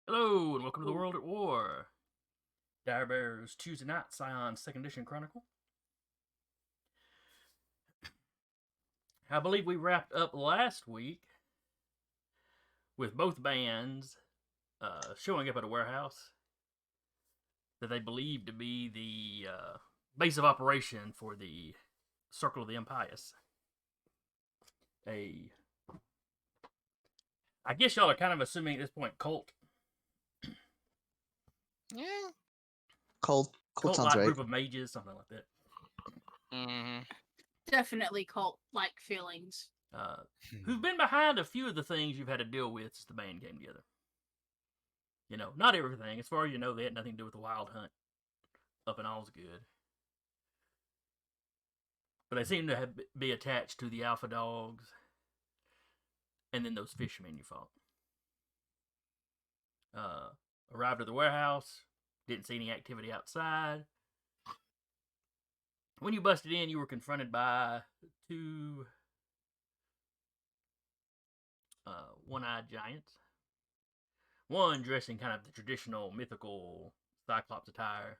Hello, and welcome to the World at War. Dire Bears Tuesday Night Scion 2nd Edition Chronicle. I believe we wrapped up last week with both bands showing up at a warehouse that they believed to be the base of operation for the Circle of the Impious. I guess y'all are kind of assuming at this point cult. Yeah. Cult sounds like right. Group of mages, something like that. Mm-hmm. Definitely cult-like feelings. Who've been behind a few of the things you've had to deal with since the band came together. You know, not everything. As far as you know, they had nothing to do with the Wild Hunt up in Osgood. But they seem to be attached to the Alpha Dogs and then those fishermen you fought. Arrived at the warehouse, didn't see any activity outside. When you busted in, you were confronted by two one-eyed giants. One dressing kind of the traditional mythical Cyclops attire.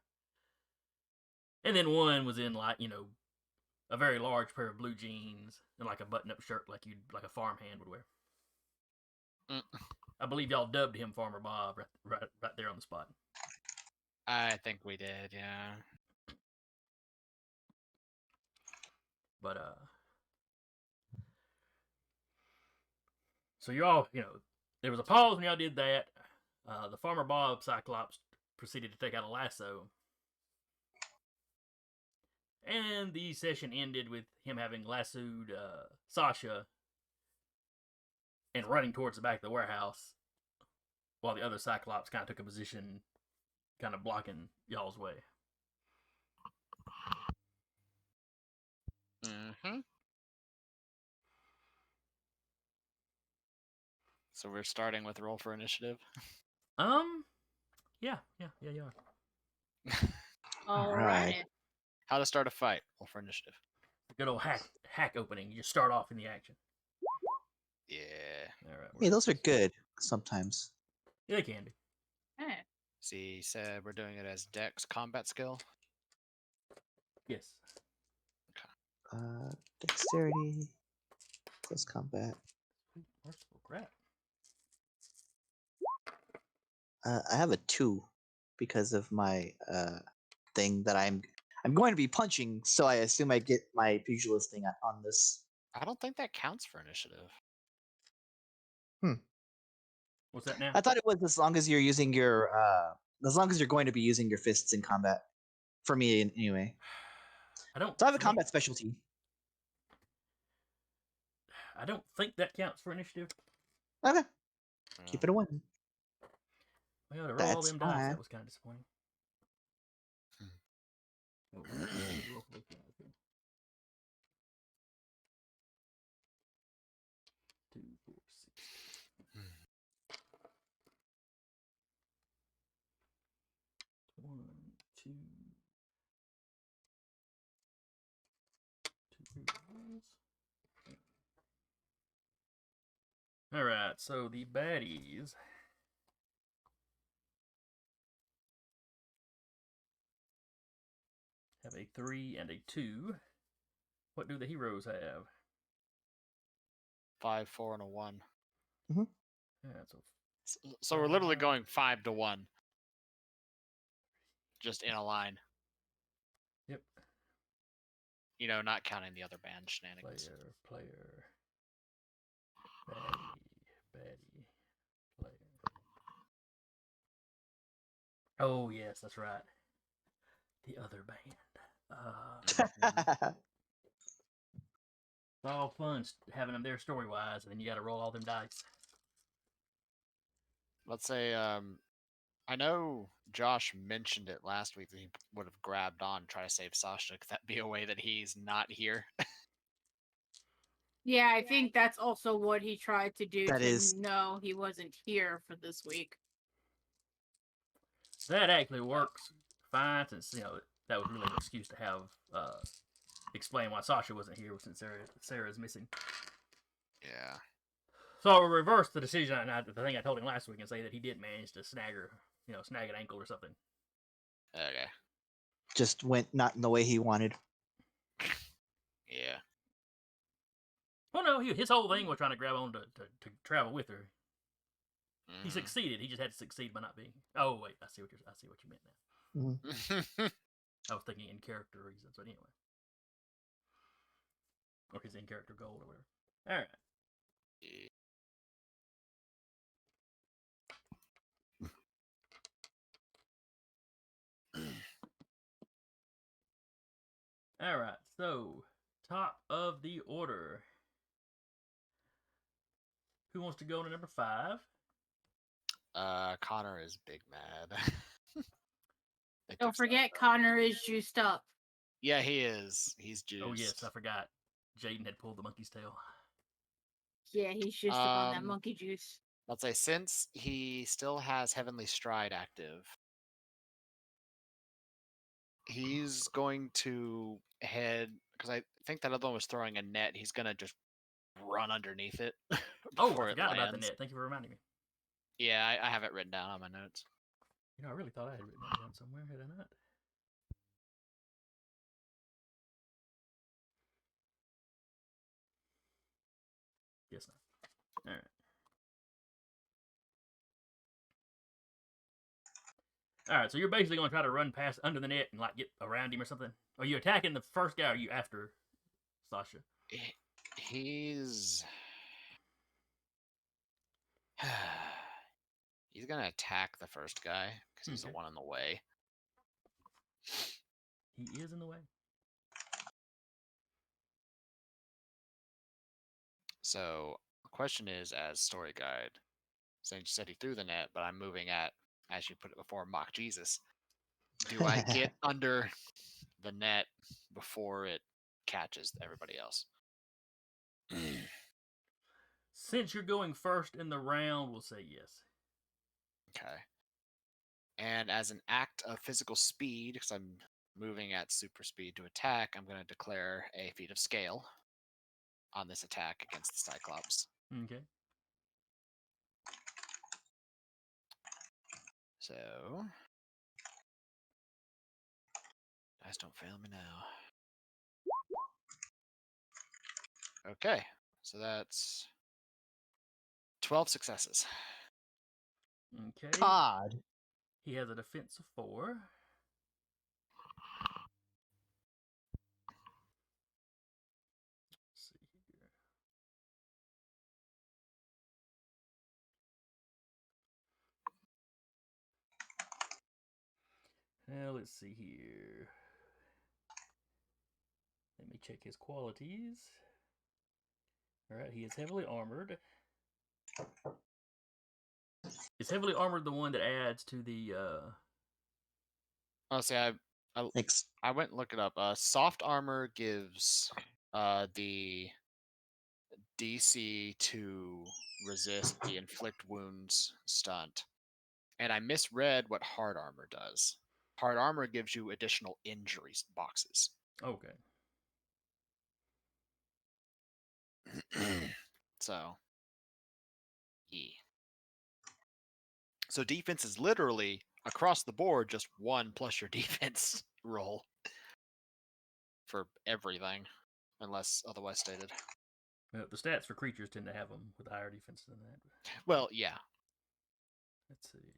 And then one was in like, a very large pair of blue jeans and like a button-up shirt like a farmhand would wear. I believe y'all dubbed him Farmer Bob right there on the spot. I think we did, yeah. But so you all, there was a pause when y'all did that. The Farmer Bob Cyclops proceeded to take out a lasso. And the session ended with him having lassoed Sasha and running towards the back of the warehouse while the other Cyclops kind of took a position kind of blocking y'all's way. Mm-hmm. So we're starting with roll for initiative? Yeah, you are. All right. right. How to start a fight? Roll for initiative. Good old hack opening. You just start off in the action. Yeah. All right. Yeah, those are good sometimes. Yeah, they can be. Hey. See, said we're doing it as Dex combat skill. Yes. Dexterity, close combat. Merciful crap. I have a 2 because of my thing that I'm going to be punching, so I assume I get my pugilist thing on this. I don't think that counts for initiative. What's that now? I thought it was as long as you're using your as long as you're going to be using your fists in combat. For me, anyway. So I have a combat specialty. I don't think that counts for initiative. Okay. Keep it a 1. Well, to roll all them dice, that was kind of disappointing. 2, 4, 6. 1, 2. 2 rolls. All right, so the baddies have a 3 and a 2. What do the heroes have? 5, 4, and a 1. Mm-hmm. Yeah, so we're literally going 5 to 1. Just in a line. Yep. Not counting the other band shenanigans. Player. Baddie. Player. Oh, yes, that's right. The other band. It's all fun having them there story-wise, and then you got to roll all them dice. Let's say, I know Josh mentioned it last week that he would have grabbed on and tried to save Sasha. Could that be a way that he's not here? Yeah, I think that's also what he tried to do. No, he wasn't here for this week. That actually works fine, since that was really an excuse to have explain why Sasha wasn't here since Sarah's missing. Yeah. So I'll reverse the decision, the thing I told him last week, and say that he did manage to snag her, snag an ankle or something. Okay. Just went not in the way he wanted. Yeah. Well, no, his whole thing was trying to grab on to travel with her. He Mhm. succeeded. He just had to succeed by not being. Oh wait, I see what you meant now. Mhm. I was thinking in character reasons, but anyway, or his in character goal or whatever. All right. All right. So top of the order. Who wants to go to number 5? Connor is big mad. They Don't took forget, Sasha. Connor is juiced up. Yeah, he is. He's juiced. Oh yes, I forgot. Jaden had pulled the monkey's tail. Yeah, he's juiced up on that monkey juice. Let's say since he still has Heavenly Stride active, he's going to head because I think that other one was throwing a net. He's gonna just run underneath it. Oh, I before it forgot about the lands. net. Thank you for reminding me. Yeah, I have it written down on my notes. I really thought I had written that down somewhere. Had I not? Guess not. All right. All right. So you're basically going to try to run past under the net and like get around him or something. Are you attacking the first guy? Or are you after Sasha? He's he's gonna attack the first guy because he's the one in the way. He is in the way. So the question is, as story guide, since you said he threw the net, but I'm moving at, as you put it before, mock Jesus. Do I get under the net before it catches everybody else? Since you're going first in the round, we'll say yes. Okay. And as an act of physical speed, because I'm moving at super speed to attack, I'm going to declare a feat of scale on this attack against the Cyclops. Okay. So, dice don't fail me now. Okay, so that's 12 successes. Okay. Todd. He has a defense of 4. Let's see here. Now let's see here. Let me check his qualities. All right, he is heavily armored. Is heavily armored the one that adds to the? Oh, see, I went and looked it up. Soft armor gives the DC to resist the inflict wounds stunt, and I misread what hard armor does. Hard armor gives you additional injuries boxes. Okay. So, yeah. So defense is literally across the board just 1 plus your defense roll for everything, unless otherwise stated. Well, the stats for creatures tend to have them with higher defense than that. Well, yeah. Let's see.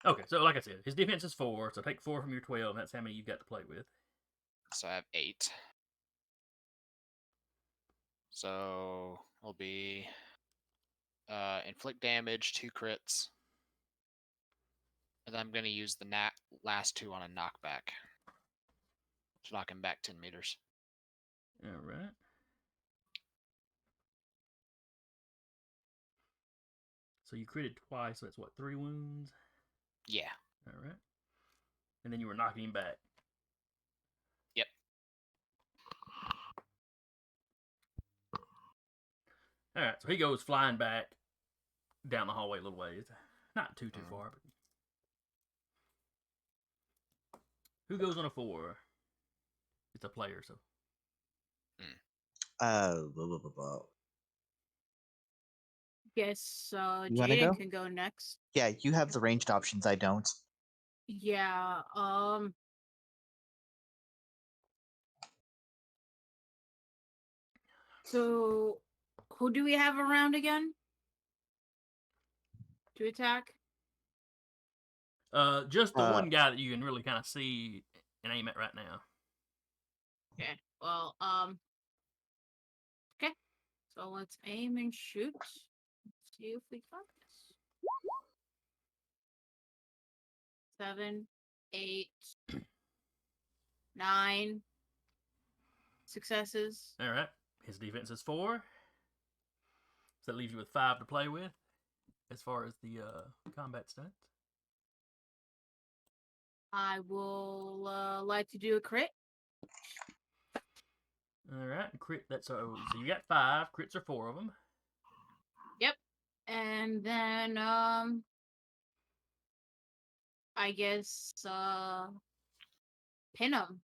Okay, so like I said, his defense is 4, so take 4 from your 12, and that's how many you've got to play with. So I have 8. So it'll be inflict damage, 2 crits. And then I'm going to use the last 2 on a knockback. To knock him back 10 meters. Alright. So you critted twice, so that's what, 3 wounds? Yeah. Alright. And then you were knocking him back. Yep. All right, so he goes flying back down the hallway a little ways. Not too far, but... Who goes on a 4? It's a player, so... Blah, blah, blah. Guess You wanna Jaden go? can go next. Yeah, you have the ranged options. I don't. Yeah, so who do we have around again? To attack? Just the one guy that you can really kind of see and aim at right now. Okay. Well, okay. So let's aim and shoot. Let's see if we got this. 7, 8, 9 successes. All right. His defense is 4. So that leaves you with 5 to play with as far as the combat stunts. I will like to do a crit. All right. Crit. So you got 5. Crits are 4 of them. Yep. And then I guess pin him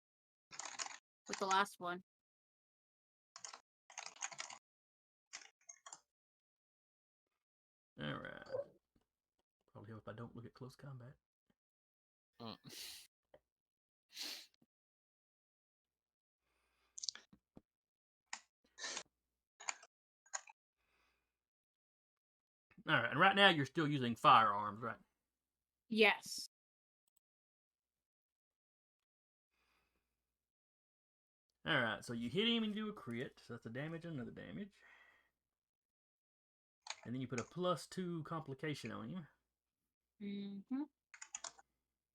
with the last one. All right. Probably help if I don't look at close combat. All right. And right now you're still using firearms, right? Yes. All right. So you hit him and do a crit. So that's a damage, another damage. And then you put a +2 complication on him. Mm-hmm.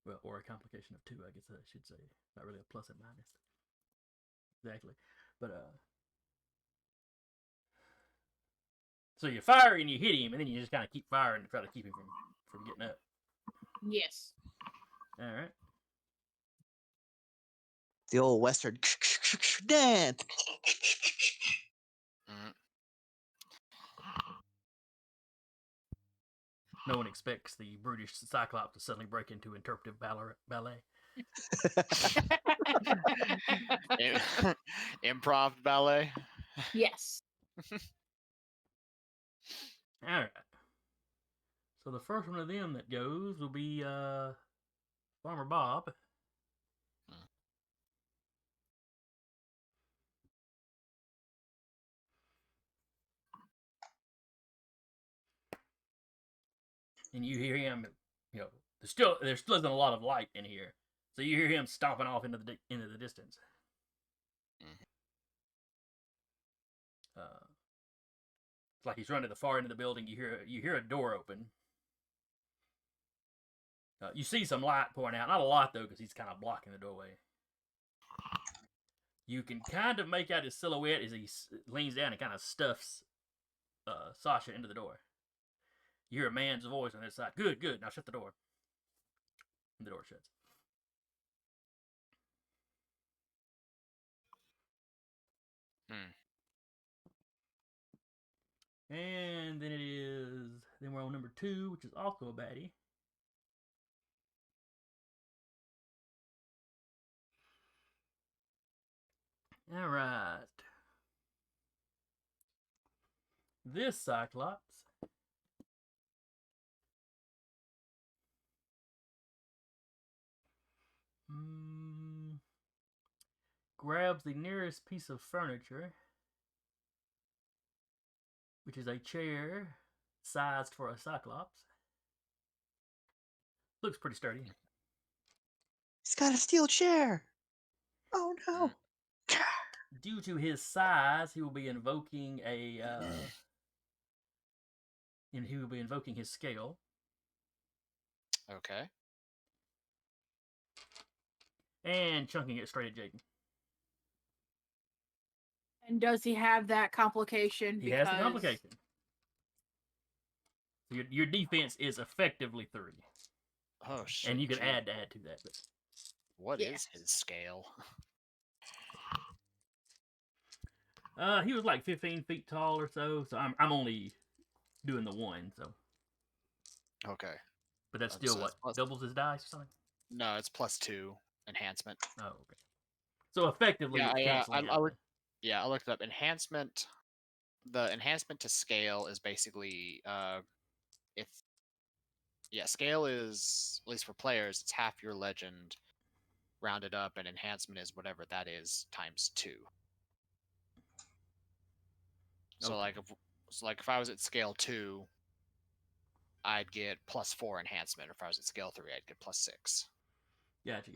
Well, or a complication of 2, I guess I should say. Not really a plus and minus. Exactly. But, so you fire and you hit him, and then you just kind of keep firing to try to keep him from getting up. Yes. All right. The old Western dance. No one expects the brutish Cyclops to suddenly break into interpretive ballet. Improv ballet. Yes. All right. So the first one of them that goes will be Farmer Bob. And you hear him, there's still isn't a lot of light in here, so you hear him stomping off into the distance. It's like he's running to the far end of the building. You hear a door open. You see some light pouring out, not a lot though, because he's kind of blocking the doorway. You can kind of make out his silhouette as he leans down and kind of stuffs Sasha into the door. You hear a man's voice on the other side. Good. Now shut the door. And the door shuts. And then we're on number 2, which is also a baddie. All right. This Cyclops grabs the nearest piece of furniture, which is a chair sized for a Cyclops. Looks pretty sturdy. He's got a steel chair. Oh no. Due to his size, he will be invoking his scale. Okay. And chunking it straight at Jaden. And does he have that complication? He has the complication. Your defense is effectively 3. Oh shit! And you can add to that. But what is his scale? He was like 15 feet tall or so. So I'm only doing the one. So, Okay. but that's So still what it's plus, doubles his dice or something. no, it's +2 enhancement. Oh, okay. So effectively, Yeah, it's canceling out. Yeah, I looked it up. Enhancement. The enhancement to scale is basically if scale is, at least for players, it's half your legend rounded up, and enhancement is whatever that is times 2. So Okay. like if I was at scale 2, I'd get +4 enhancement. If I was at scale 3, I'd get +6. Gotcha.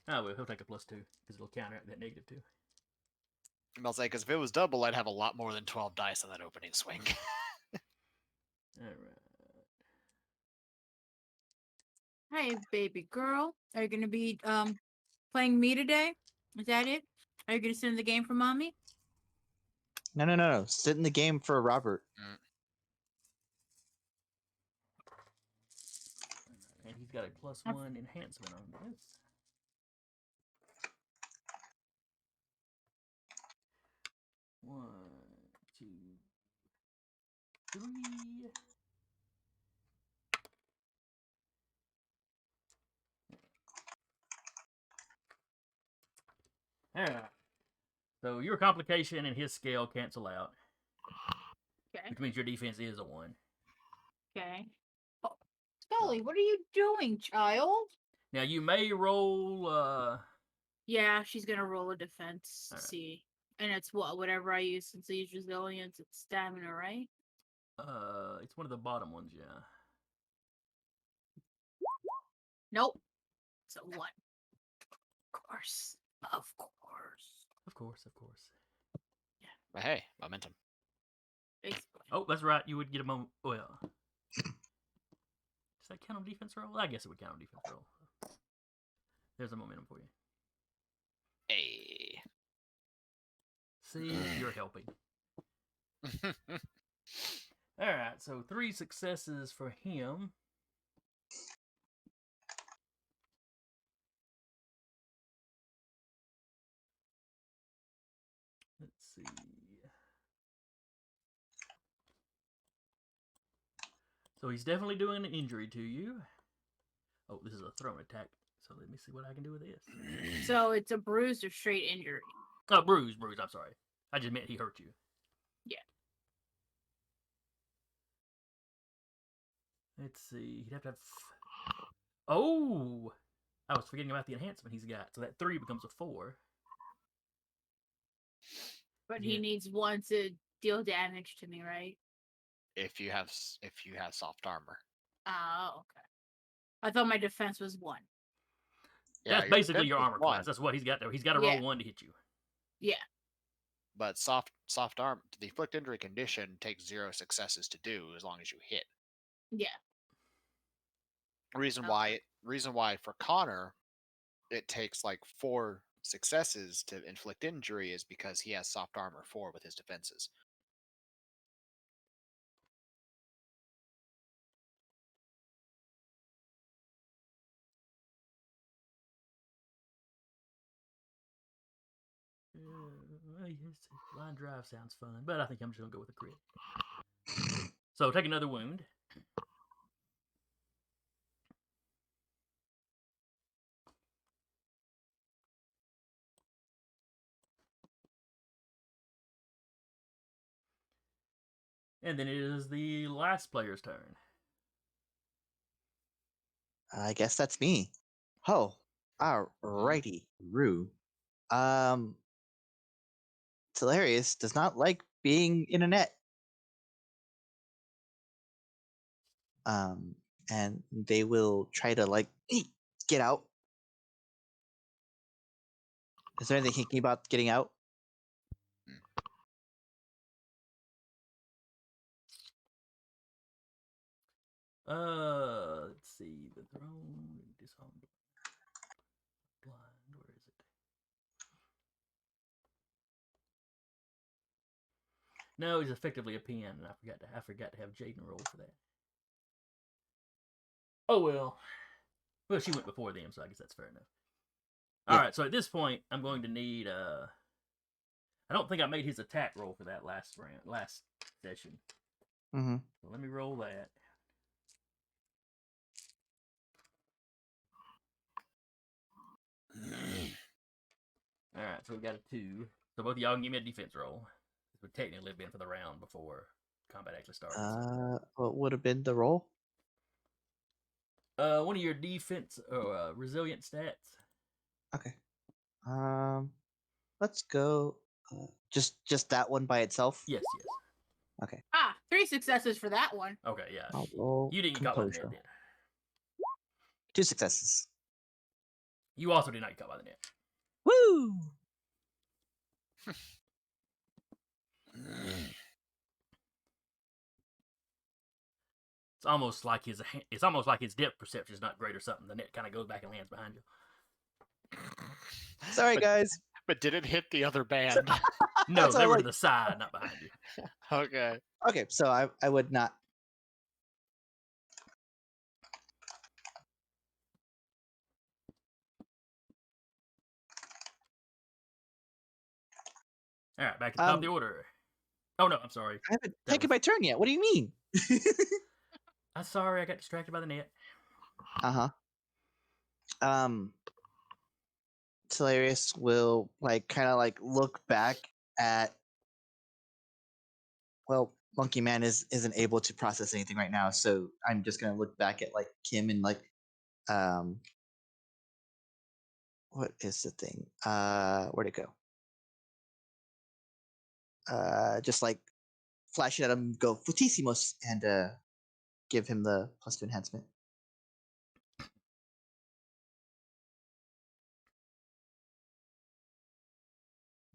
Oh well, he'll take a +2 because it'll counteract that -2. I'll say, because if it was double, I'd have a lot more than 12 dice on that opening swing. All right. Hey, baby girl, are you gonna be playing me today? Is that it? Are you gonna sit in the game for mommy? No. Sit in the game for Robert. And he's got a +1 enhancement on this. One, two, three. Alright. So your complication and his scale cancel out, Okay. which means your defense is a 1. Okay. Oh, Scully, what are you doing, child? Now you may roll. Yeah, she's gonna roll a defense. Alright. See, and it's whatever I use since I use resilience. It's stamina, right? It's one of the bottom ones, yeah. Nope. It's a 1. Of course. Of course. Of course. But hey, momentum. Basically. Oh, that's right. You would get a moment. Well, does that count on defense roll? I guess it would count on defense roll. There's a momentum for you. Hey. See, you're helping. All right, so 3 successes for him. Let's see. So he's definitely doing an injury to you. Oh, this is a thrown attack. So let me see what I can do with this. So it's a bruise or straight injury. Oh, bruise. I'm sorry. I just meant he hurt you. Yeah. Let's see. He'd have to have. Oh! I was forgetting about the enhancement he's got. So that 3 becomes a 4. But Yeah. he needs 1 to deal damage to me, right? If you have soft armor. Oh, okay. I thought my defense was 1. Yeah, That's basically defense your is armor 1, class. That's what he's got there. He's got to roll 1 to hit you. Yeah. but soft armor, the inflict injury condition takes 0 successes to do as long as you hit. Yeah. Reason Okay. why for Connor it takes like 4 successes to inflict injury is because he has soft armor 4 with his defenses. Yes, line drive sounds fun, but I think I'm just gonna go with a crit. So take another wound. And then it is the last player's turn. I guess that's me. Oh, alrighty, Rue. Hilarious does not like being in a net. And they will try to like get out. Is there anything thinking about getting out? Let's see. The throne, disarm, blind. Where is it? No, he's effectively a pen, and I forgot to have Jaden roll for that. Oh well. Well, she went before them, so I guess that's fair enough. All Yeah. right. So at this point, I'm going to need. I don't think I made his attack roll for that last session. Mm-hmm. So let me roll that. All right. So we got a 2. So both of y'all can give me a defense roll. This would technically have been for the round before combat actually starts. What would have been the roll? One of your defense or resilient stats. Okay. Let's go. Just that one by itself. Yes, yes. Okay. 3 successes for that one. Okay, yeah. I'll roll You didn't get caught by the net composure. then. 2 successes. You also did not get caught by the net. Woo! It's almost like his depth perception is not great or something. The net kind of goes back and lands behind you. Sorry, guys. But did it hit the other band? No, That's they all were right. to the side, not behind you. Okay. Okay, so I would not. All right, back at the top of the order. Oh no, I'm sorry. I haven't That taken was- my turn yet. What do you mean? I'm sorry, I got distracted by the net. Hilarious will kind of look back at. Well, Monkey Man isn't able to process anything right now, so I'm just gonna look back at Kim and what is the thing? Where'd it go? Just flash it at him, go Futissimos, and give him the +2 enhancement.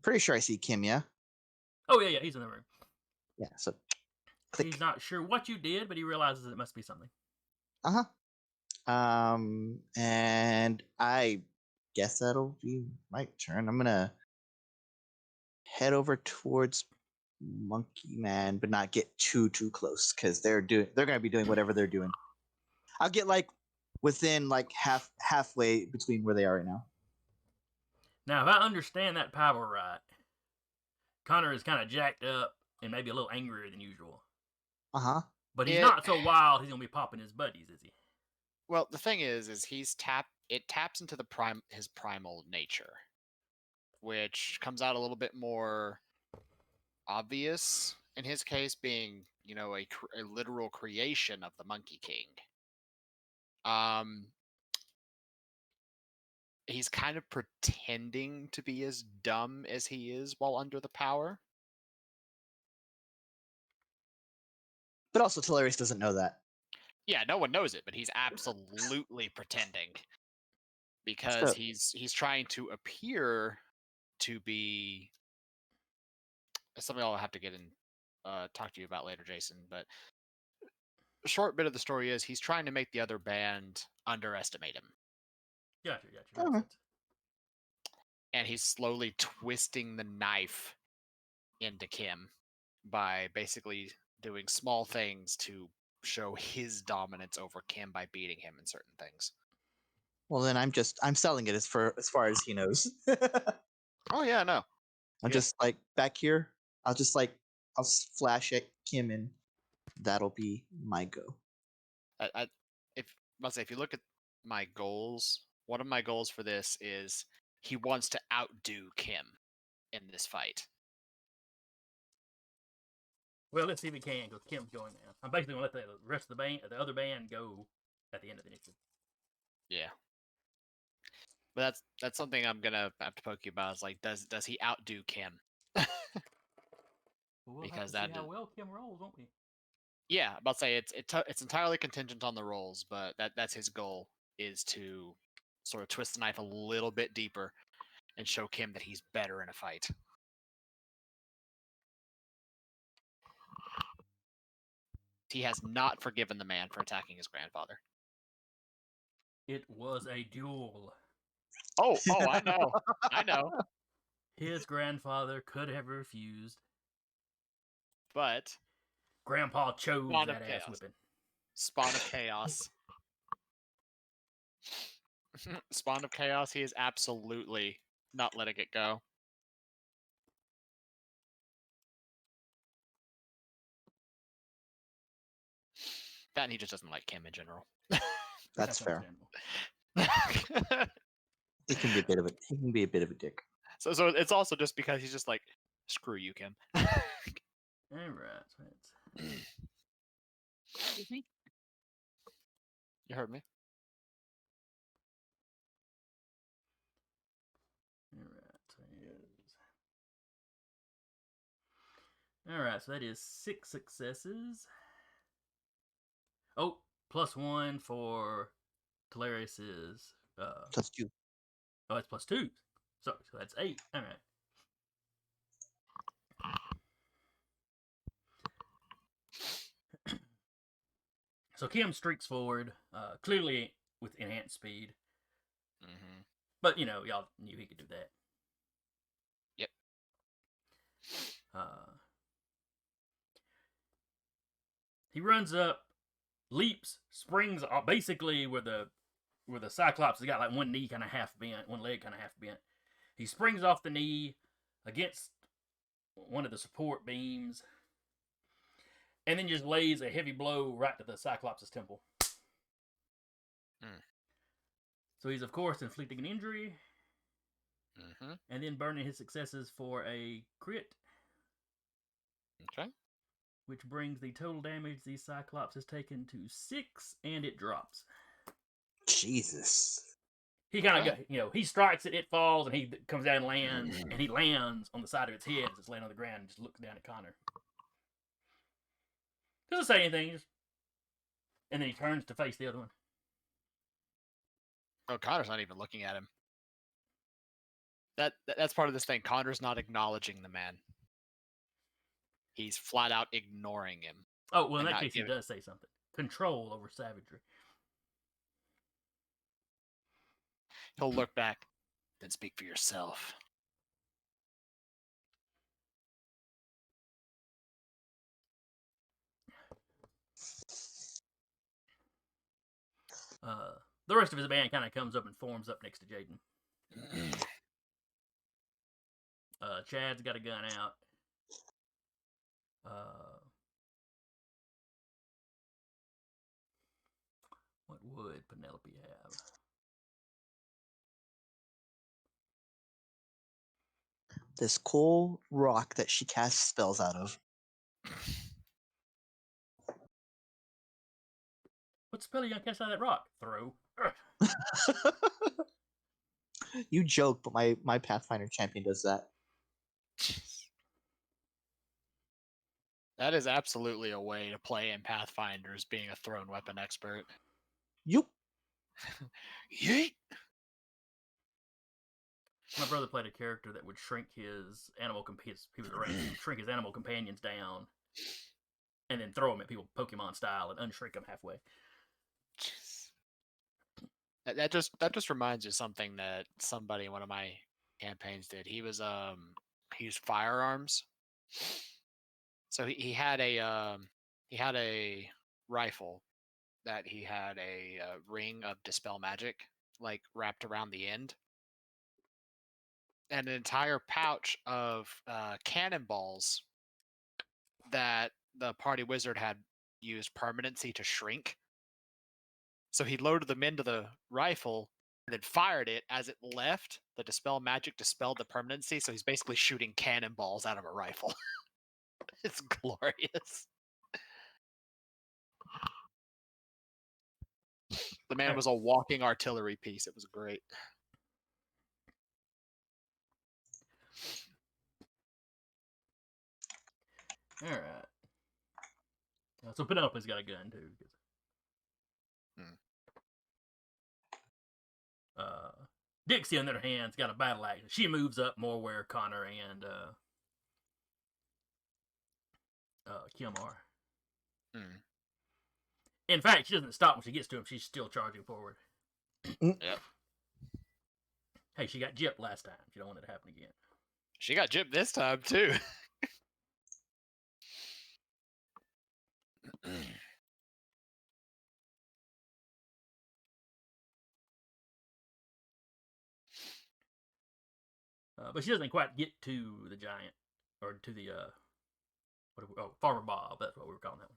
Pretty sure I see Kim, yeah? Oh yeah, he's in the room. Yeah, so click. He's not sure what you did, but he realizes it must be something. And I guess that'll be my turn. I'm gonna head over towards Monkey Man, but not get too close because they're gonna be doing whatever they're doing. I'll get within halfway between where they are right now. Now, if I understand that power right, Connor is kind of jacked up and maybe a little angrier than usual. But he's not so wild. He's gonna be popping his buddies, is he? Well, the thing is it taps into his primal nature, which comes out a little bit more obvious in his case, being a literal creation of the Monkey King. He's kind of pretending to be as dumb as he is while under the power. But also, Hilarious doesn't know that. Yeah, no one knows it, but he's absolutely pretending because he's trying to appear to be something I'll have to get in talk to you about later, Jason. But a short bit of the story is he's trying to make the other band underestimate him. Gotcha. Okay. Makes sense. And he's slowly twisting the knife into Kim by basically doing small things to show his dominance over Kim by beating him in certain things. Well, then I'm selling it as far as he knows. Oh yeah, no. I'm just back here. I'll just I'll flash at Kim and that'll be my go. If you look at my goals, one of my goals for this is he wants to outdo Kim in this fight. Well, let's see if he can, because Kim's going now. I'm basically gonna let the rest of the other band, go at the end of the initiative. Yeah. But that's something I'm gonna have to poke you about. Is does he outdo Kim? We'll Because have to see how well Kim rolls, won't we? Yeah, I'm about to say it's entirely contingent on the rolls, but that's his goal, is to sort of twist the knife a little bit deeper and show Kim that he's better in a fight. He has not forgiven the man for attacking his grandfather. It was a duel. Oh, I know. I know. His grandfather could have refused. But Grandpa chose Spawn that of ass chaos. whipping. Spawn of chaos. Spawn of Chaos, he is absolutely not letting it go. That and he just doesn't like Kim in general. That's fair. understandable. He can be a bit of a dick. So it's also just because he's just like, screw you, Kim. All right, so that's Excuse me. You heard me. all right. All right, so that is 6 successes. Oh, +1 for Talarius's. +2. Oh, it's +2. So that's 8. All right. So Kim streaks forward, clearly with enhanced speed. Mm-hmm. But, y'all knew he could do that. Yep. He runs up, leaps, springs, basically where the Cyclops has got like one knee kind of half bent, one leg kind of half bent. He springs off the knee against one of the support beams, and then just lays a heavy blow right to the Cyclops' temple. So he's, of course, inflicting an injury, and then burning his successes for a crit. Okay. Which brings the total damage the Cyclops has taken to 6, and it drops. Jesus. He kind of he strikes it, it falls, and he comes down and lands, and he lands on the side of its head as it's laying on the ground and just looks down at Connor. Doesn't say anything, and then he turns to face the other one. Oh, Connor's not even looking at him. That's part of this thing. Connor's not acknowledging the man. He's flat out ignoring him. Oh, well, in that case, he does say something. Control over savagery. He'll look back, then speak for yourself. The rest of his band kind of comes up and forms up next to Jaden. Chad's got a gun out. What would Penelope have? This cool rock that she casts spells out of. What spell are you gonna cast out of that rock? Throw. You joke, but my Pathfinder champion does that. That is absolutely a way to play in Pathfinders, being a thrown weapon expert. Yup. Yeet. My brother played a character that would shrink his animal shrink his animal companions down, and then throw them at people Pokemon style and unshrink them halfway. That just reminds you of something that somebody in one of my campaigns did. He used firearms. So he had a rifle that he had a ring of dispel magic like wrapped around the end, and an entire pouch of cannonballs that the party wizard had used permanency to shrink. So he loaded them into the rifle and then fired it. As it left, the dispel magic dispelled the permanency, so he's basically shooting cannonballs out of a rifle. It's glorious. The man was a walking artillery piece. It was great. All right. So Penelope's got a gun too. Dixie, on the other hand, has got a battle axe. She moves up more where Connor and Kim are. In fact, she doesn't stop when she gets to him. She's still charging forward. Yep. Hey, she got gypped last time. She don't want it to happen again. She got gypped this time too. But she doesn't quite get to the giant, or to the Farmer Bob. That's what we were calling that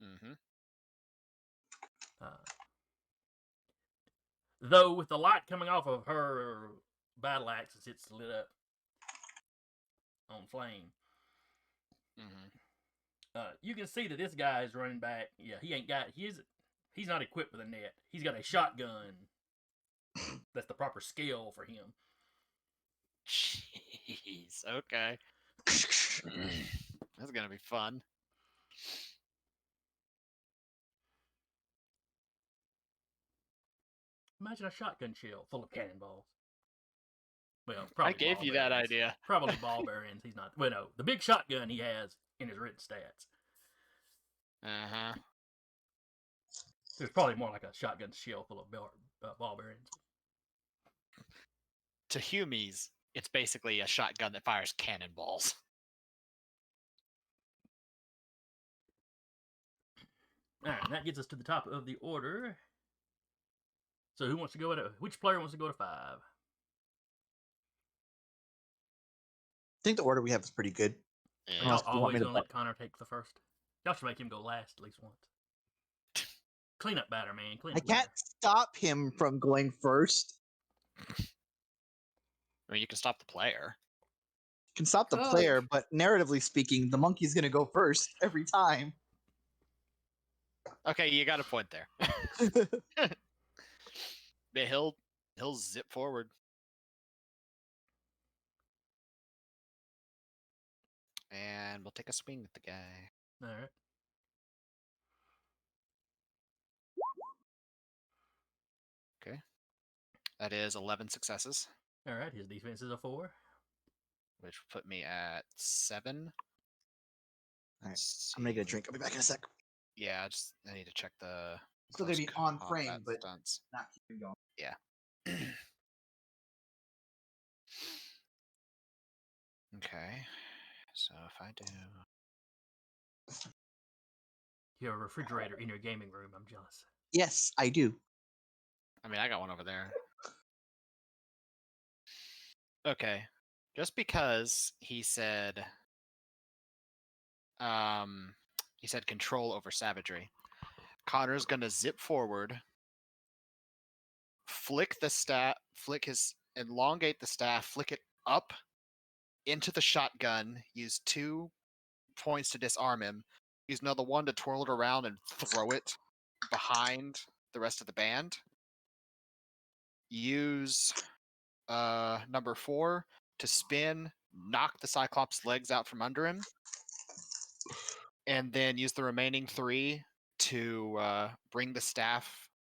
one. Mm-hmm. Though with the light coming off of her battle axe as it's lit up on flame, you can see that this guy is running back. Yeah, he's not equipped with a net. He's got a shotgun. That's the proper scale for him. Jeez. Okay. That's gonna be fun. Imagine a shotgun shell full of cannonballs. Well, probably I gave ball you that bearings. idea. Probably ball bearings. He's not. Well, no, the big shotgun he has in his written stats. Uh-huh. There's probably more like a shotgun shell full of ball bearings. To Humies, it's basically a shotgun that fires cannonballs. All right, and that gets us to the top of the order. So who wants to go which player wants to go to 5? I think the order we have is pretty good. Yeah. Unless Y'all you want me always to gonna let Connor take the first. Y'all should make him go last at least once. Clean up batter, man. Clean I up can't batter. stop him from going first. I mean, you can stop the player. You can stop the Coach. player, but narratively speaking, the monkey's gonna go first every time. Okay, you got a point there. But he'll zip forward. And we'll take a swing at the guy. All right. Okay. That is 11 successes, All right. His defense is a 4. which will put me at 7. Alright, Let's I'm gonna get a see. drink. I'll be back in a sec. Yeah, I need to check the Still gonna close be on combat frame, but stunts. not keeping going. Yeah. Okay. So if I do You have a refrigerator in your gaming room. I'm jealous. Yes, I do. I mean, I got one over there. Okay. Just because he said control over savagery. Connor's gonna zip forward, elongate the staff, flick it up into the shotgun, use 2 points to disarm him, use another 1 to twirl it around and throw it behind the rest of the band. Use number 4 to spin, knock the Cyclops' legs out from under him, and then use the remaining 3 to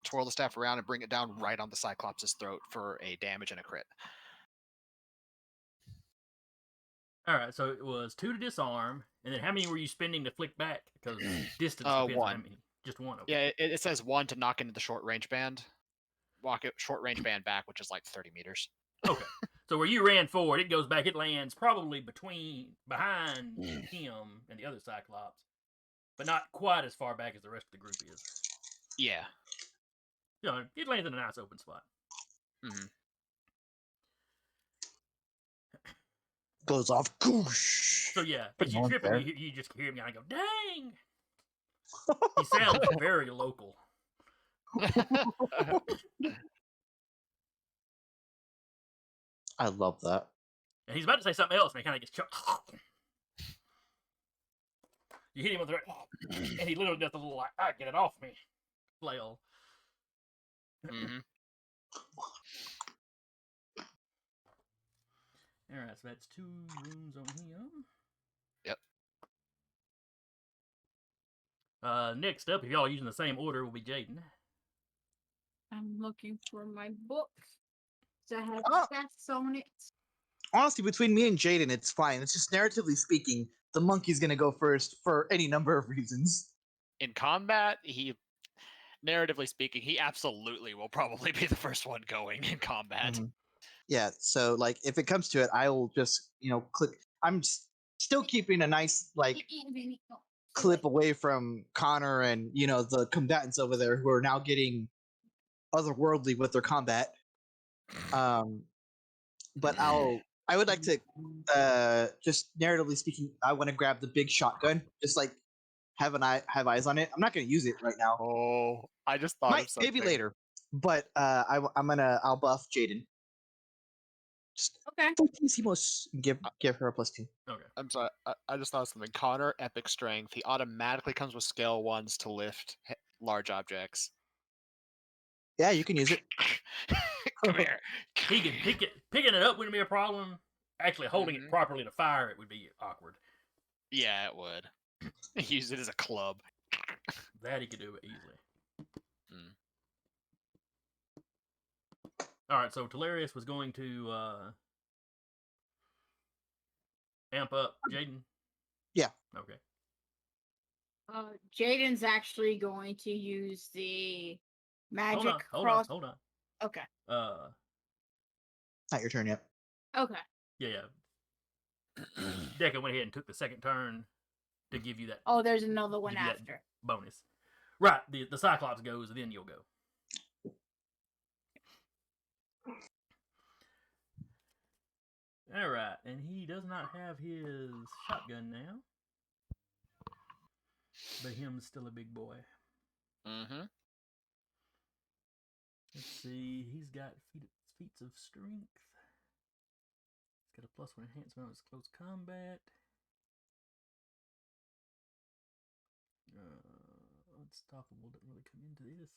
twirl the staff around and bring it down right on the Cyclops' throat for a damage and a crit. All right. So it was 2 to disarm, and then how many were you spending to flick back? Because distance depends on 1. how many. Just 1. Okay. Yeah, it says 1 to knock into the short range band. Walk it short range band back, which is like 30 meters. Okay. So where you ran forward, it goes back. It lands probably behind him and the other Cyclops, but not quite as far back as the rest of the group is. Yeah. You know, it lands in a nice open spot. Mm-hmm. Goes off. Goosh. So yeah, Pretty as you long trip there. him, you just hear him kind of go, "Dang!" He sounds very local. I love that. And he's about to say something else, and he kind of gets choked. You hit him with the and he literally does a little like, get it off me, flail. Mm-hmm. All right, so that's 2 wounds on him. Yep. Next up, if y'all are using the same order, will be Jaden. I'm looking for my book. So I have Oh. stats on it. Honestly, between me and Jaden, it's fine. It's just narratively speaking, the monkey's gonna go first for any number of reasons. In combat, narratively speaking, he absolutely will probably be the first one going in combat. Mhm. Yeah, so like if it comes to it, I will just click. I'm still keeping a nice clip away from Connor and the combatants over there who are now getting otherworldly with their combat. but I would like to just narratively speaking, I want to grab the big shotgun, just like have eyes on it. I'm not going to use it right now. Oh, I just thought Might of something. maybe later, but I'll buff Jaden. Just Okay. Hicimos, give her a +2. Okay. I'm sorry. I just thought of something. Connor, epic strength. He automatically comes with scale 1s to lift large objects. Yeah, you can use it. Come here. He can picking it up wouldn't be a problem. Actually, holding it properly to fire it would be awkward. Yeah, it would. Use it as a club. That he could do easily. Mm. All right, so Talarius was going to amp up Jaden. Yeah. Okay. Jaden's actually going to use the magic Hold cross. on. Okay. Not your turn yet. Okay. Yeah. Deca went ahead and took the second turn to give you that. Oh, there's another one give you that after. bonus. Right. The Cyclops goes, then you'll go. All right, and he does not have his shotgun now, but him's still a big boy. Mm-hmm. Let's see, he's got feats of strength. He's got a +1 enhancement on his close combat. Unstoppable doesn't really come into this.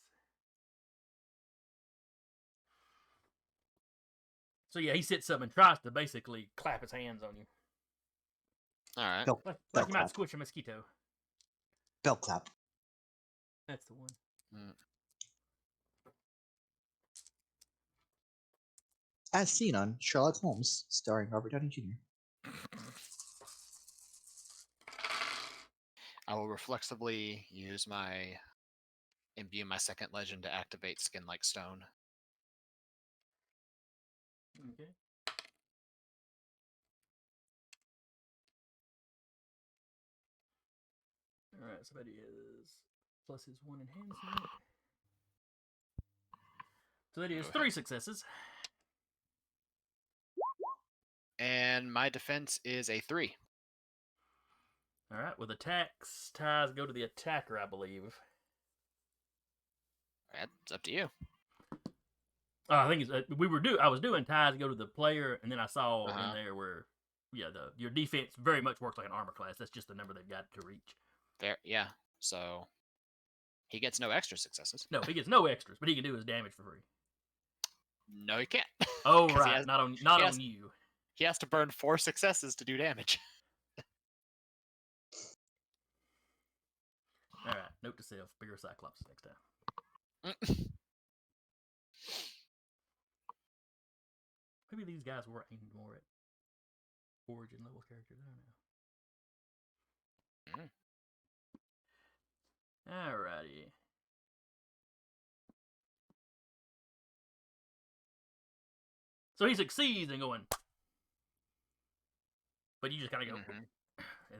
So yeah, he sits up and tries to basically clap his hands on you. All right. Like you might squish a mosquito. Bell clap. That's the one. As seen on Sherlock Holmes, starring Robert Downey Jr. I will reflexively use imbue my second legend to activate Skin Like Stone. Okay. Alright, so that is plus his 1 enhancement. So that is 3 successes. And my defense is a 3. Alright, with attacks, ties go to the attacker, I believe. It's up to you. I think it's, I was doing ties go to the player, and then I saw in there where, your defense very much works like an armor class. That's just the number they've got to reach. There, yeah. So he gets no extra successes. No, he gets no extras, but he can do his damage for free. No, he can't. Oh, right. Not on you. He has to burn 4 successes to do damage. All right. Note to self: bigger Cyclops next time. Maybe these guys were aimed more at origin level characters. I don't know. Alrighty. So he succeeds in going, but you just kind of go, and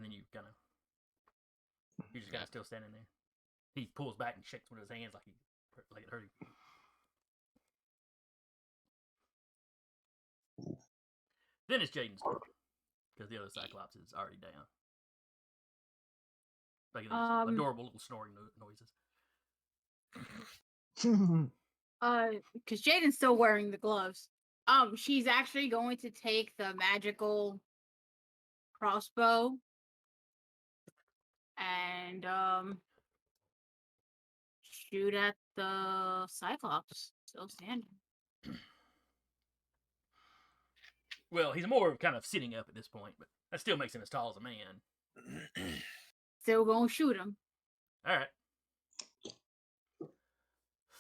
then you're just kind of still standing there. He pulls back and shakes one of his hands like it hurt him. Then it's Jaden's turn because the other Cyclops is already down. Making these adorable little snoring noises. Because Jaden's still wearing the gloves. She's actually going to take the magical crossbow and shoot at the Cyclops still standing. Well, he's more kind of sitting up at this point, but that still makes him as tall as a man. Still gonna shoot him. All right.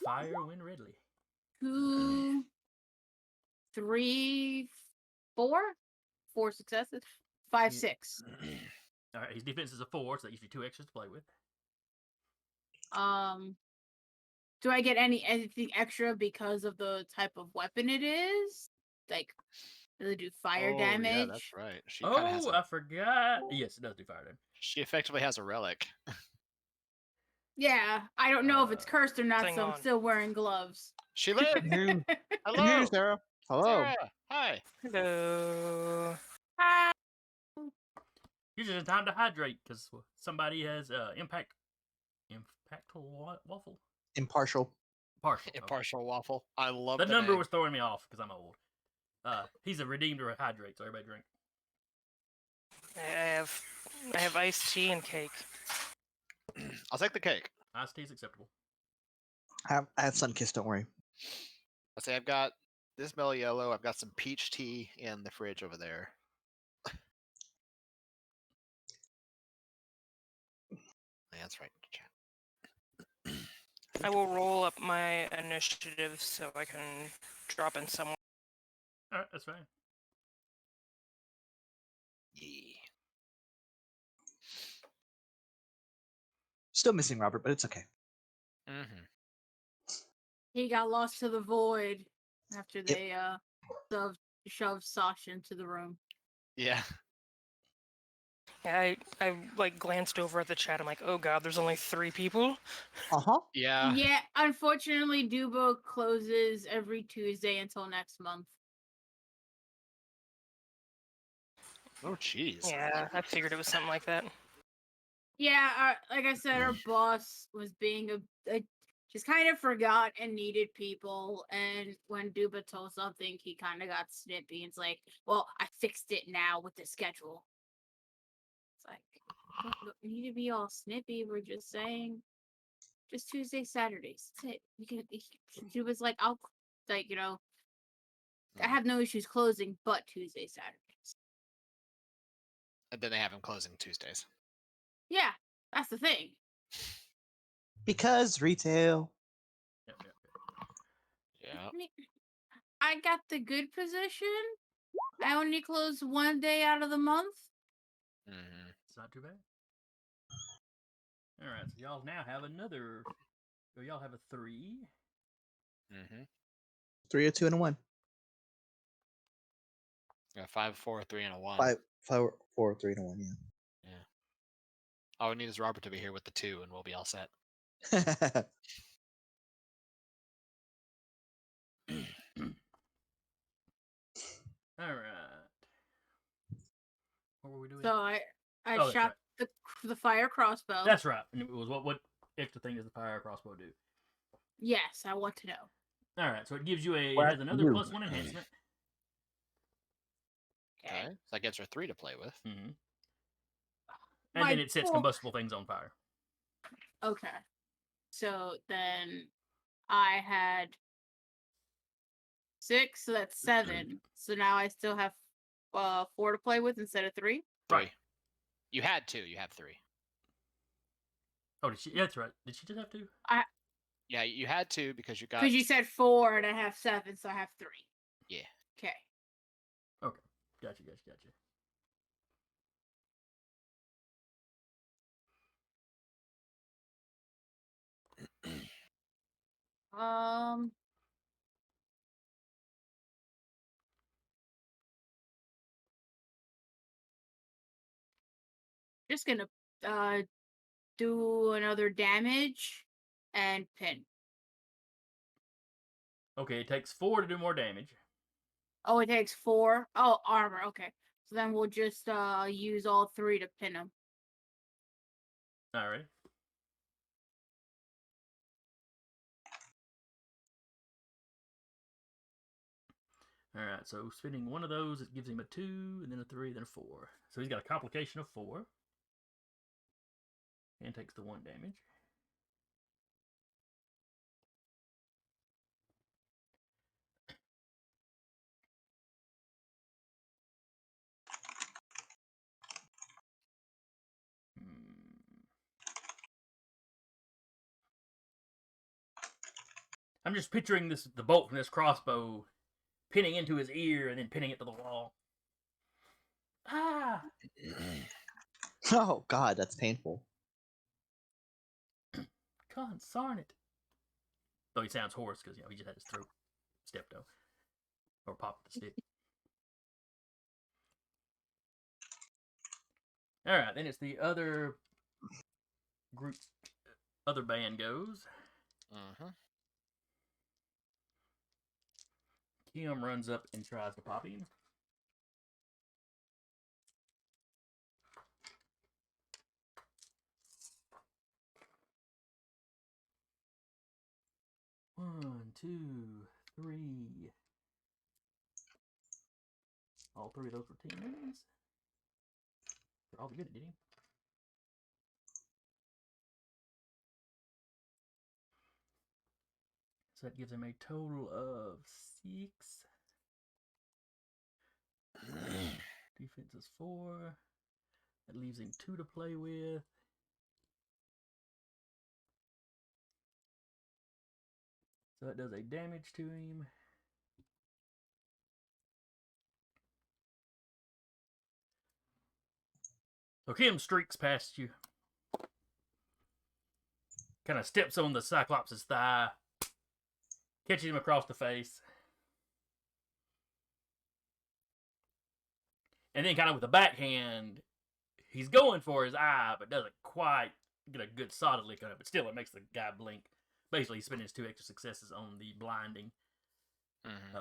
Fire when ready. 2, 3, 4. 4 successes. 5, 6. All right. His defense is a 4, so that gives you 2 extras to play with. Do I get anything extra because of the type of weapon it is? Like, does it do fire damage? Yeah, that's right. I forgot. Yes, it does do fire damage. She effectively has a relic. Yeah, I don't know if it's cursed or not, so I'm on. still wearing gloves. She lives. Here, Hello. Sarah. Hello. Sarah, hi. Hello. Ah, You're just in time to hydrate because somebody has impactful waffle. Impartial. Partial. okay. Impartial waffle. I love The the number name. was throwing me off because I'm old. He's a redeemed or a hydrate, so everybody drink. I have iced tea and cake. I'll take the cake. Iced tea is acceptable. I have Sunkissed, don't worry. Let's say I've got this mellow yellow. I've got some peach tea in the fridge over there. Yeah, that's right. Chat. I will roll up my initiative so I can drop in somewhere. All right, that's fine. Yeah. Still missing Robert, but it's okay. Mm-hmm. he got lost to the void after they shoved Sasha into the room. Yeah. Yeah, I like glanced over at the chat. I'm like, oh god, there's only 3 people. Uh-huh. Yeah. Yeah, unfortunately, Dubo closes every Tuesday until next month. Oh, jeez. Yeah, I figured it was something like that. Yeah, like I said, our boss was being just kind of forgot and needed people. And when Duba told something, he kind of got snippy. It's like, well, I fixed it now with the schedule. It's like, don't need to be all snippy. We're just saying, just Tuesday, Saturdays. That's it. Duba's like, I'll, like, I have no issues closing, but Tuesday, Saturdays. And then they have him closing Tuesdays. Yeah, that's the thing. Because retail. Yep. Yeah. I got the good position. I only close one day out of the month. Mm-hmm. It's not too bad. All right, so y'all now have another. So y'all have a 3. Mm-hmm. 3, a 2, and a 1. Yeah, 5, 4, 3, and a 1. 5, 4, 3, and a 1, Yeah. All we need is Robert to be here with the 2, and we'll be all set. yeah. All right. What were we doing? So I Oh, that's shot the fire crossbow. That's right. And it was what extra thing does the fire crossbow do? Yes, I want to know. All right, so it gives you What it has another you- +1 enhancement. Okay. So that gives her 3 to play with. Mm-hmm. And My then it sets poor- combustible things on fire. Okay. So then I had 6, so that's 7. So now I still have 4 to play with instead of 3. 3. Right. You had 2. You have 3. Oh, did she? Yeah, that's right. Did she just have 2? Yeah, you had 2 because you got. Because you said 4 and I have 7, so I have 3. Yeah. Okay. Okay. Gotcha. Um. Just gonna do another damage and pin. Okay, it takes 4 to do more damage. Oh, it takes 4. Oh, armor. Okay. So then we'll just use all 3 to pin him. All right. All right, so spending one of those, it gives him a 2, and then a 3, then a 4. So he's got a complication of 4. And takes the 1 damage. I'm just picturing the bolt from this crossbow pinning into his ear and then pinning it to the wall. Ah! Oh, God, that's painful. Consarn it. Though he sounds hoarse because, he just had his throat stepped on. Or popped with the stick. Alright, then it's the other group, other band goes. Mm-hmm. Kim runs up and tries to pop him. One, two, three. All three of those were teams. They're all good, did he? So that gives him a total of 6. Defense is 4. That leaves him 2 to play with. So that does a damage to him. So Kim streaks past you. Kind of steps on the Cyclops' thigh. Catches him across the face. And then kind of with the backhand, he's going for his eye, but doesn't quite get a good solid lick on it. But still, it makes the guy blink. Basically, he's spending his 2 extra successes on the blinding,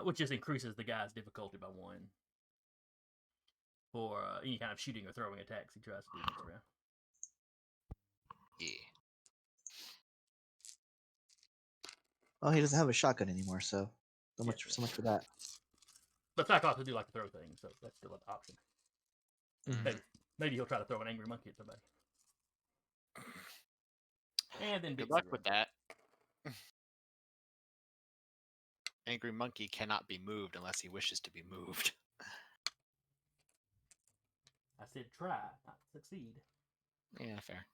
which just increases the guy's difficulty by 1 for any kind of shooting or throwing attacks he tries to do next round. Yeah. Well, he doesn't have a shotgun anymore, so much for that. But Cyclops do like to throw things, so that's still an option. Maybe he'll try to throw an angry monkey at somebody. And then Good luck with that. Angry monkey cannot be moved unless he wishes to be moved. I said try, not succeed. Yeah, fair.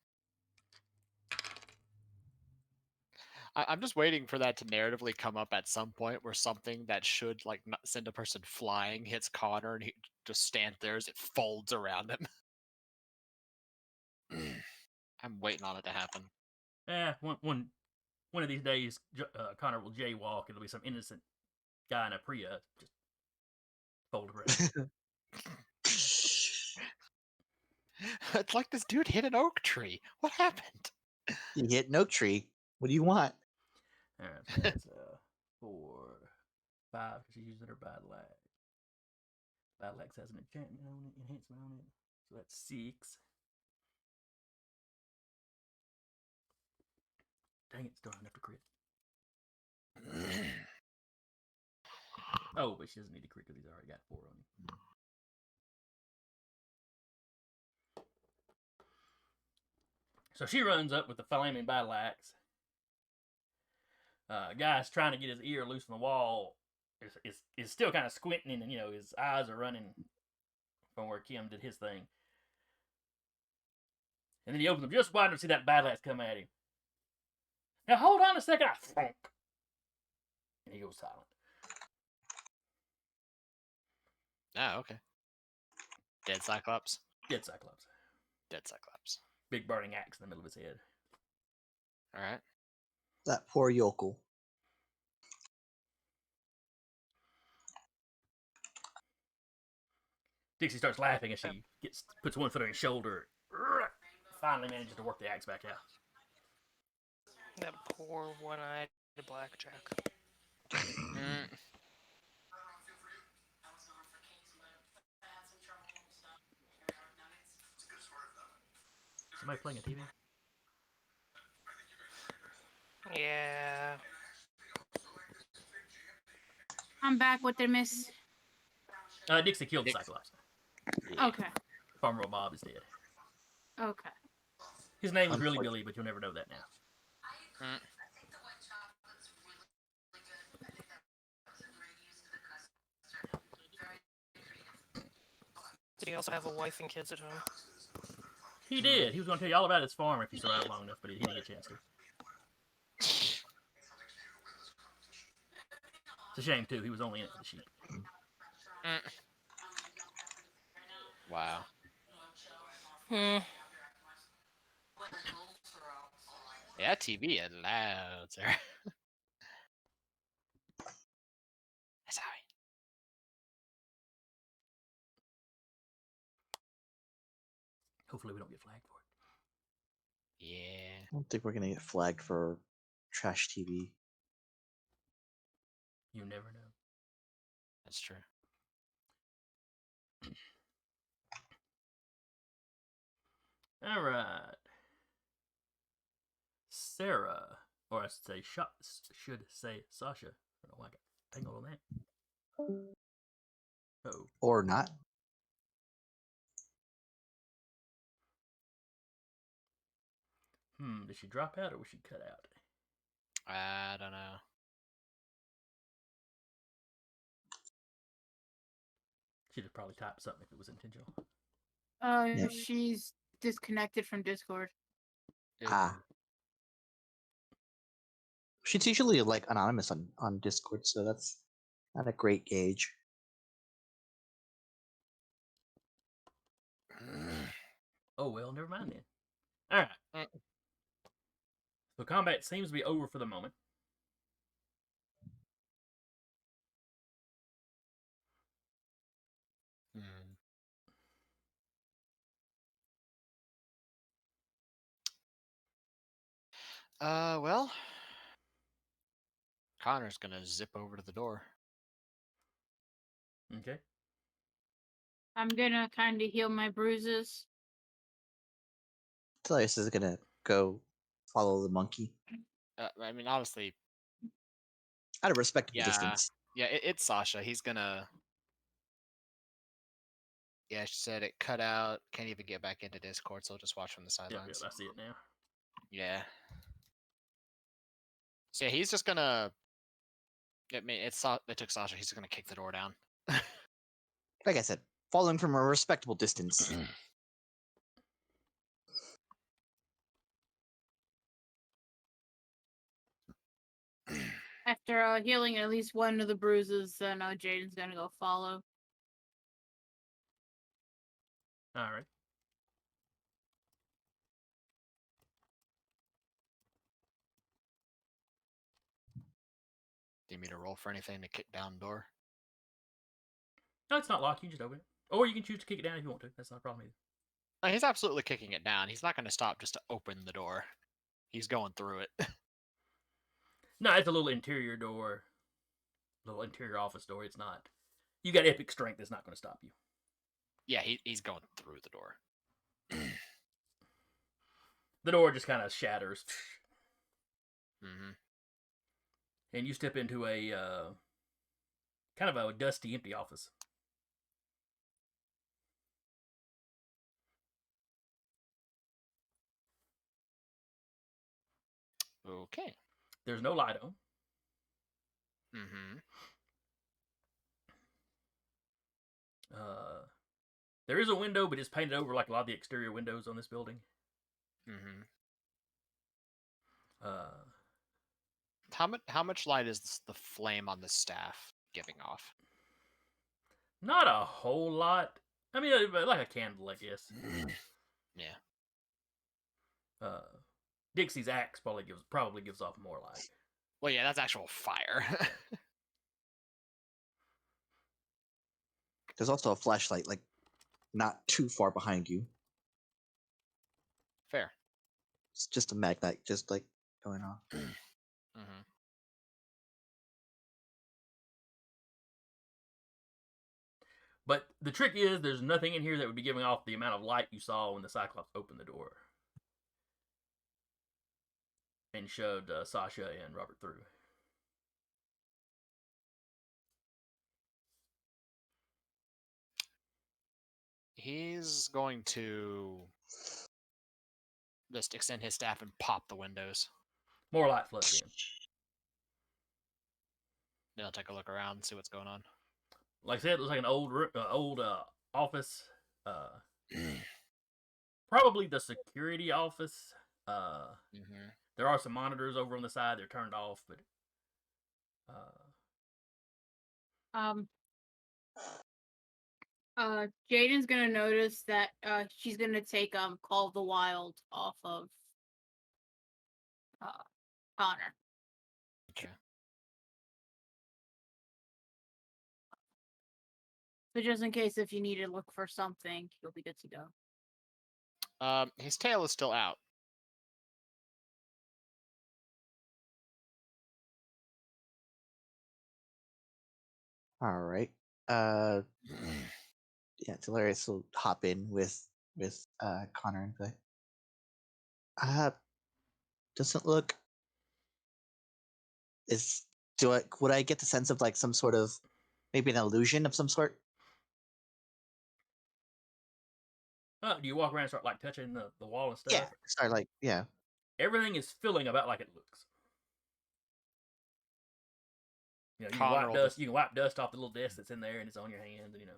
I'm just waiting for that to narratively come up at some point where something that should like not send a person flying hits Connor and he just stands there as it folds around him. I'm waiting on it to happen. One of these days, Connor will jaywalk. It'll be some innocent guy in a Prius just fold around. It's like this dude hit an oak tree. What happened? You hit an oak tree. What do you want? All right, so that's 4, 5 because she's using her battle axe. Battle axe has an enchantment on it, enhancement on it. So that's 6. Dang it, still not enough to crit. Oh, but she doesn't need to crit because he's already got 4 on him. So she runs up with the flaming battle axe. Guy's trying to get his ear loose from the wall. Is still kind of squinting, and his eyes are running from where Kim did his thing. And then he opens them just wide enough to see that battle axe come at him. Now hold on a second, I thunk. And he goes silent. Oh, okay. Dead Cyclops? Dead Cyclops. Dead Cyclops. Big burning axe in the middle of his head. Alright. That poor yokel. Dixie starts laughing as she puts one foot on his shoulder. Finally manages to work the axe back out. That poor one-eyed blackjack. Somebody playing a TV? Yeah. I'm back with the miss. Dixie killed Cyclops. Okay. Farmer Bob is dead. Okay. His name was really Billy, but you'll never know that now. Did he also have a wife and kids at home? He did. He was going to tell you all about his farm if he survived long enough, but he didn't get a chance to. It's a shame, too. He was only in it for the sheep. Wow. Yeah, TV is loud, sir. Sorry. Hopefully we don't get flagged for it. Yeah. I don't think we're gonna get flagged for trash TV. You never know. That's true. All right. Sarah, or I should say, Sasha. I don't know why I got tangled on that. Oh, Or not. did she drop out or was she cut out? I don't know. She'd have probably typed something if it was intentional. Yep. She's disconnected from Discord. Ah. She's usually like anonymous on Discord, so that's not a great gauge. Oh well, never mind then. All right. So combat seems to be over for the moment. Well, Connor's gonna zip over to the door. Okay. I'm gonna kind of heal my bruises. Telius is gonna go follow the monkey I mean, honestly, at a respectable yeah, distance. yeah. It's Sasha. He's gonna. Yeah, she said it cut out. Can't even get back into Discord, so I'll just watch from the Yep, sidelines. I see it now. Yeah. So yeah, he's just gonna. I mean, it took Sasha. He's just gonna kick the door down. Like I said, following from a respectable distance. After healing at least one of the bruises, then Jaden's gonna go follow. All right. Do you need me to roll for anything to kick down door? No, it's not locked. You can just open it. Or you can choose to kick it down if you want to. That's not a problem either. No, he's absolutely kicking it down. He's not going to stop just to open the door. He's going through it. No, it's a little interior door. Little interior office door. It's not. You got epic strength. It's not going to stop you. Yeah, he's going through the door. The door just kind of shatters. Mm-hmm. And you step into a kind of a dusty, empty office. Okay. There's no light on. Mm-hmm. There is a window, but it's painted over like a lot of the exterior windows on this building. Mm-hmm. Uh, How much light is the flame on the staff giving off? Not a whole lot. I mean, like a candle, I guess. Yeah. Dixie's axe probably gives off more light. Well, yeah, that's actual fire. There's also a flashlight, like not too far behind you. Fair. It's just a magnite, just like going on. Mm-hmm. But the trick is, there's nothing in here that would be giving off the amount of light you saw when the Cyclops opened the door and shoved Sasha and Robert through. He's going to just extend his staff and pop the windows. More light floods in. Then I'll take a look around and see what's going on. Like I said, it looks like an old office. Probably the security office. Mm-hmm. There are some monitors over on the side. They're turned off, but Jaden's gonna notice that she's gonna take Call of the Wild off of Connor. Okay. So just in case if you need to look for something, you'll be good to go. His tail is still out. All right. Yeah, Delirious will hop in with Connor and say, doesn't look is would I get the sense of like some sort of maybe an illusion of some sort? Do you walk around and start like touching the wall and stuff? Yeah, start like yeah. Everything is feeling about like it looks. You know, you can Connor wipe will dust. just- You can wipe dust off the little desk that's in there, and it's on your hand. You know.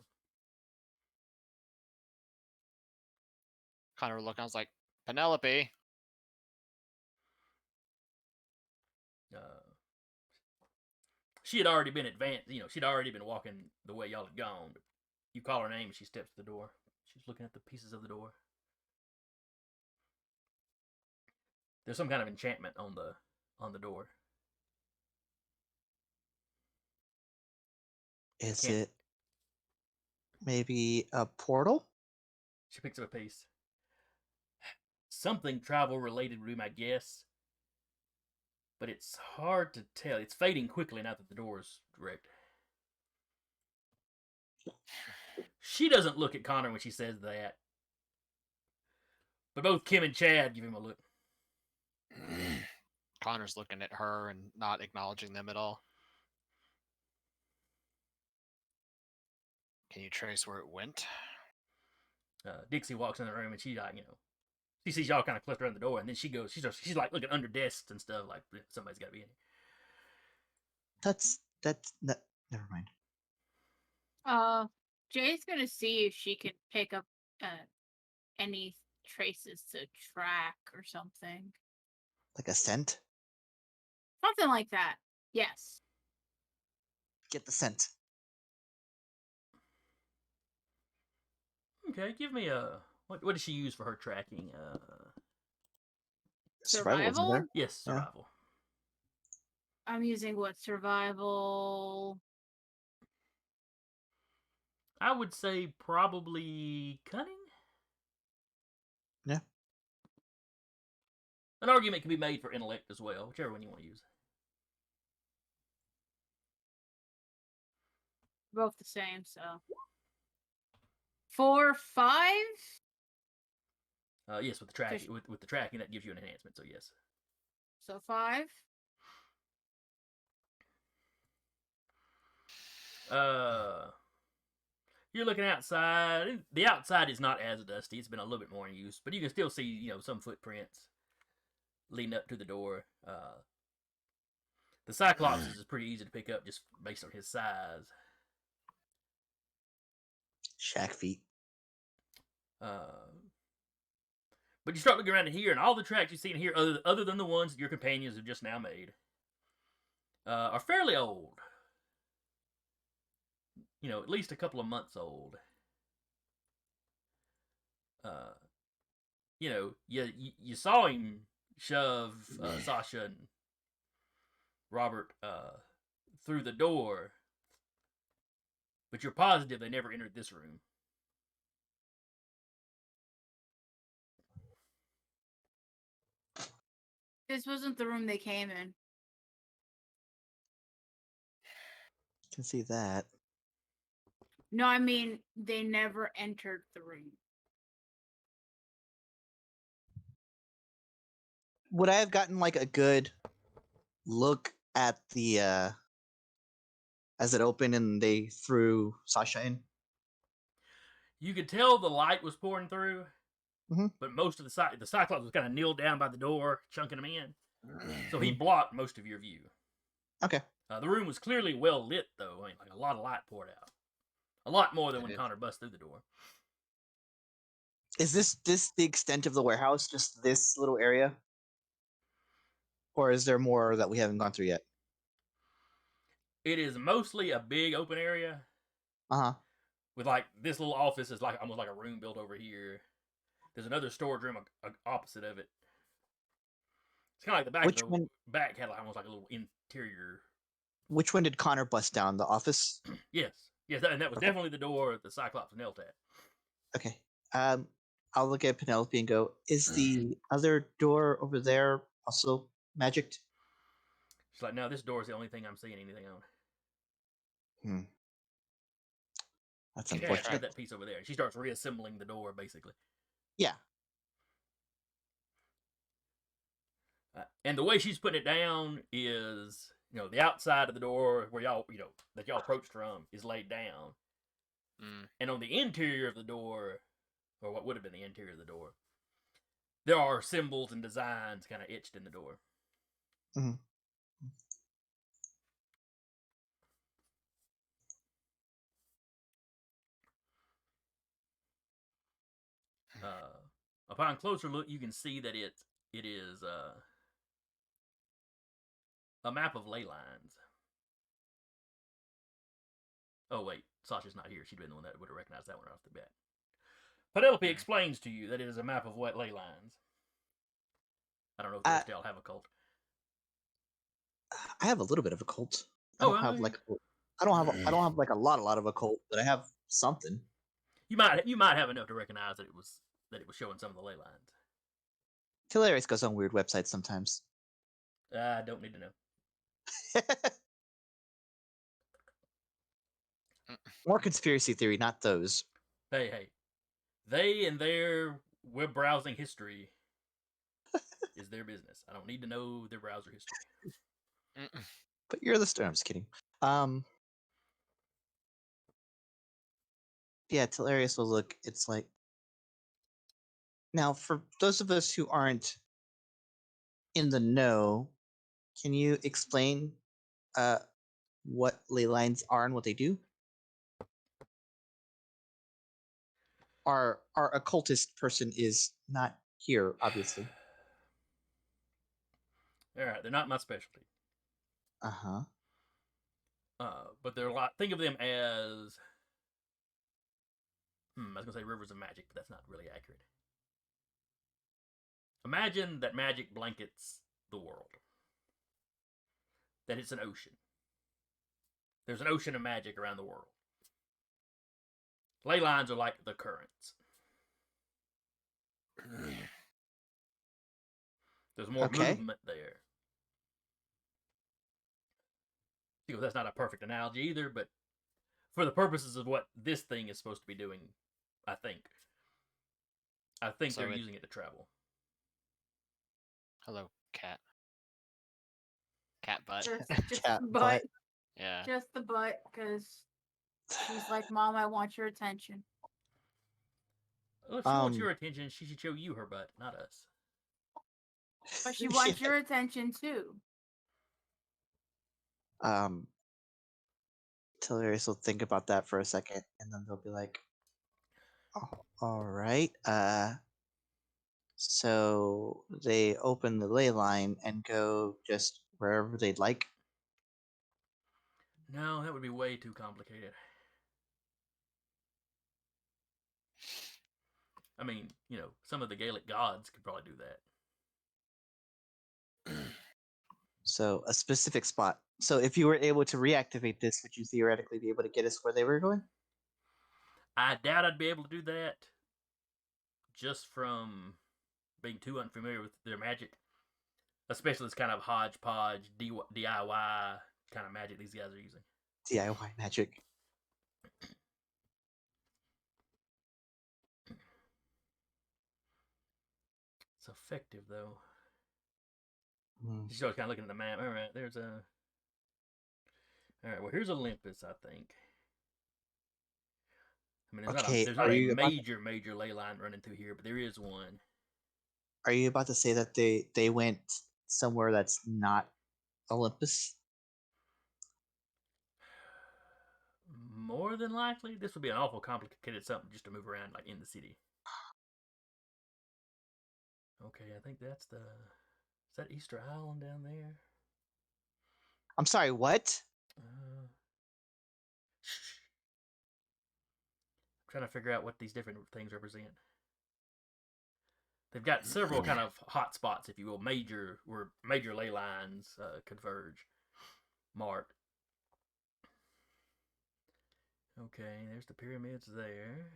Connor will look. I was like, Penelope. She had already been advanced. You know, she'd already been walking the way y'all had gone. But you call her name, and she steps to the door. She's looking at the pieces of the door. There's some kind of enchantment on the door. Is Can't- it maybe a portal? She picks up a piece. Something travel related would be my guess, but it's hard to tell. It's fading quickly now that the door is wrecked. She doesn't look at Connor when she says that, but both Kim and Chad give him a look. Connor's looking at her and not acknowledging them at all. Can you trace where it went? Dixie walks in the room and she like, she sees y'all kind of cluster around the door, and then she goes, she's like looking under desks and stuff, like somebody's got to be in here. Never mind. Jay's gonna see if she can pick up any traces to track or something. Like a scent? Something like that. Yes. Get the scent. Okay, give me a what does she use for her tracking? Survival, isn't there? Yes, Yeah. survival. I'm using what survival? I would say probably cunning. Yeah. An argument can be made for intellect as well, whichever one you want to use. Both the same, so 4, 5. Yes, with the tracking, with the tracking, that gives you an enhancement. So yes. So 5. You're looking outside. The outside is not as dusty. It's been a little bit more in use, but you can still see, some footprints leading up to the door. The Cyclops is pretty easy to pick up just based on his size. Shack feet. But you start looking around in here, and all the tracks you see in here, other than the ones that your companions have just now made, are fairly old. At least a couple of months old. You saw him shove Sasha and Robert through the door, but you're positive they never entered this room. This wasn't the room they came in. Can see that. No, I mean they never entered the room. Would I have gotten like a good look at the as it opened and they threw Sasha in? You could tell the light was pouring through, Mhm. but most of the Cyclops was kind of kneeled down by the door, chunking them in. So he blocked most of your view. Okay. The room was clearly well lit, though. I mean, like a lot of light poured out. A lot more than when Connor bust through the door. Is this the extent of the warehouse? Just this little area? Or is there more that we haven't gone through yet? It is mostly a big open area. Uh-huh. With like this little office is like almost like a room built over here. There's another storage room opposite of it. It's kind of like the back. Which one? Back had like almost like a little interior. Which one did Connor bust down? The office? Yes, and that was definitely the door the Cyclops knelt at. Okay. I'll look at Penelope and go, is the other door over there also magicked? She's like, no, this door is the only thing I'm seeing anything on. That's Cat, unfortunate. have that piece over there. She starts reassembling the door, basically. Yeah. And the way she's putting it down is, the outside of the door where y'all, that y'all approached from is laid down. And on the interior of the door, or what would have been the interior of the door, there are symbols and designs kind of etched in the door. Mm-hmm. Upon closer look, you can see that it is a map of ley lines. Oh wait, Sasha's not here. She'd been the one that would have recognized that one right off the bat. Penelope explains to you that it is a map of what ley lines. I don't know if they still have a cult. I have a little bit of a cult. I Oh, don't have like I don't have like a lot of a cult, but I have something. You might have enough to recognize that it was showing some of the ley lines. Hilarious goes on weird websites sometimes. I don't need to know. More conspiracy theory, not those. Hey. They and their web browsing history is their business. I don't need to know their browser history. But you're the star. I'm just kidding. Yeah, Hilarious will look. It's like, now for those of us who aren't in the know, can you explain what ley lines are and what they do? Our occultist person is not here, obviously. All right, they're not my specialty. Uh-huh. But they're a lot. Think of them as. I was gonna say rivers of magic, but that's not really accurate. Imagine that magic blankets the world. That it's an ocean. There's an ocean of magic around the world. Ley lines are like the currents. There's more movement there. That's not a perfect analogy either, but for the purposes of what this thing is supposed to be doing, I think they're using it to travel. Hello, cat. Cat butt. Just Cat butt. butt. Yeah. Just the butt, because she's like, Mom, I want your attention. Well, if she wants your attention, she should show you her butt, not us. But she wants your attention too. Hilarious will think about that for a second, and then they'll be like, "Oh, all right. So they open the ley line and go just wherever they'd like." No, that would be way too complicated. I mean, some of the Gaelic gods could probably do that. So a specific spot. So if you were able to reactivate this, would you theoretically be able to get us where they were going? I doubt I'd be able to do that just from being too unfamiliar with their magic. Especially this kind of hodgepodge DIY kind of magic these guys are using. DIY magic. It's effective though. Mm. She's always kind of looking at the map. All right, there's a. All right, well here's Olympus, I think. I mean, there's not a major ley line running through here, but there is one. Are you about to say that they went somewhere that's not Olympus? More than likely, this would be an awful complicated something just to move around like in the city. Okay, I think that's the. Is that Easter Island down there? I'm sorry, what? I'm trying to figure out what these different things represent. They've got several kind of hot spots, if you will, where major ley lines converge, marked. Okay, there's the pyramids there.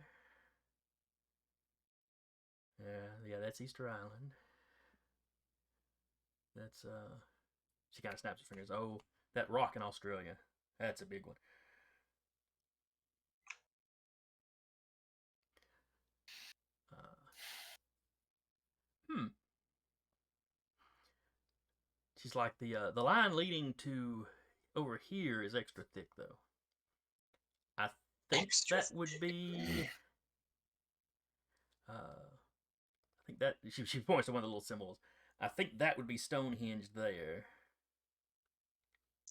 Yeah, that's Easter Island. That's she kind of snaps her fingers. Oh, that rock in Australia. That's a big one. She's like, the line leading to over here is extra thick, though. I think Extra that would be. I think that she points to one of the little symbols. I think that would be Stonehenge there.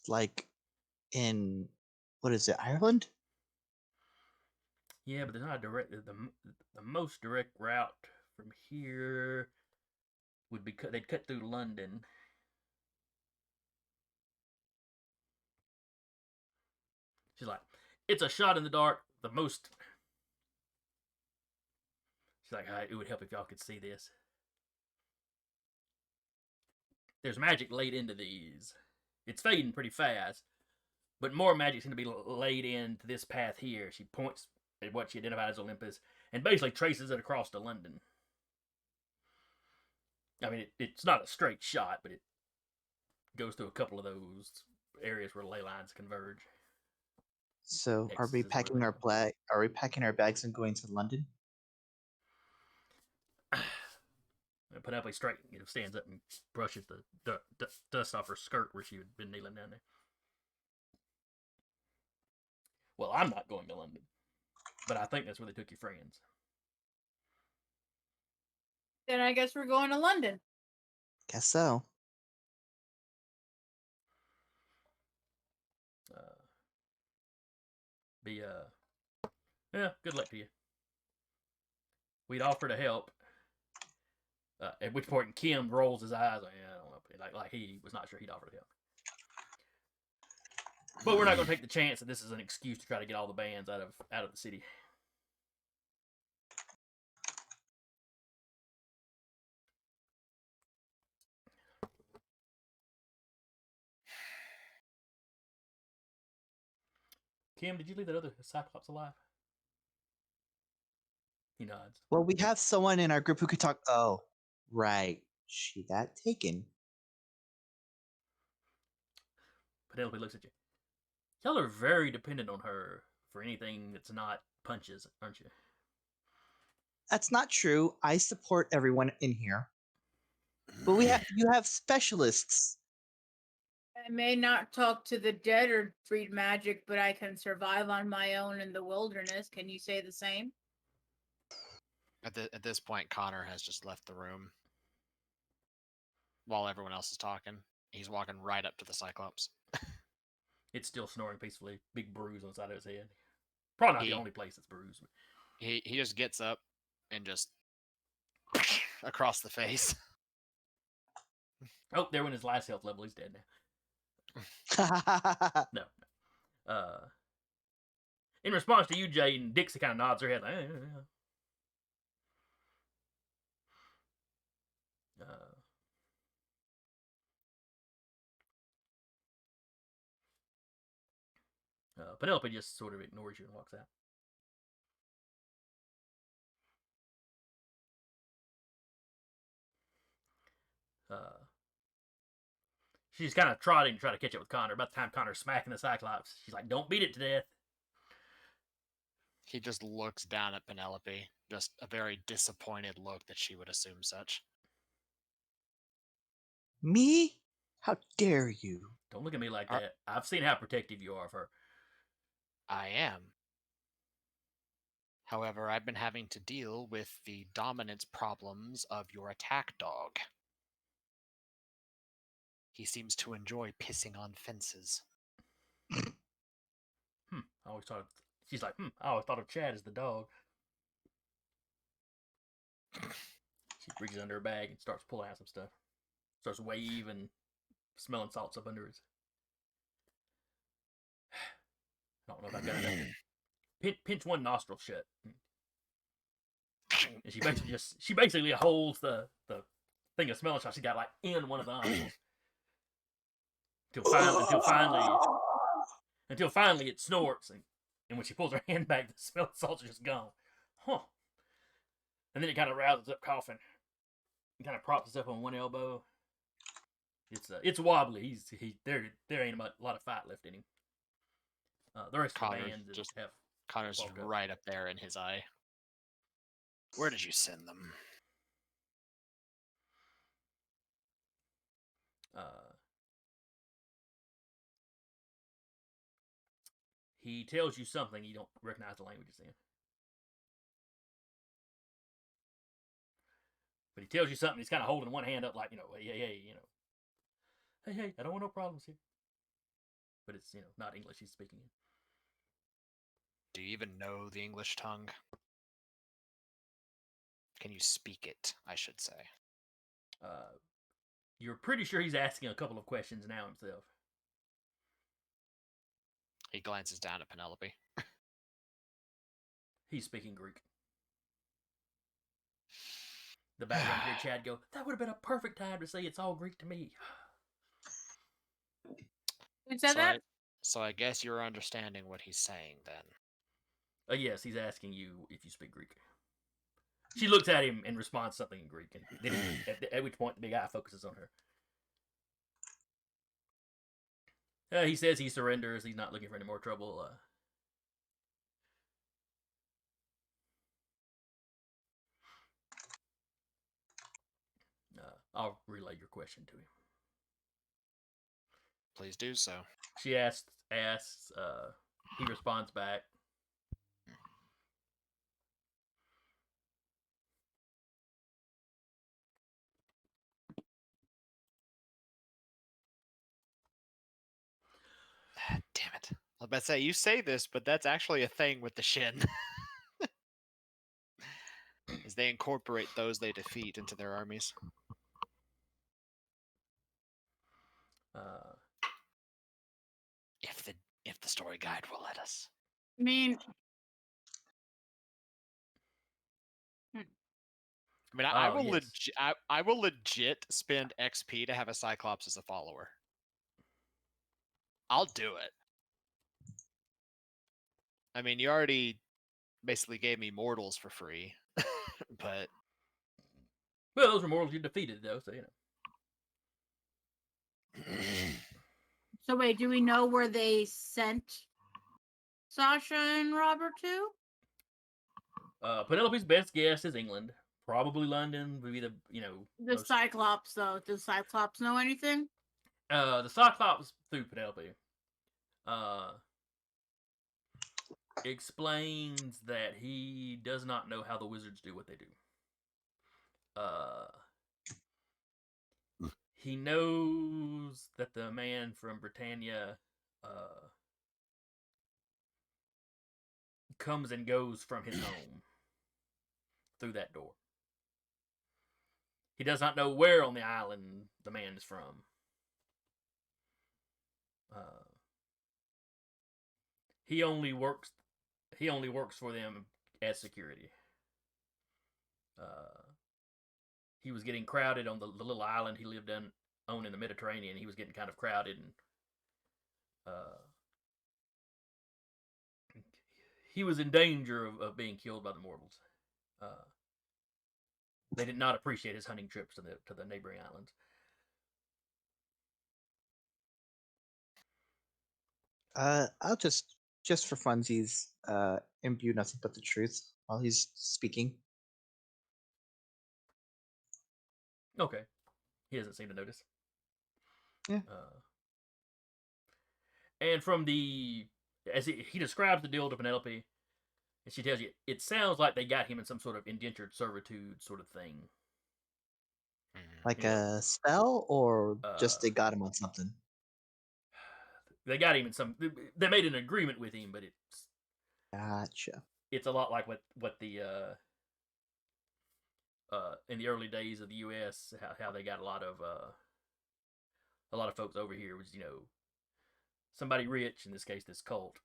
Like in what is it, Ireland? Yeah, but there's not a direct. The most direct route from here would be they'd cut through London. She's like, it's a shot in the dark. The most. She's like, it would help if y'all could see this. There's magic laid into these. It's fading pretty fast, but more magic's going to be laid into this path here. She points at what she identified as Olympus and basically traces it across to London. I mean, it's not a straight shot, but it goes through a couple of those areas where ley lines converge. So are we X's where packing they our don't. Are we packing our bags and going to London? Penelope straight, stands up and brushes the dust off her skirt where she had been kneeling down there. Well, I'm not going to London, but I think that's where they took your friends. Then I guess we're going to London. Guess so. Yeah, good luck to you. We'd offer to help. At which point Kim rolls his eyes. Like, yeah, I don't know. Like he was not sure he'd offer to help. But we're not going to take the chance that this is an excuse to try to get all the bands out of the city. Kim, did you leave that other Cyclops alive? He nods. Well, we have someone in our group who could talk. Oh, right. She got taken. Penelope looks at you. Y'all are very dependent on her for anything that's not punches, aren't you? That's not true. I support everyone in here. But you have specialists. I may not talk to the dead or read magic, but I can survive on my own in the wilderness. Can you say the same? At this point, Connor has just left the room while everyone else is talking. He's walking right up to the Cyclops. It's still snoring peacefully. Big bruise on the side of his head. Probably not the only place that's bruised. He just gets up and just across the face. Oh, there went his last health level. He's dead now. No. In response to you, Jaden, Dixie kind of nods her head. Like, Penelope just sort of ignores you and walks out. She's kind of trotting to try to catch up with Connor. About the time Connor's smacking the Cyclops, she's like, don't beat it to death. He just looks down at Penelope. Just a very disappointed look that she would assume such. Me? How dare you? Don't look at me like that. I've seen how protective you are of her. I am. However, I've been having to deal with the dominance problems of your attack dog. He seems to enjoy pissing on fences. I always thought she's like, I always thought of Chad as the dog. She reaches under her bag and starts pulling out some stuff. Starts waving, smelling salts up under his. I don't know if I've got enough. Pinch one nostril shut. And she basically holds the thing of smelling salts she got like in one of the nostrils. Until finally it snorts, and when she pulls her hand back, the smell of salt's just gone. Huh. And then it kind of rouses up coughing. He kind of props himself on one elbow. It's wobbly. There ain't a lot of fight left in him. The rest of the band just have. Connor's right up there in his eye. Where did you send them? he tells you something you don't recognize the language it's in. But he tells you something. He's kind of holding one hand up, like, hey, hey, I don't want no problems here. But it's not English he's speaking in. Do you even know the English tongue? Can you speak it, I should say? You're pretty sure he's asking a couple of questions now himself. He glances down at Penelope. He's speaking Greek. The background here, Chad go, that would have been a perfect time to say it's all Greek to me. Who said that? So I guess you're understanding what he's saying then. Yes, he's asking you if you speak Greek. She looks at him and responds something in Greek, and then at which point the big eye focuses on her. He says he surrenders. He's not looking for any more trouble. I'll relay your question to him. Please do so. She asks. He responds back. Damn it. I was about to say, you say this, but that's actually a thing with the Shin. Is they incorporate those they defeat into their armies. If the story guide will let us. I mean, I will legit spend XP to have a Cyclops as a follower. I'll do it. I mean, you already basically gave me mortals for free, but Well, those were mortals you defeated, though, so so wait, do we know where they sent Sasha and Robert to? Penelope's best guess is England. Probably London would be the The Cyclops, though. Does Cyclops know anything? The Cyclops through Penelope explains that he does not know how the wizards do what they do. He knows that the man from Britannia comes and goes from his home through that door. He does not know where on the island the man is from. He only works for them as security. He was getting crowded on the little island he lived on in the Mediterranean. He was getting kind of crowded, and he was in danger of being killed by the mortals. They did not appreciate his hunting trips to the neighboring islands. I'll just for funsies, imbue nothing but the truth while he's speaking. Okay. He doesn't seem to notice. Yeah. And from as he describes the deal to Penelope, and she tells you, it sounds like they got him in some sort of indentured servitude sort of thing. Like a spell, or just they got him on something? They got him in some. They made an agreement with him, but it's Gotcha. It's a lot like what the in the early days of the U.S. how they got a lot of folks over here was somebody rich, in this case this cult,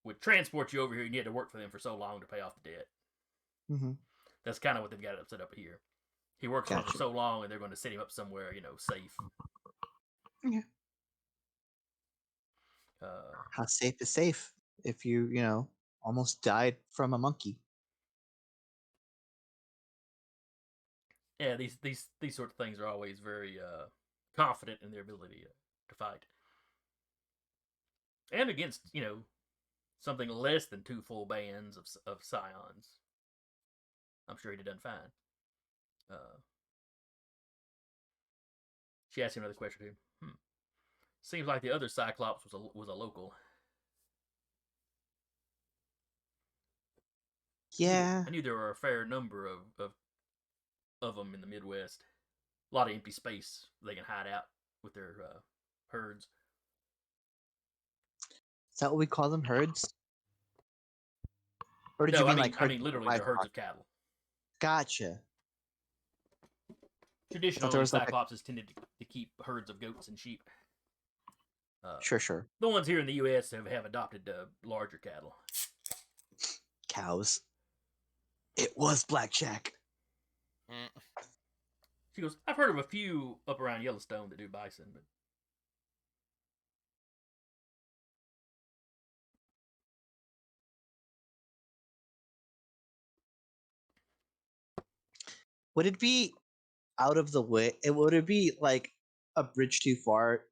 would transport you over here, and you had to work for them for so long to pay off the debt. Mm-hmm. That's kind of what they've got it set up here. He works for them for so long, and they're going to set him up somewhere, safe. Yeah. How safe is safe if you almost died from a monkey? Yeah, these sort of things are always very confident in their ability to fight, and against something less than 2 full bands of Scions. I'm sure he'd have done fine. She asked him another question to him. Seems like the other Cyclops was a local. Yeah. I knew there were a fair number of them in the Midwest. A lot of empty space they can hide out with their herds. Is that what we call them? Herds? Or did you No, mean like I herds mean of literally they're herds livestock? of cattle. Gotcha. I thought there Traditionally, was like a... Cyclopses tended to keep herds of goats and sheep. Sure. The ones here in the U.S. have adopted larger cattle. Cows. It was Blackjack. Mm. She goes, I've heard of a few up around Yellowstone that do bison, but Would it be out of the way? Would it be like a bridge too far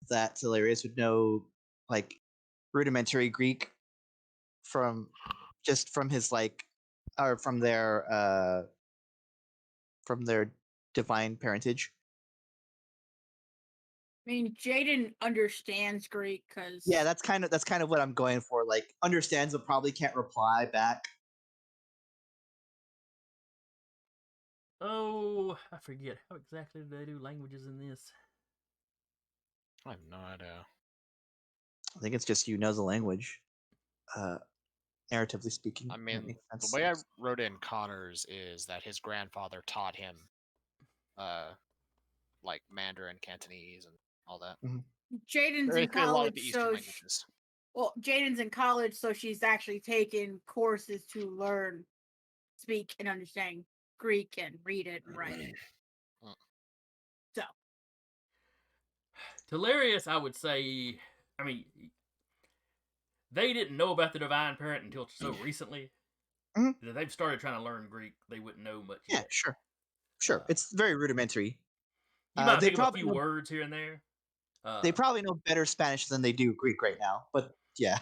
that Hilarious would know like rudimentary Greek from just from his like or from their divine parentage? I mean, Jaden understands Greek because Yeah, that's kind of what I'm going for. Like understands but probably can't reply back. oh, I forget how exactly do they do languages in this. I have no idea. I think it's just you know the language. Narratively speaking, I and it mean, makes the sense. way I wrote in Connor's is that his grandfather taught him, like Mandarin, Cantonese, and all that. Jaden's in Basically, a lot of the college, Eastern so languages. Jaden's in college, so she's actually taken courses to learn, speak, and understand Greek and read it and write it. So Hilarious, I would say, I mean, they didn't know about the divine parent until so recently. Mhm. That they've started trying to learn Greek. They wouldn't know much Yeah, yet. sure. Uh, It's very rudimentary. You might They pick up a probably few know, words here and there. they probably know better Spanish than they do Greek right now. But yeah,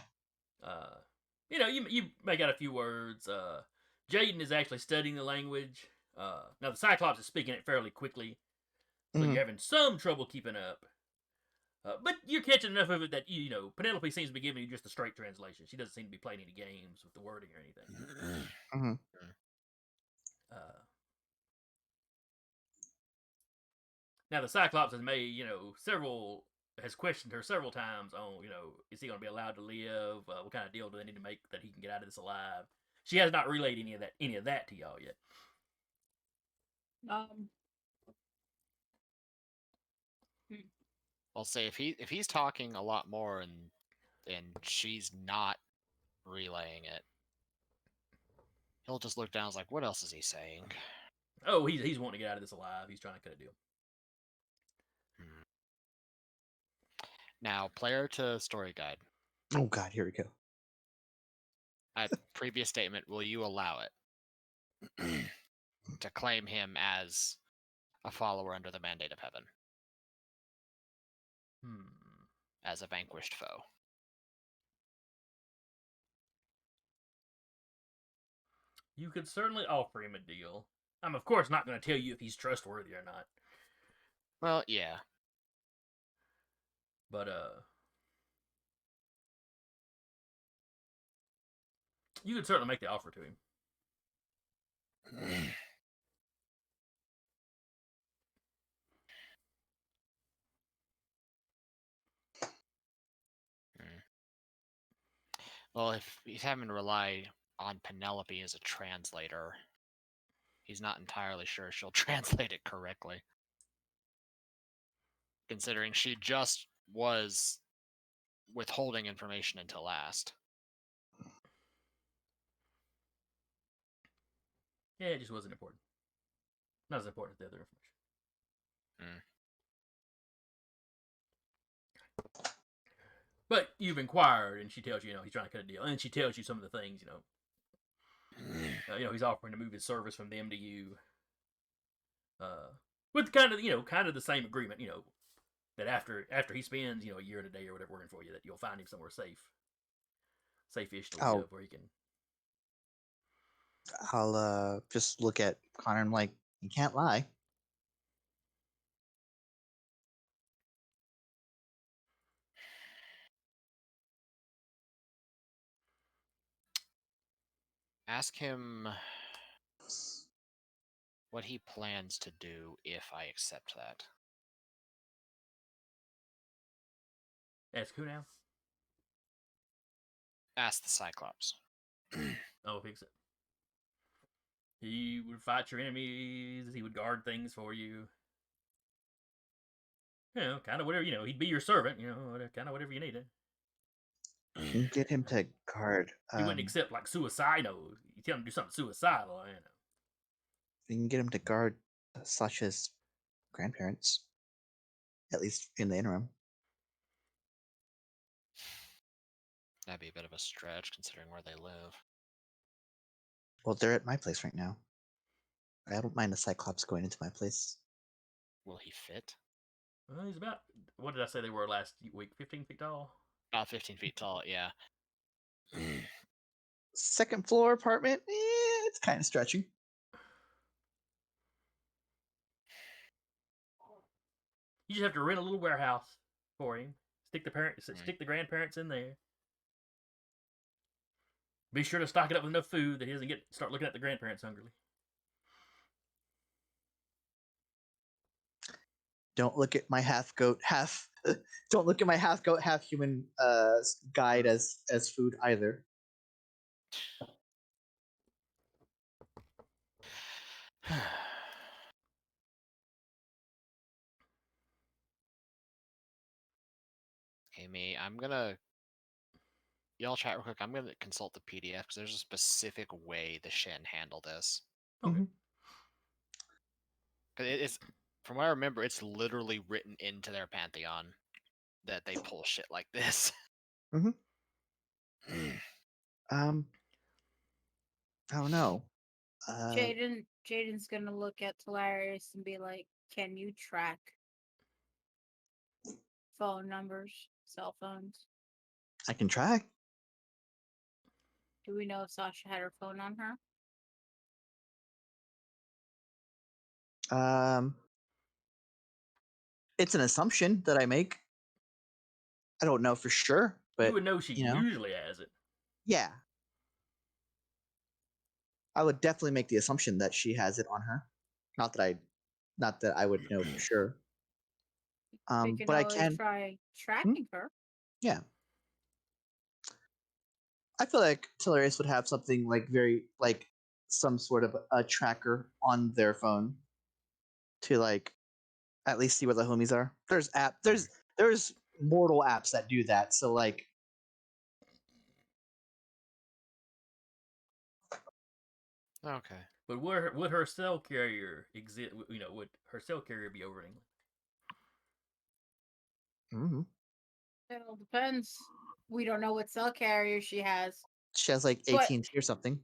You know, you make out a few words. Jaden is actually studying the language. Now the Cyclops is speaking it fairly quickly, so Mhm. you're having some trouble keeping up. But you're catching enough of it that you know Penelope seems to be giving you just a straight translation. She doesn't seem to be playing any games with the wording or anything. Mhm. Uh, Now the Cyclops has made has questioned her several times on is he going to be allowed to live? What kind of deal do they need to make that he can get out of this alive? She has not relayed any of that to y'all yet. I'll say if he's talking a lot more and she's not relaying it, he'll just look down and is like, what else is he saying? Oh, he's wanting to get out of this alive. He's trying to cut a deal. Now, player to story guide. Oh God, here we go. At previous statement, will you allow it to claim him as a follower under the mandate of heaven, as a vanquished foe? You could certainly offer him a deal. I'm of course not going to tell you if he's trustworthy or not. Well, yeah. But you could certainly make the offer to him. Well, if he's having to rely on Penelope as a translator, he's not entirely sure she'll translate it correctly. Considering she just was withholding information until last. Yeah, it just wasn't important. Not as important as the other information. But you've inquired, and she tells you, he's trying to cut a deal, and she tells you some of the things, he's offering to move his service from them to you, with kind of the same agreement, that after he spends, a year and a day or whatever working for you, that you'll find him somewhere safe-ish to live, where he can. I'll just look at Connor and I'm like, you can't lie. Ask him what he plans to do if I accept that. Ask who now? Ask the Cyclops. Oh, fix it. He would fight your enemies. He would guard things for you. You know, kind of whatever. You know, he'd be your servant. You know, kind of whatever you needed. You can get him to guard. He wouldn't accept like suicide. No, you tell him to do something suicidal. You know. You can get him to guard Sasha's grandparents, at least in the interim. That'd be a bit of a stretch considering where they live. Well, they're at my place right now. I don't mind the Cyclops going into my place. Will he fit? Well, he's about. What did I say they were last week? 15 feet tall. About 15 feet tall, yeah. Second floor apartment, it's kind of stretching. You just have to rent a little warehouse for him. Stick the grandparents in there. Be sure to stock it up with enough food that he doesn't start looking at the grandparents hungrily. Don't look at my half goat, half. Don't look at my half goat, half human guide as food either. Amy, I'm gonna. Y'all chat real quick. I'm gonna consult the PDF because there's a specific way the Shen handle this. Okay. Because it's, from what I remember, it's literally written into their pantheon that they pull shit like this. I don't know. Jaden's gonna look at Talarius and be like, "Can you track phone numbers, cell phones? I can try. Do we know if Sasha had her phone on her?" It's an assumption that I make. I don't know for sure, but You would know she usually has it. Yeah. I would definitely make the assumption that she has it on her. Not that I would know for sure. We can But I always can try tracking her. Yeah. I feel like Tillarius would have something like some sort of a tracker on their phone to like at least see where the homies are. There's mortal apps that do that. So like Okay. But would her cell carrier exist? You know, would her cell carrier be over England? It all depends. We don't know what cell carrier she has. She has like But- AT&T or something.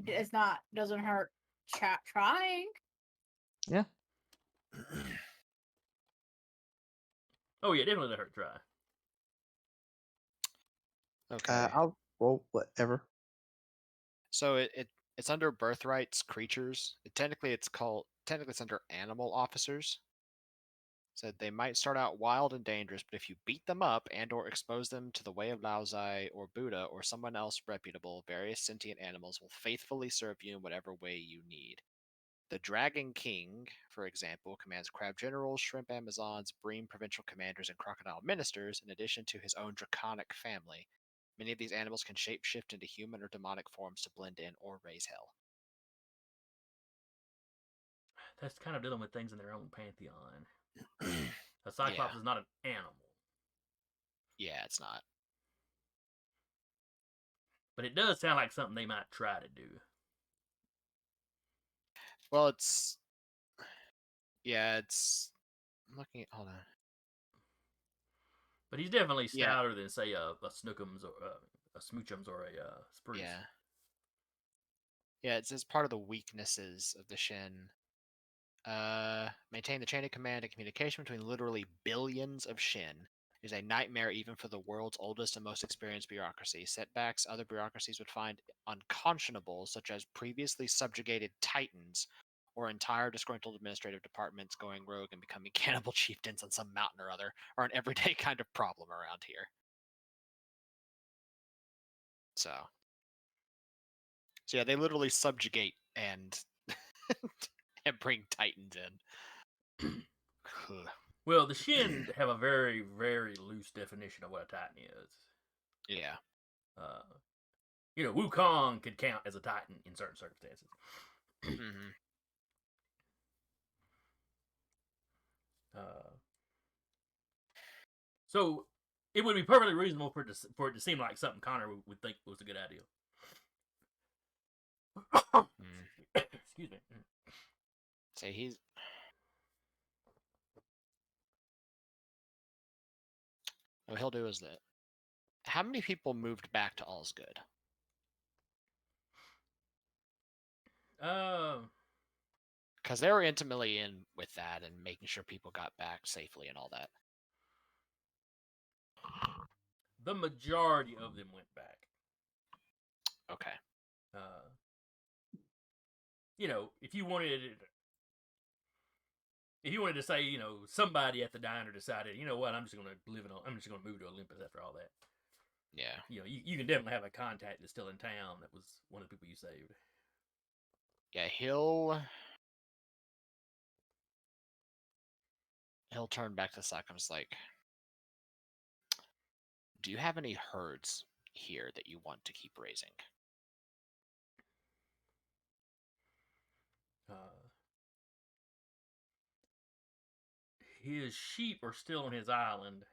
Doesn't hurt trying. Yeah. Oh yeah, definitely let her try. Okay. I'll roll whatever. So it's under birthrights creatures. Technically it's under animal officers. Said they might start out wild and dangerous, but if you beat them up and or expose them to the way of Laozai or Buddha or someone else reputable, various sentient animals will faithfully serve you in whatever way you need. The Dragon King, for example, commands crab generals, shrimp amazons, bream provincial commanders, and crocodile ministers, in addition to his own draconic family. Many of these animals can shapeshift into human or demonic forms to blend in or raise hell. That's kind of dealing with things in their own pantheon. A cyclops is not an animal. Yeah, it's not. But it does sound like something they might try to do. Well, it's looking at, hold on. But he's definitely stouter than say a Snookums or a Smoochums or a Spruce. Yeah, it says part of the weaknesses of the Shen. Maintain the chain of command and communication between literally billions of Shin is a nightmare even for the world's oldest and most experienced bureaucracy. Setbacks other bureaucracies would find unconscionable, such as previously subjugated titans or entire disgruntled administrative departments going rogue and becoming cannibal chieftains on some mountain or other, are an everyday kind of problem around here. So, So yeah, they literally subjugate and and bring Titans in. Well, the Shin have a very, very loose definition of what a Titan is. Yeah. Wukong could count as a Titan in certain circumstances. Mm-hmm. So it would be perfectly reasonable for it to seem like something Connor would think was a good idea. Excuse me. Say he's. What he'll do is that. How many people moved back to All's Good? Because they were intimately in with that and making sure people got back safely and all that. The majority of them went back. Okay. If you wanted to say, somebody at the diner decided, you know what, I'm just gonna move to Olympus after all that. Yeah. You can definitely have a contact that's still in town that was one of the people you saved. Yeah, he'll turn back to Sock. I'm just like, do you have any herds here that you want to keep raising? His sheep are still on his island.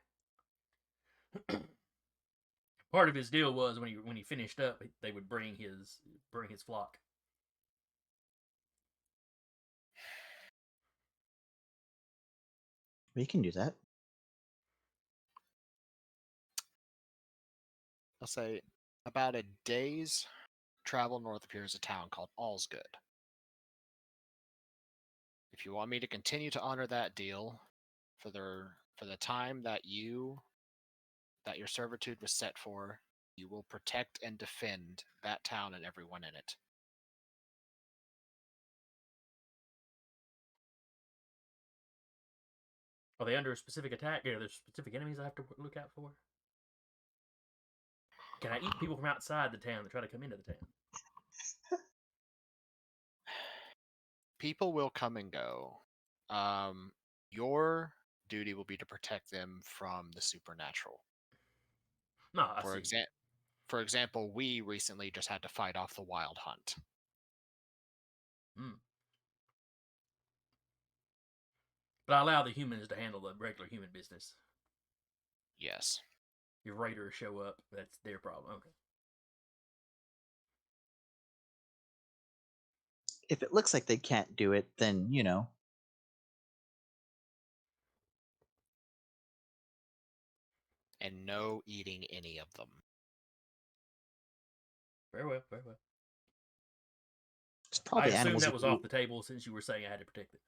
Part of his deal was when he finished up, they would bring his flock. We can do that. I'll say about a day's travel north of here is a town called All's Good. If you want me to continue to honor that deal for the time that your servitude was set for, you will protect and defend that town and everyone in it. Are they under a specific attack? Are there specific enemies I have to look out for? Can I eat people from outside the town that try to come into the town? People will come and go. Your duty will be to protect them from the supernatural. No, I see. For example, we recently just had to fight off the wild hunt. But I allow the humans to handle the regular human business. Yes. If raiders show up, that's their problem. Okay. If it looks like they can't do it, then, And no eating any of them. Very well, very well. It's probably I assume animals that you was can off eat. the table since you were saying I had to protect it.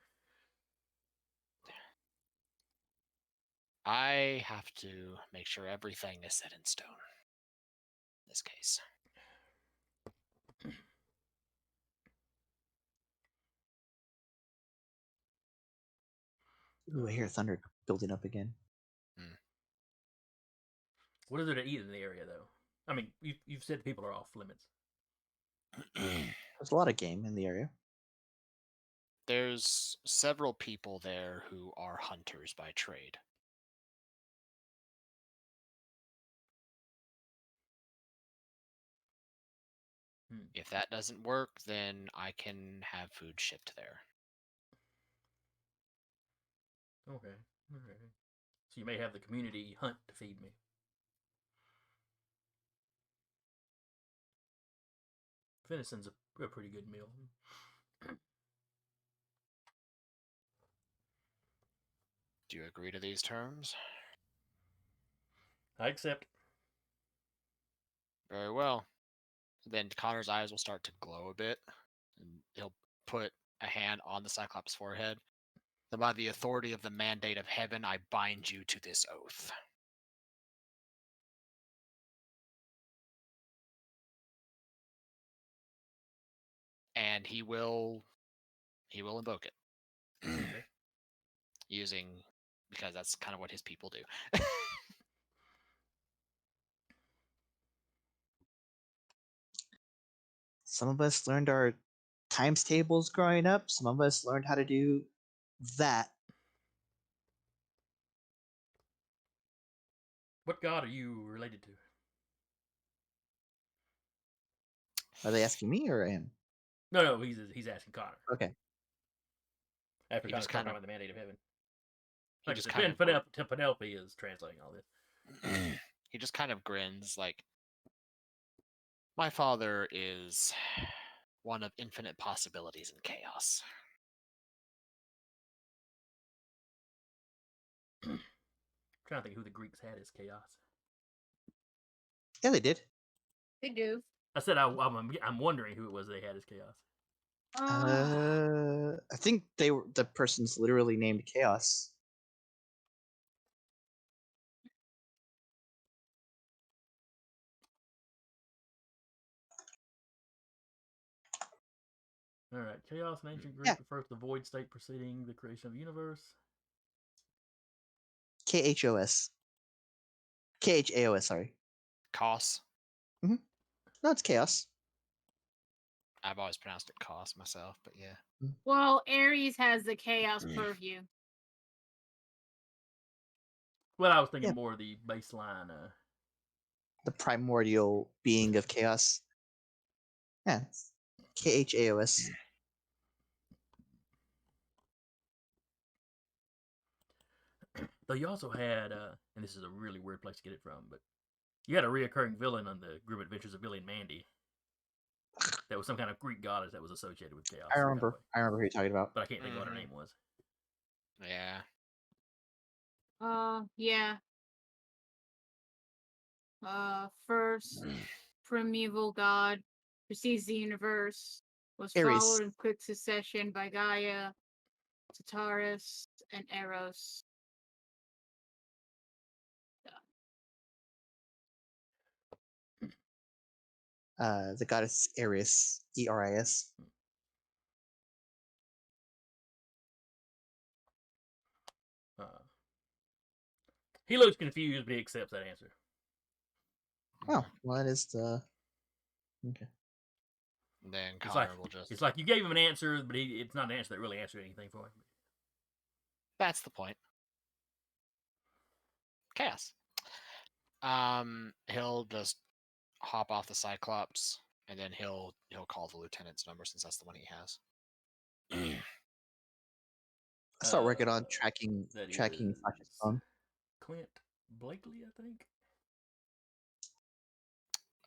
I have to make sure everything is set in stone. In this case. Ooh, I hear thunder building up again. What is there to eat in the area, though? I mean, you've said people are off limits. There's a lot of game in the area. There's several people there who are hunters by trade. If that doesn't work, then I can have food shipped there. Okay. So you may have the community hunt to feed me. Venison's a pretty good meal. Do you agree to these terms? I accept. Very well. Then Connor's eyes will start to glow a bit, and he'll put a hand on the Cyclops' forehead. Then by the authority of the mandate of heaven, I bind you to this oath. And he will invoke it. Okay. Because that's kind of what his people do. Some of us learned our times tables growing up. Some of us learned how to do that. What god are you related to? Are they asking me or him? No, he's asking Connor. Okay. After He Connor's just talking kind of- about the mandate of heaven. He Like I just said, kind of Penelope is translating all this. he just kind of grins like, my father is one of infinite possibilities and chaos. Trying to think who the Greeks had as chaos. Yeah, they did. They do. I said I'm wondering who it was they had as chaos. I think the person's literally named Chaos. All right, chaos in ancient Greek Yeah. refers to the void state preceding the creation of the universe. KHOS. KHAOS, sorry. Cos. No, it's Chaos. I've always pronounced it Cos myself, but yeah. Well, Ares has the chaos purview. Well, I was thinking Yeah. more of the baseline. The primordial being of chaos. Yeah. KHAOS. Though you also had, and this is a really weird place to get it from, but you had a reoccurring villain on the Grim Adventures of Billy and Mandy. That was some kind of Greek goddess that was associated with chaos. I some kind of remember. way. I remember who you're talking about. But I can't think of what her Mhm. name was. Yeah. Yeah. First primeval god precedes the universe, was Ares. followed in quick succession by Gaia, Tartarus, and Eros. The goddess Eris. Eris. He looks confused, but he accepts that answer. Oh, what is the... Okay. Then It's Connor like will just. it's like you gave him an answer, but it's not an answer that really answered anything for him. That's the point. Chaos. He'll just hop off the Cyclops, and then he'll call the lieutenant's number since that's the one he has. I start working on tracking Sasha's phone. Clint Blakely, I think.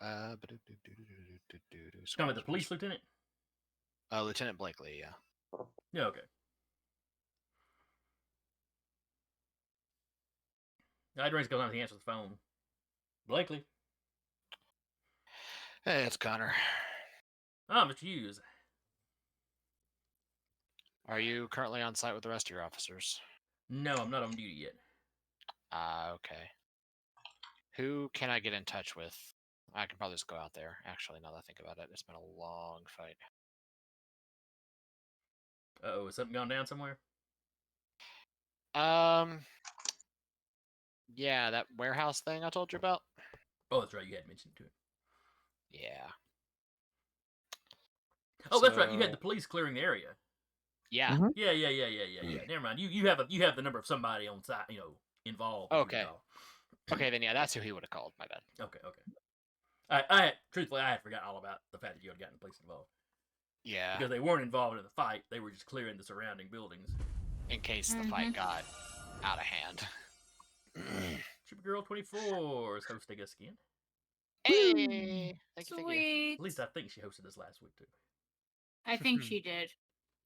Talking about the police lieutenant. Lieutenant Blakely, yeah. Yeah, okay. I'd raise goes on to answer the phone. Blakely. Hey, it's Connor. Ah, Mr. Hughes. Are you currently on site with the rest of your officers? No, I'm not on duty yet. Okay. Who can I get in touch with? I can probably just go out there. Actually, now that I think about it, it's been a long fight. Uh-oh, has something gone down somewhere? Yeah, that warehouse thing I told you about. Oh, that's right. You had mentioned to it. Yeah. Oh, that's right. You had So- the police clearing the area. Yeah. Mhm. Yeah. Never mind. You have the number of somebody on site, involved. that you would Okay. call. Okay, then yeah, that's who he would have called. My bad. Okay. I truthfully, I had forgotten all about the fact that you had gotten the police involved Yeah. because they weren't involved in the fight. They were just clearing the surrounding buildings. In case the fight got out of hand. Supergirl 24 is hosting us again. Hey, thank you. Sweet. At least I think she hosted us last week too. I think she did.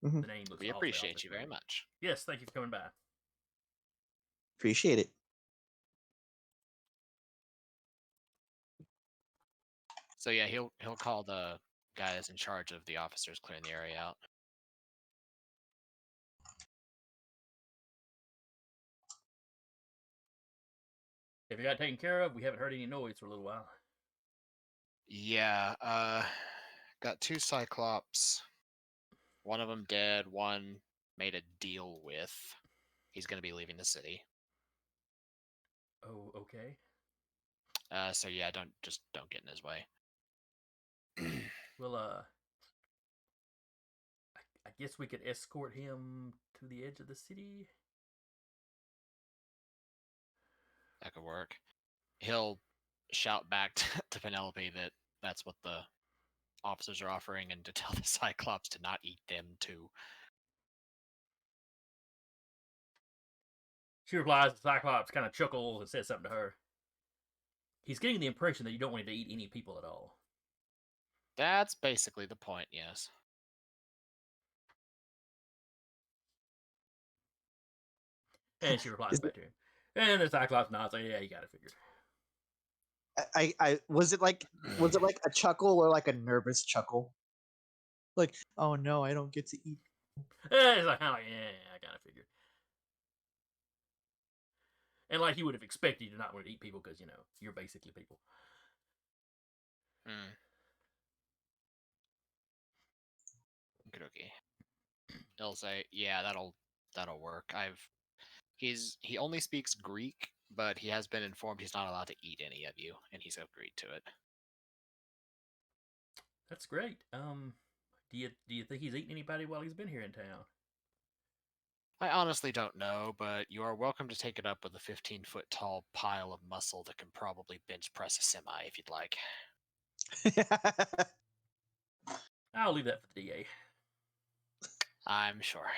The name looks. We awfully, appreciate awfully you very familiar. much. Yes, thank you for coming by. Appreciate it. So yeah, he'll call the guy that's in charge of the officers clearing the area out. If you got taken care of, we haven't heard any noise for a little while. Yeah, got 2 Cyclops. One of them dead, one made a deal with. He's going to be leaving the city. Oh, okay. So yeah, don't get in his way. Well, guess we could escort him to the edge of the city. That could work. He'll shout back to Penelope that that's what the officers are offering, and to tell the Cyclops to not eat them too. She replies, the Cyclops kind of chuckles and says something to her. He's getting the impression that you don't want him to eat any people at all. That's basically the point, yes. And she replies back to him. And the Cyclops nods, like, yeah, you got it figured. I was it like a chuckle or like a nervous chuckle? Like, oh no, I don't get to eat. And it's like, kind of like, yeah, I got it figured. And like, he would have expected you to not want to eat people because, you know, you're basically people. Good, okay. He'll say, yeah, that'll work. He only speaks Greek, but he has been informed he's not allowed to eat any of you, and he's agreed to it. That's great. Do you think he's eaten anybody while he's been here in town? I honestly don't know, but you are welcome to take it up with a 15-foot tall pile of muscle that can probably bench press a semi if you'd like. I'll leave that for the DA. I'm sure.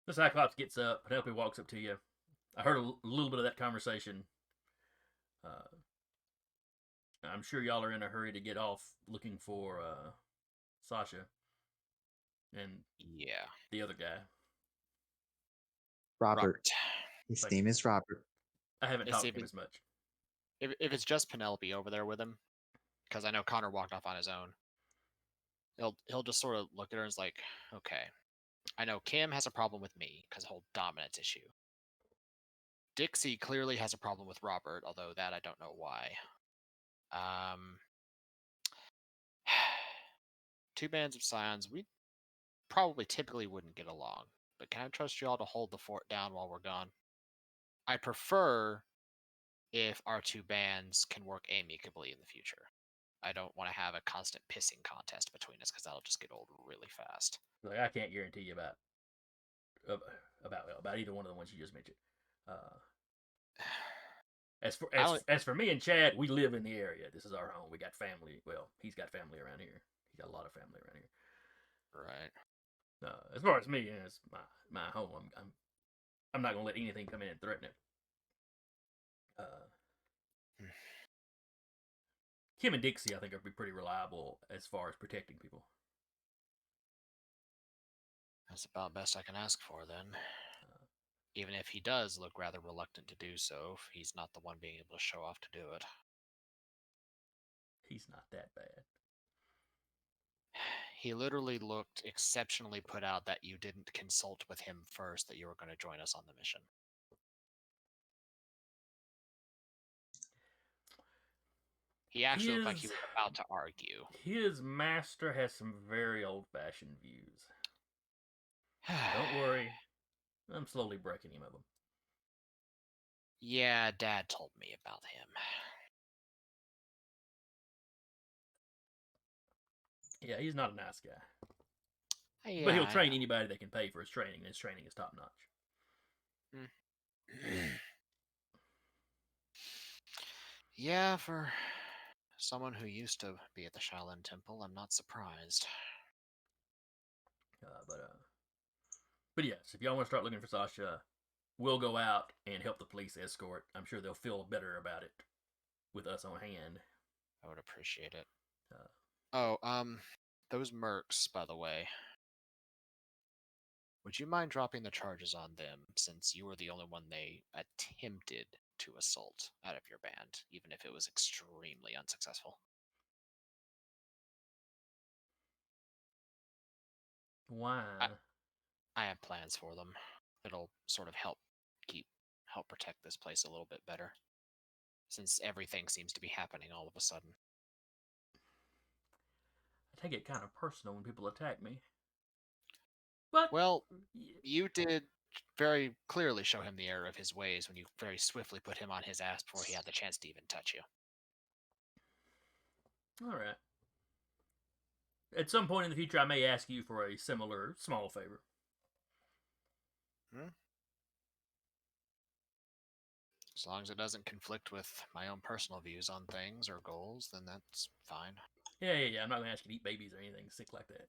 The Cyclops gets up. Penelope walks up to you. I heard a little bit of that conversation. I'm sure y'all are in a hurry to get off looking for Sasha and Yeah. the other guy. Robert. His Like, name is Robert. I haven't talked to him as much. If it's just Penelope over there with him, because I know Connor walked off on his own, he'll just sort of look at her and is like, okay, I know Kim has a problem with me because the whole dominance issue. Dixie clearly has a problem with Robert, although that I don't know why. Two bands of Scions, we probably typically wouldn't get along, but can I trust you all to hold the fort down while we're gone? I prefer if our two bands can work amicably in the future. I don't want to have a constant pissing contest between us because that'll just get old really fast. Like, I can't guarantee you about either one of the ones you just mentioned. As for me and Chad, we live in the area. This is our home. We got family. Well, he's got family around here. He's got a lot of family around here. Right. As far as me, it's my home. I'm not gonna let anything come in and threaten it. Kim and Dixie, I think, are pretty reliable as far as protecting people. That's about best I can ask for, then. Even if he does look rather reluctant to do so, if he's not the one being able to show off to do it. He's not that bad. He literally looked exceptionally put out that you didn't consult with him first that you were going to join us on the mission. He actually looked like he was about to argue. His master has some very old-fashioned views. Don't worry. I'm slowly breaking him of them. Yeah, Dad told me about him. Yeah, he's not a nice guy. Yeah, but he'll train anybody that can pay for his training, and his training is top-notch. Yeah, for someone who used to be at the Shaolin Temple, I'm not surprised. But yes, if y'all want to start looking for Sasha, we'll go out and help the police escort. I'm sure they'll feel better about it with us on hand. I would appreciate it. Those mercs, by the way. Would you mind dropping the charges on them, since you were the only one they attempted to assault out of your band, even if it was extremely unsuccessful? Why? I have plans for them. It'll sort of help protect this place a little bit better, since everything seems to be happening all of a sudden. I take it kind of personal when people attack me. But well, you did very clearly show him the error of his ways when you very swiftly put him on his ass before he had the chance to even touch you. All right. At some point in the future, I may ask you for a similar small favor. As long as it doesn't conflict with my own personal views on things or goals, then that's fine. Yeah. I'm not going to ask you to eat babies or anything sick like that.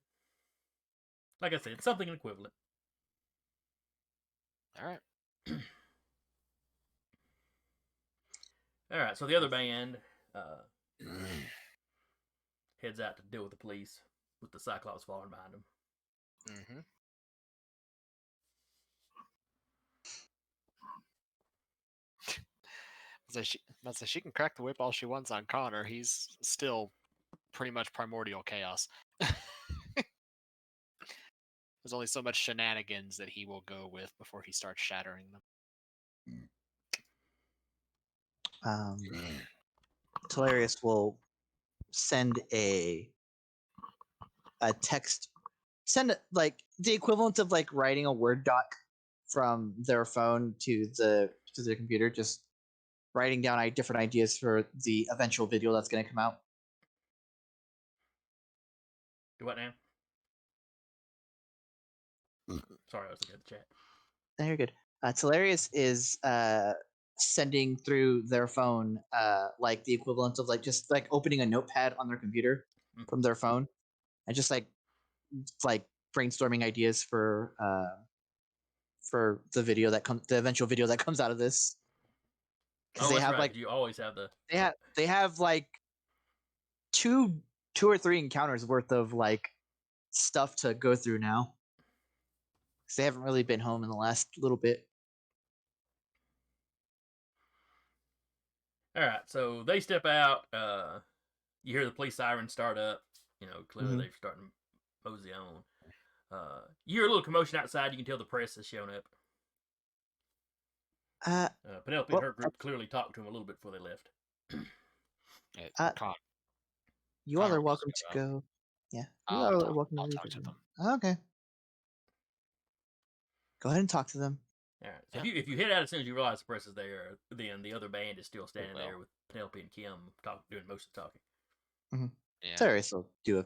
Like I said, something equivalent. All right. All right, so the other band heads out to deal with the police with the Cyclops following behind them. Mm-hmm. She can crack the whip all she wants on Connor. He's still pretty much primordial chaos. There's only so much shenanigans that he will go with before he starts shattering them. Hilarious will send a text, like the equivalent of like writing a Word doc from their phone to the computer, just writing down different ideas for the eventual video that's going to come out. Do what now? Sorry, I was looking at the chat. No, you're good. Hilarious is sending through their phone like the equivalent of like just like opening a notepad on their computer from their phone and just like brainstorming ideas for the video the eventual video that comes out of this. Oh, that's right. You always have the they have like two or three encounters worth of like stuff to go through now. Because they haven't really been home in the last little bit. All right, so they step out. You hear the police siren start up. Clearly they're starting to mosey on. You hear a little commotion outside. You can tell the press has shown up. Penelope and her group clearly talked to him a little bit before they left. You all are welcome to go. Yeah, you all are welcome to leave. Talk to them. Okay. Go ahead and talk to them. All right. So if you head out as soon as you realize the press is there, then the other band is still standing there with Penelope and Kim doing most of the talking. Mm-hmm. Yeah. Darius will do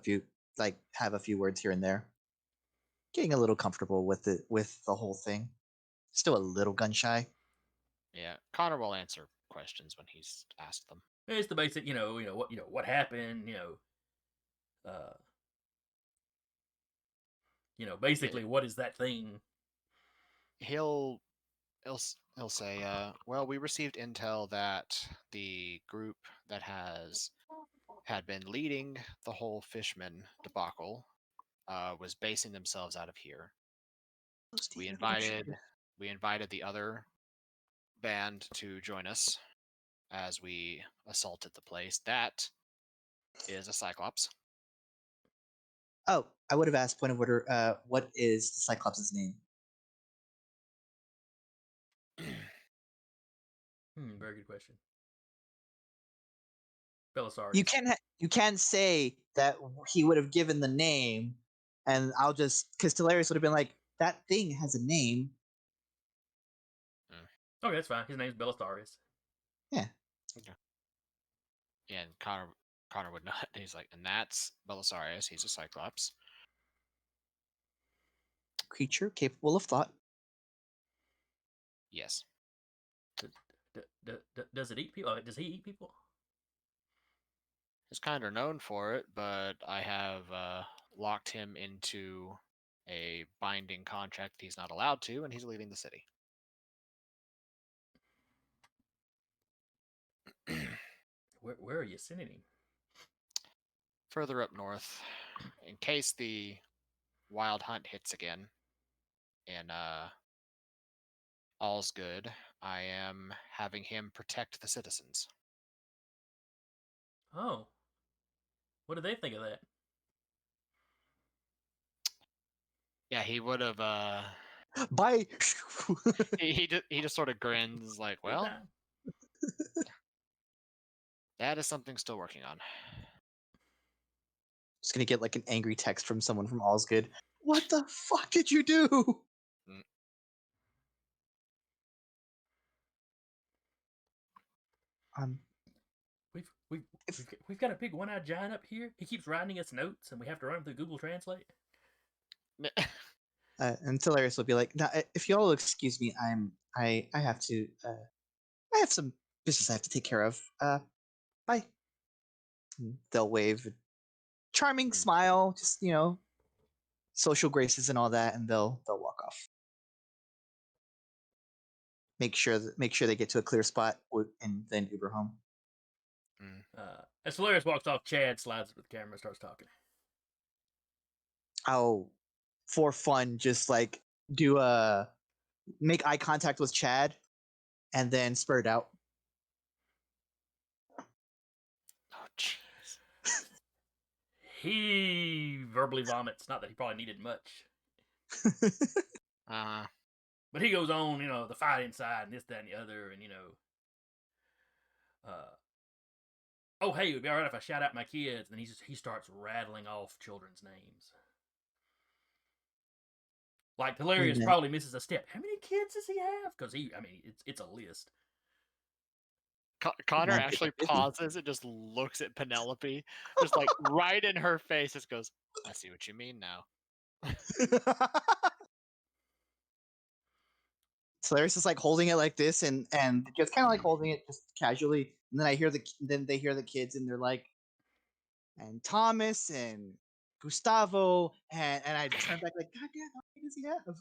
have a few words here and there. Getting a little comfortable with the whole thing. Still a little gun shy. Yeah, Connor will answer questions when he's asked them. It's the basic, what happened, basically what is that thing? He'll say, well, we received intel that the group that had been leading the whole Fishman debacle was basing themselves out of here. We invited the other band to join us as we assaulted the place. That is a Cyclops. Oh, I would have asked point of order, what is the Cyclops' name? Very good question. Belisarius. You can say that he would have given the name, and I'll just because Talarius would have been like, that thing has a name. Okay, that's fine. His name's Belisarius. Yeah. Okay. Yeah, and Connor would not. He's like, and that's Belisarius. He's a Cyclops. Creature capable of thought. Yes. Does it eat people? Does he eat people? He's kind of known for it, but I have locked him into a binding contract that he's not allowed to, and he's leaving the city. Where are you sending him? Further up north, in case the wild hunt hits again. And all's good. I am having him protect the citizens. Oh. What did they think of that? Yeah, he would have. Bye. he just sort of grins like, well, that is something still working on. Just gonna get like an angry text from someone from All's Good. What the fuck did you do? We've If- we've got a big one-eyed giant up here. He keeps writing us notes, and we have to run them through Google Translate. And Hilarious will be like, "Now, if y'all will excuse me, I have to. I have some business I have to take care of. Bye." And they'll wave, charming smile, just social graces and all that, and they'll walk off. Make sure they get to a clear spot and then Uber home. As Hilarious walks off, Chad slides up to the camera and starts talking. I'll, for fun, just like make eye contact with Chad, and then spurt out. Oh, jeez. He verbally vomits. Not that he probably needed much. But he goes on, the fight inside and this, that, and the other, and oh, hey, it would be all right if I shout out my kids. And he starts rattling off children's names. Like, Hilarious probably misses a step. How many kids does he have? Because it's a list. Connor actually pauses and just looks at Penelope, just like right in her face. Just goes, "I see what you mean now." Hilarious is like holding it like this, and just kind of like holding it just casually. And then they hear the kids, and they're like, and Thomas and Gustavo, and I turn back like, God damn, how many does he have?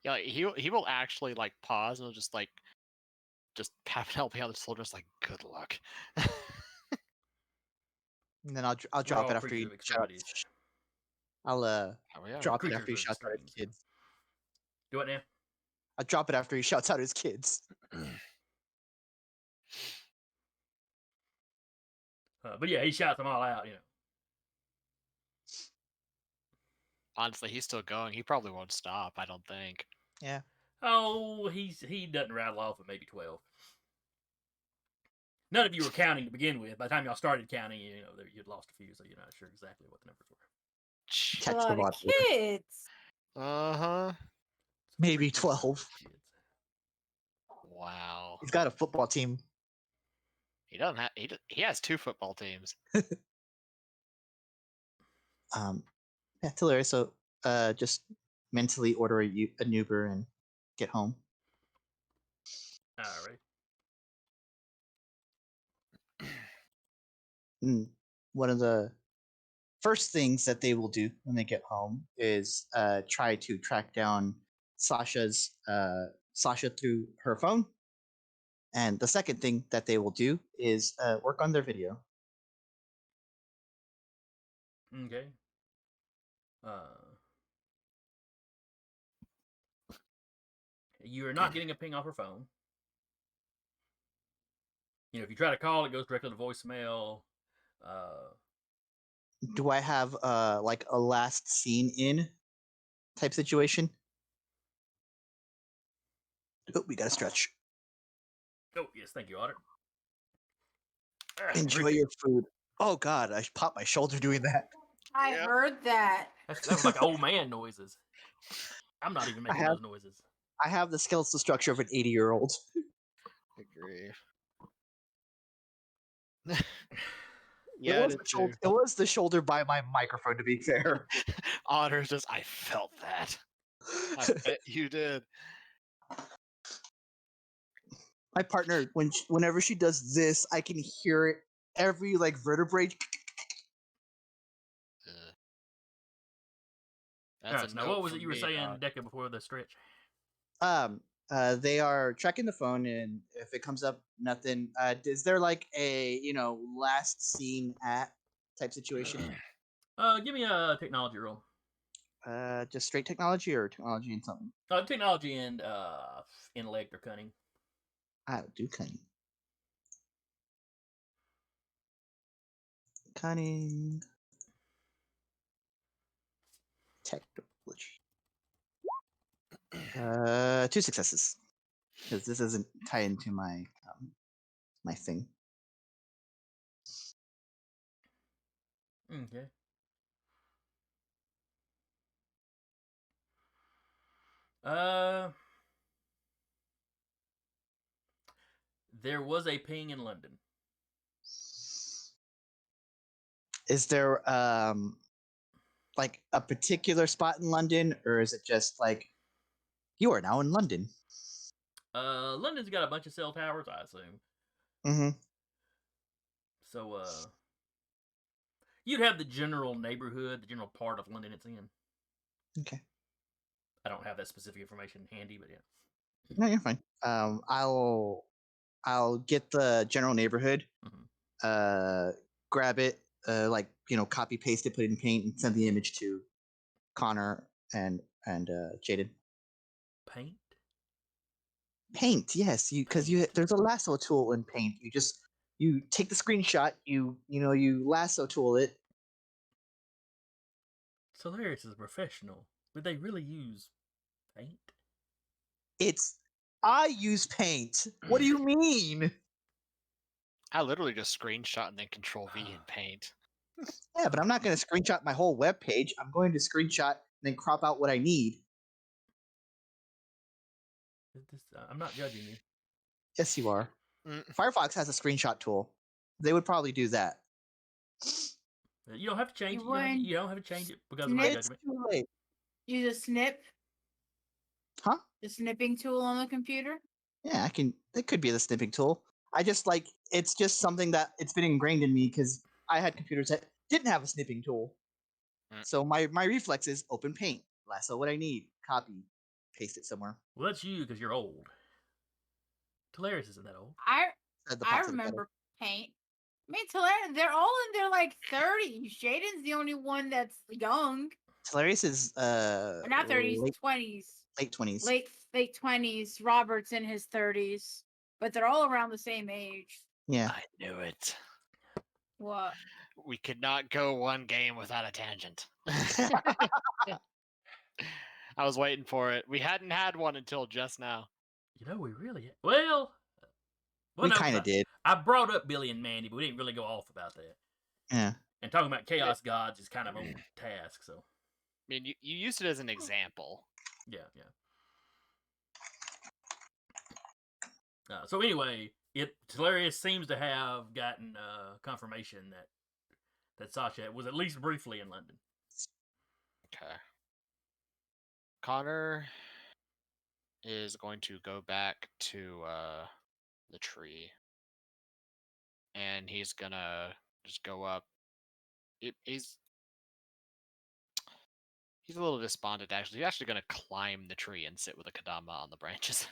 Yeah, he will actually like pause and he'll just pat Penelope on the shoulder, just like, "Good luck." And then I'll drop it after he shouts. I'll drop it after he shouts out his kids. Do it now. I'll drop it after he shouts out his kids. But yeah, he shouts them all out, Honestly, he's still going. He probably won't stop, I don't think. Yeah. Oh, he doesn't rattle off at maybe 12. None of you were counting to begin with. By the time y'all started counting, you'd lost a few, so you're not sure exactly what the numbers were. A lot of kids. Maybe 12. Wow. He's got a football team. He doesn't have. He has 2 football teams. Yeah, Hilarious. So, just mentally order an Uber and get home. All right. One of the first things that they will do when they get home is try to track down Sasha through her phone. And the second thing that they will do is work on their video. Okay. You're not getting a ping off her phone. If you try to call, it goes directly to voicemail. Do I have like a last scene in type situation? Oh, we got to stretch. Oh, yes, thank you, Otter. Enjoy your food. Oh God, I popped my shoulder doing that. I heard that. That was like old man noises. I'm not even making those noises. I have the skeletal structure of an 80-year-old. Agree. Yeah, it was the shoulder by my microphone, to be fair. Otter's just, I felt that. I bet you did. My partner, whenever she does this, I can hear it every like vertebrae. That's now, what was it you were saying, Deca, before the stretch? They are checking the phone, and if it comes up nothing, is there like a last scene at type situation? Give me a technology roll. Just straight technology or technology and something? Technology and intellect or cunning. I would do cunning. Cunning. Technology. 2 successes. Because this doesn't tie into my my thing. Okay. There was a ping in London. Is there like a particular spot in London, or is it just like you are now in London? London's got a bunch of cell towers, I assume. Mm-hmm. So, you'd have the general neighborhood, the general part of London it's in. Okay. I don't have that specific information handy, but yeah. No, you're fine. I'll get the general neighborhood. Mhm. Grab it. Copy paste it, put it in Paint, and send the image to Connor and Jaden. Paint? Paint, yes, because there's a lasso tool in Paint. You take the screenshot, you lasso tool it. Solaris is a professional. Would they really use paint? I use Paint. What do you mean? I literally just screenshot and then Control V in Paint. Yeah, but I'm not going to screenshot my whole web page. I'm going to screenshot and then crop out what I need. I'm not judging you. Yes, you are. Mm. Firefox has a screenshot tool. They would probably do that. You don't have to change it. You don't have to change it because of my Snip. It's judgment. too late. Use a snip. Huh? The snipping tool on the computer. Yeah, I can. It could be the snipping tool. It's just something that it's been ingrained in me because I had computers that didn't have a snipping tool. So my reflex is open Paint, lasso what I need, copy, paste it somewhere. Well, that's you because you're old. Solaris isn't that old. I remember Paint. I mean, they're all in their like 30s. Jaden's the only one that's young. Hilarious is not 30s, 20s. Late 20s. Late 20s. Robert's in his 30s, but they're all around the same age. Yeah. I knew it. What? We could not go one game without a tangent. I was waiting for it. We hadn't had one until just now. You know, we really we kind of did. I brought up Billy and Mandy, but we didn't really go off about that. Yeah. And talking about Chaos Gods is kind of a task, so. I mean, you used it as an example. Yeah. So anyway, Hilarious seems to have gotten confirmation that Sasha was at least briefly in London. Okay. Connor is going to go back to the tree, and he's gonna just go up. He's a little despondent, actually. He's actually gonna climb the tree and sit with a Kadama on the branches.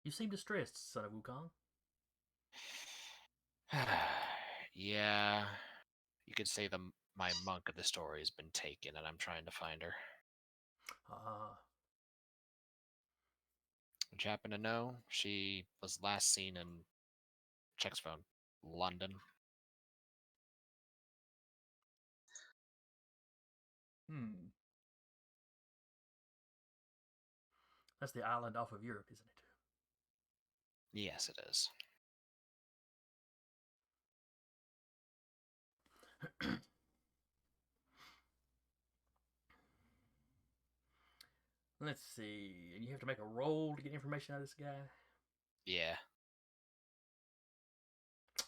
You seem distressed, son of Wukong. Yeah, you could say my monk of the story has been taken, and I'm trying to find her. Would you happen to know? She was last seen in Check's phone, London. That's the island off of Europe, isn't it? Yes, it is. Let's see. And you have to make a roll to get information out of this guy? Yeah.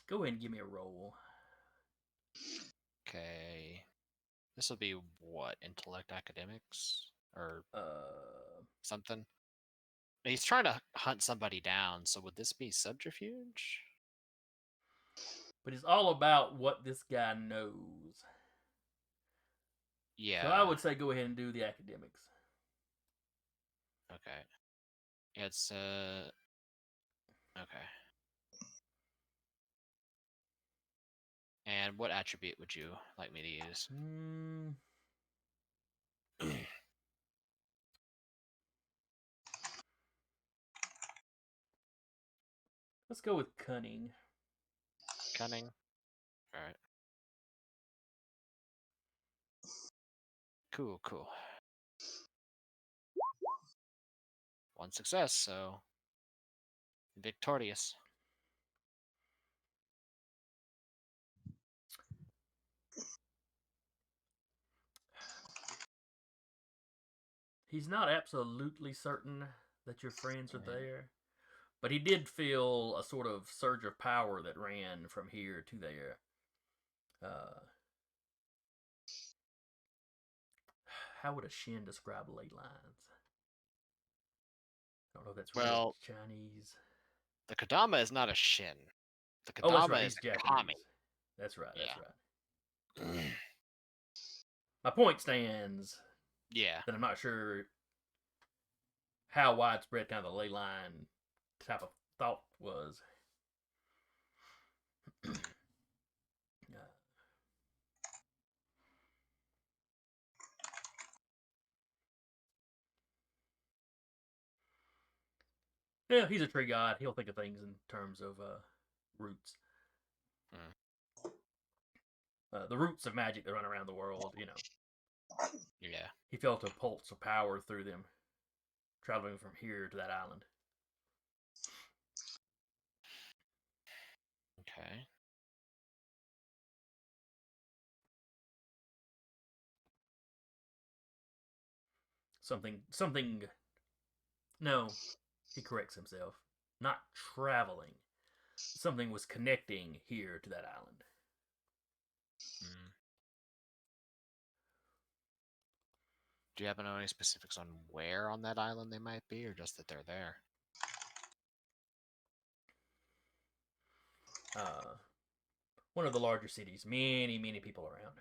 Go ahead and give me a roll. Okay. This will be what? Intellect academics? Or something? He's trying to hunt somebody down, so would this be subterfuge? But it's all about what this guy knows. Yeah. So I would say go ahead and do the academics. Okay. It's okay. And what attribute would you like me to use? Let's go with cunning. Cunning? Alright. Cool. One success, so victorious. He's not absolutely certain that your friends are Right. there, but he did feel a sort of surge of power that ran from here to there. How would a Shin describe ley lines? I don't know if that's really Well, Chinese. the Kadama is not a Shin. The Oh, that's Kadama right. is He's a Japanese. Kami. That's right. That's Yeah. right. My point stands Yeah. that I'm not sure how widespread kind of the ley line type of thought was. Yeah, he's a tree god. He'll think of things in terms of roots. The roots of magic that run around the world, you know. Yeah. He felt a pulse of power through them, traveling from here to that island. Okay. Something. No, he corrects himself. Not traveling. Something was connecting here to that island. Mm. Do you happen to know any specifics on where on that island they might be, or just that they're there? One of the larger cities. Many, many people around.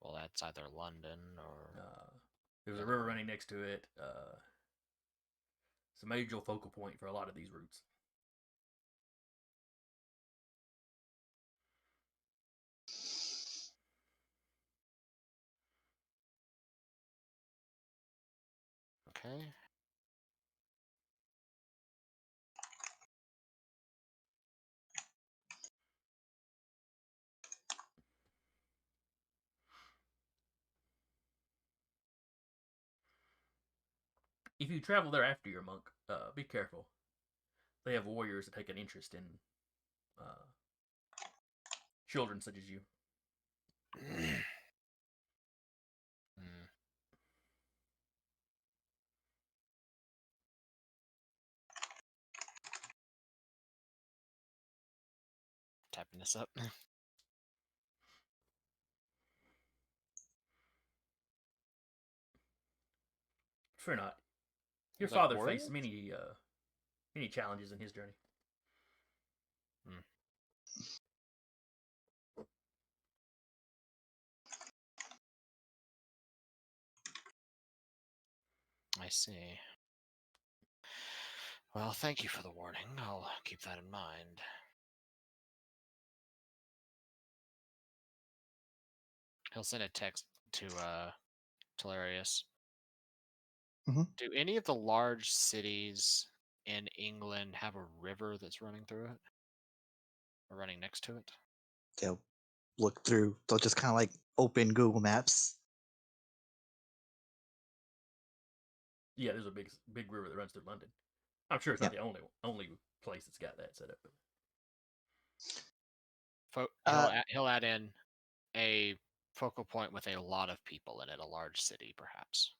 Well, that's either London or... There's a river running next to it. It's a major focal point for a lot of these routes. Okay. If you travel there after your monk, be careful. They have warriors that take an interest in children such as you. Mm. Typing this up. Fear not. Your Like father warriors? faced many challenges in his journey. Mm. I see. Well, thank you for the warning. I'll keep that in mind. He'll send a text to Telarius. Mhm. Do any of the large cities in England have a river that's running through it? Or running next to it? They'll look through. They'll just kind of like open Google Maps. Yeah, there's a big river that runs through London. I'm sure it's not the only place that's got that set up. He'll add in a focal point with a lot of people in it, a large city, perhaps.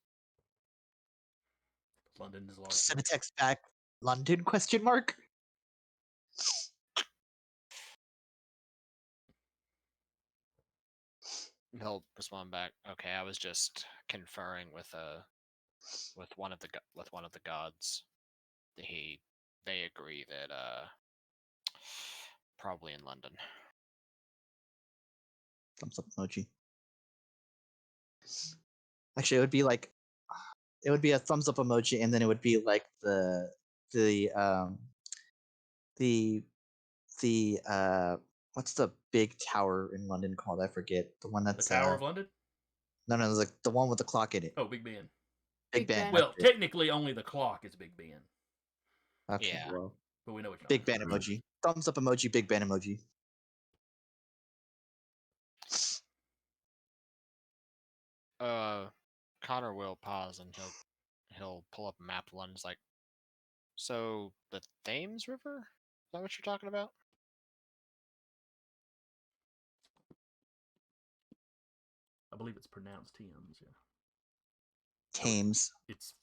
London is a large. Send a text back. London? Question mark. He'll respond back. Okay, I was just conferring with one of the gods. They agree that probably in London. Thumbs up emoji. Actually, it would be a thumbs up emoji, and then it would be like the what's the big tower in London called? I forget. The one The that's Tower of London? No, like the one with the clock in it. Oh, Big Ben. Big Big Ben. Ben. Well, technically, only the clock is Big Ben, Okay, Yeah. well, but we know it's Big Ben emoji. Thumbs up emoji. Big Ben emoji. Connor will pause and he'll pull up a map of London. It's like, so the Thames River? Is that what you're talking about? I believe it's pronounced Thames. Yeah. Thames. It's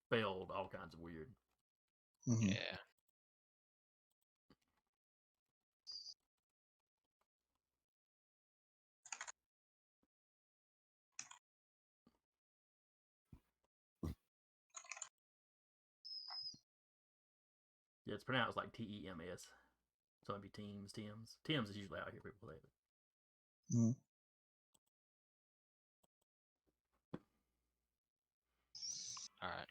spelled all kinds of weird. Mhm. Yeah. Yeah, it's pronounced like Tems. So it'd be Teams. Thames is usually out here people say it. Mhm. All right.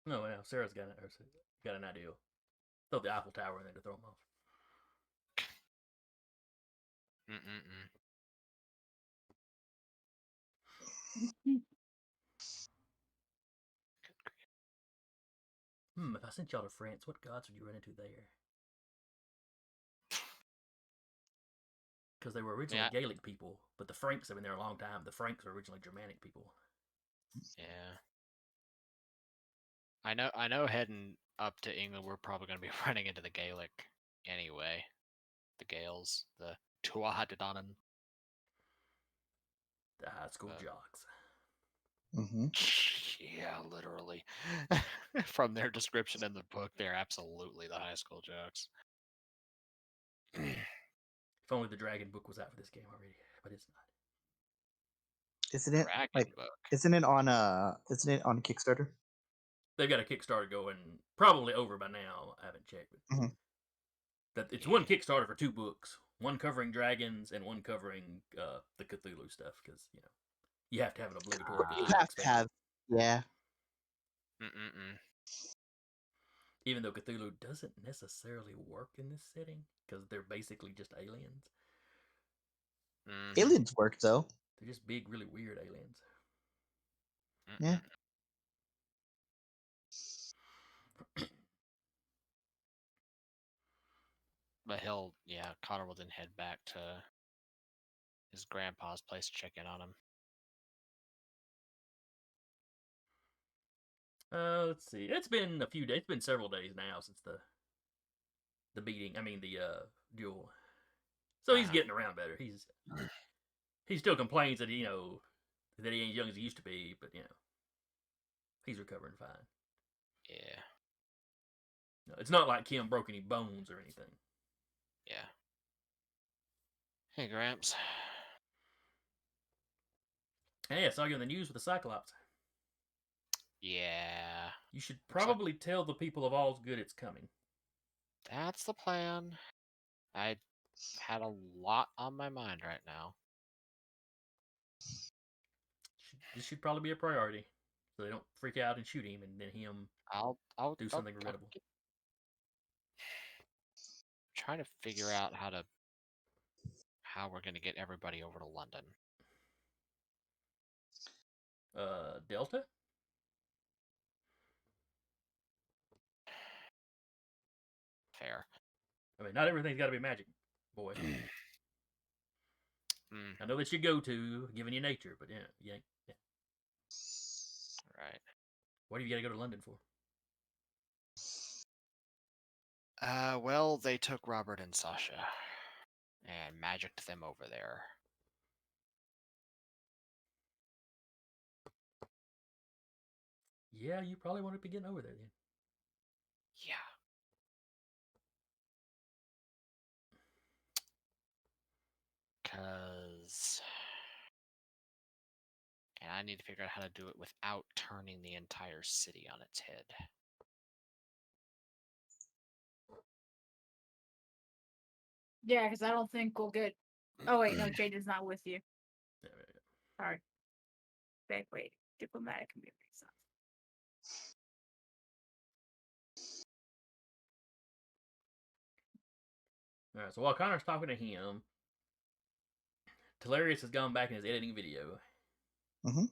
No, now Sarah's got an idea. Throw the Eiffel Tower in there to throw them off. Mm-mm-mm. If I sent y'all to France, what gods would you run into there? Because they were originally Yeah. Gaelic people, but the Franks have been there a long time. The Franks were originally Germanic people. Yeah. I know heading up to England we're probably gonna be running into the Gaelic anyway. The Gaels, the Tuatha. The high school But- jocks. Mhm. Yeah, literally. From their description in the book, they're absolutely the high school jokes. If only the Dragon book was out for this game already, but it's not. Isn't it Dragon like? book. Isn't it on Kickstarter? They've got a Kickstarter going, probably over by now. I haven't checked. But Mhm. that it's Yeah. one Kickstarter for 2 books, one covering dragons and one covering the Cthulhu stuff, because you have to have an obligatory You Cthulhu have to expansion. have. Yeah. Mm-mm-mm. Even though Cthulhu doesn't necessarily work in this setting, because they're basically just aliens. Mhm. Aliens work though. They're just big, really weird aliens. Yeah. Mm-mm. But Connor will then head back to his grandpa's place to check in on him. Let's see. It's been a few days. It's been several days now since the beating. I mean the duel. So he's getting around better. He still complains that that he ain't as young as he used to be, but he's recovering fine. Yeah. No, it's not like Kim broke any bones or anything. Yeah. Hey, Gramps. Hey, I saw you in the news with the Cyclops. Yeah. You should Looks like- probably tell the people of All's Good it's coming. That's the plan. I had a lot on my mind right now. This should probably be a priority, so they don't freak out and shoot him, and then him I'll do something regrettable. Trying to figure out how we're gonna get everybody over to London. Delta? Fair. I mean, not everything's got to be magic, boy. I know that you go to, given your nature, but yeah. Right. What do you got to go to London for? Well, they took Robert and Sasha and magicked them over there. Yeah, you probably want to be getting over there then. Yeah. And I need to figure out how to do it without turning the entire city on its head. Yeah, because I don't think we'll get. Oh wait, no, Jade is not with you. Yeah. Sorry. Wait. Diplomatic community stuff. All right, so while Connor's talking to him, Telarius has gone back and is editing video. Mhm.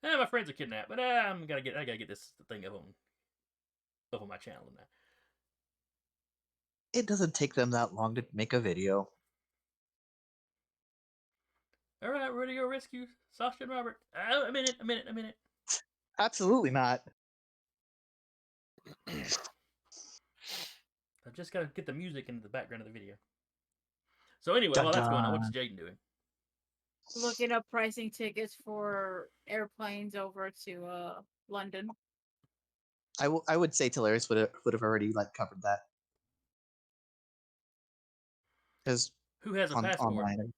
My friends are kidnapped, but I gotta get this thing up on my channel now. It doesn't take them that long to make a video. All right, we're gonna go rescue Sasha and Robert. A minute. Absolutely not. I've just got to get the music into the background of the video. So anyway, Dun, while that's going on, what's dun. Jaden doing? Looking up pricing tickets for airplanes over to London. I would say Talaris would have already like covered that because Who has a on passport? online.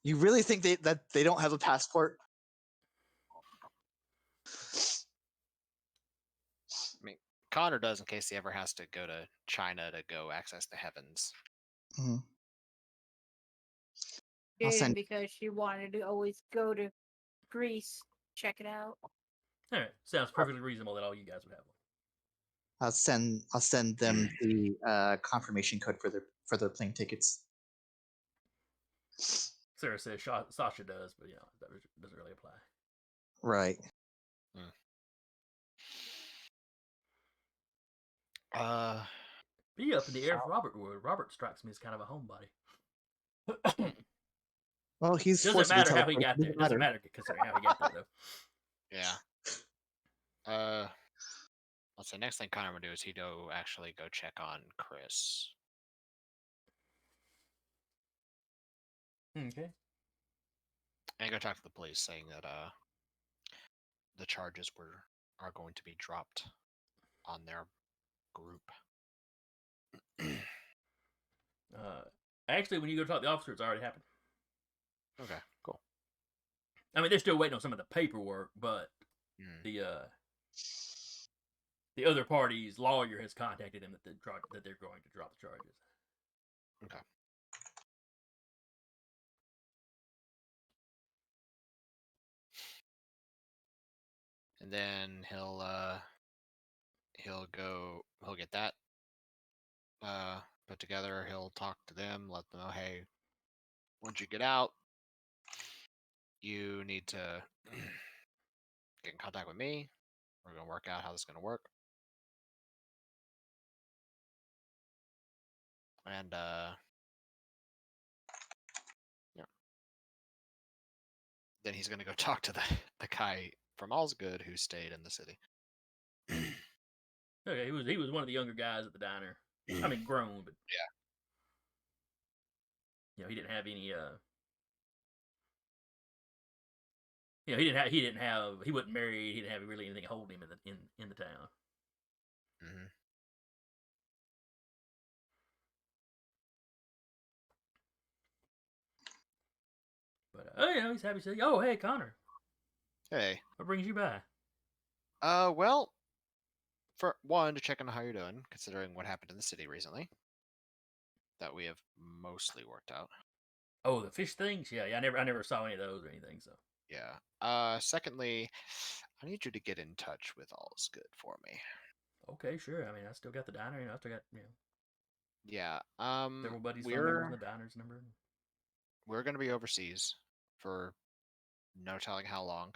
You really think that they don't have a passport? I mean, Connor does in case he ever has to go to China to go access the heavens. Mhm. I'll Jaden, send- because she wanted to always go to Greece. Check it out. All right, sounds perfectly reasonable that all you guys would have one. I'll send them the confirmation code for their plane tickets. Sarah says Sasha does, but that doesn't really apply. Right. Be up in the air for Robert would. Robert strikes me as kind of a homebody. Well, he's Doesn't forcibly matter how he teleported. got there. Doesn't matter considering how he got there, though. Yeah. Let's say next thing Connor would do is he'd actually go check on Chris. Okay. And go talk to the police saying that the charges are going to be dropped on their group. Actually, when you go talk to the officer, it's already happened. Okay, cool. I mean, they're still waiting on some of the paperwork, but the other party's lawyer has contacted them that they're going to drop the charges. Okay. And then he'll get that put together. He'll talk to them, let them know, hey, once you get out, you need to get in contact with me. We're gonna work out how this is gonna work. And yeah. Then he's gonna go talk to the guy from Allsgood who stayed in the city. Okay, he was one of the younger guys at the diner. I mean, grown, but yeah, he didn't have any. He wasn't married. He didn't have really anything holding him in the town. Mm-hmm. But he's happy to say, "Oh, hey, Connor. Hey. What brings you by?" Well, for one, to check on how you're doing, considering what happened in the city recently. That we have mostly worked out. Oh, the fish things? Yeah, I never saw any of those or anything, so. Yeah. Secondly, I need you to get in touch with Allsgood for me. Okay, sure. I mean, I still got the diner, I still got, Yeah. several buddies' phone numbers and the diner's number. We're gonna be overseas for no telling how long.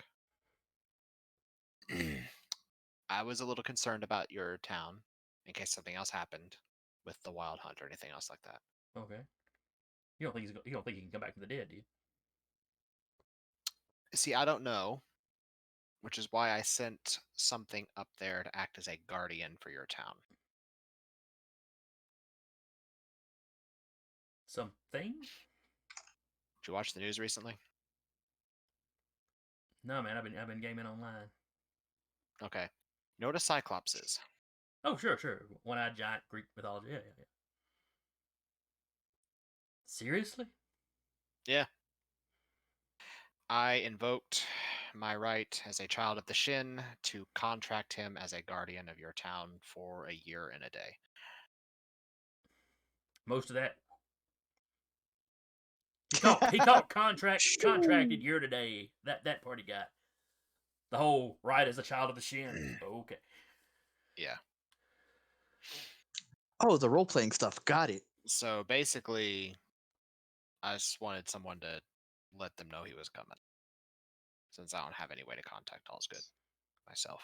I was a little concerned about your town in case something else happened with the wild hunt or anything else like that. Okay. You don't think he can come back from the dead, do you? See, I don't know, which is why I sent something up there to act as a guardian for your town. Something? Did you watch the news recently? No, man. I've been gaming online. Okay. You know what a cyclops is? Oh, sure. One-eyed giant Greek mythology. Yeah. Seriously? Yeah. I invoked my right as a child of the Shin to contract him as a guardian of your town for a year and a day. Most of that. He caught contracted year to day. That part he got. The whole right as a child of the Shin. Okay. Yeah. Oh, the role playing stuff. Got it. So basically, I just wanted someone to let them know he was coming, since I don't have any way to contact Allsgood myself.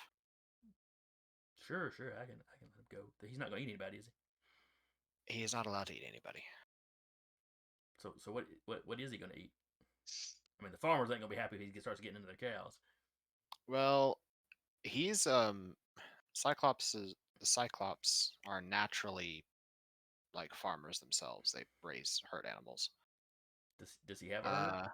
Sure. I can let him go. He's not going to eat anybody, is he? He is not allowed to eat anybody. So what is he going to eat? I mean, the farmers ain't going to be happy if he starts getting into their cows. Well, he's the Cyclops are naturally like farmers themselves. They raise herd animals. Does he have a herd?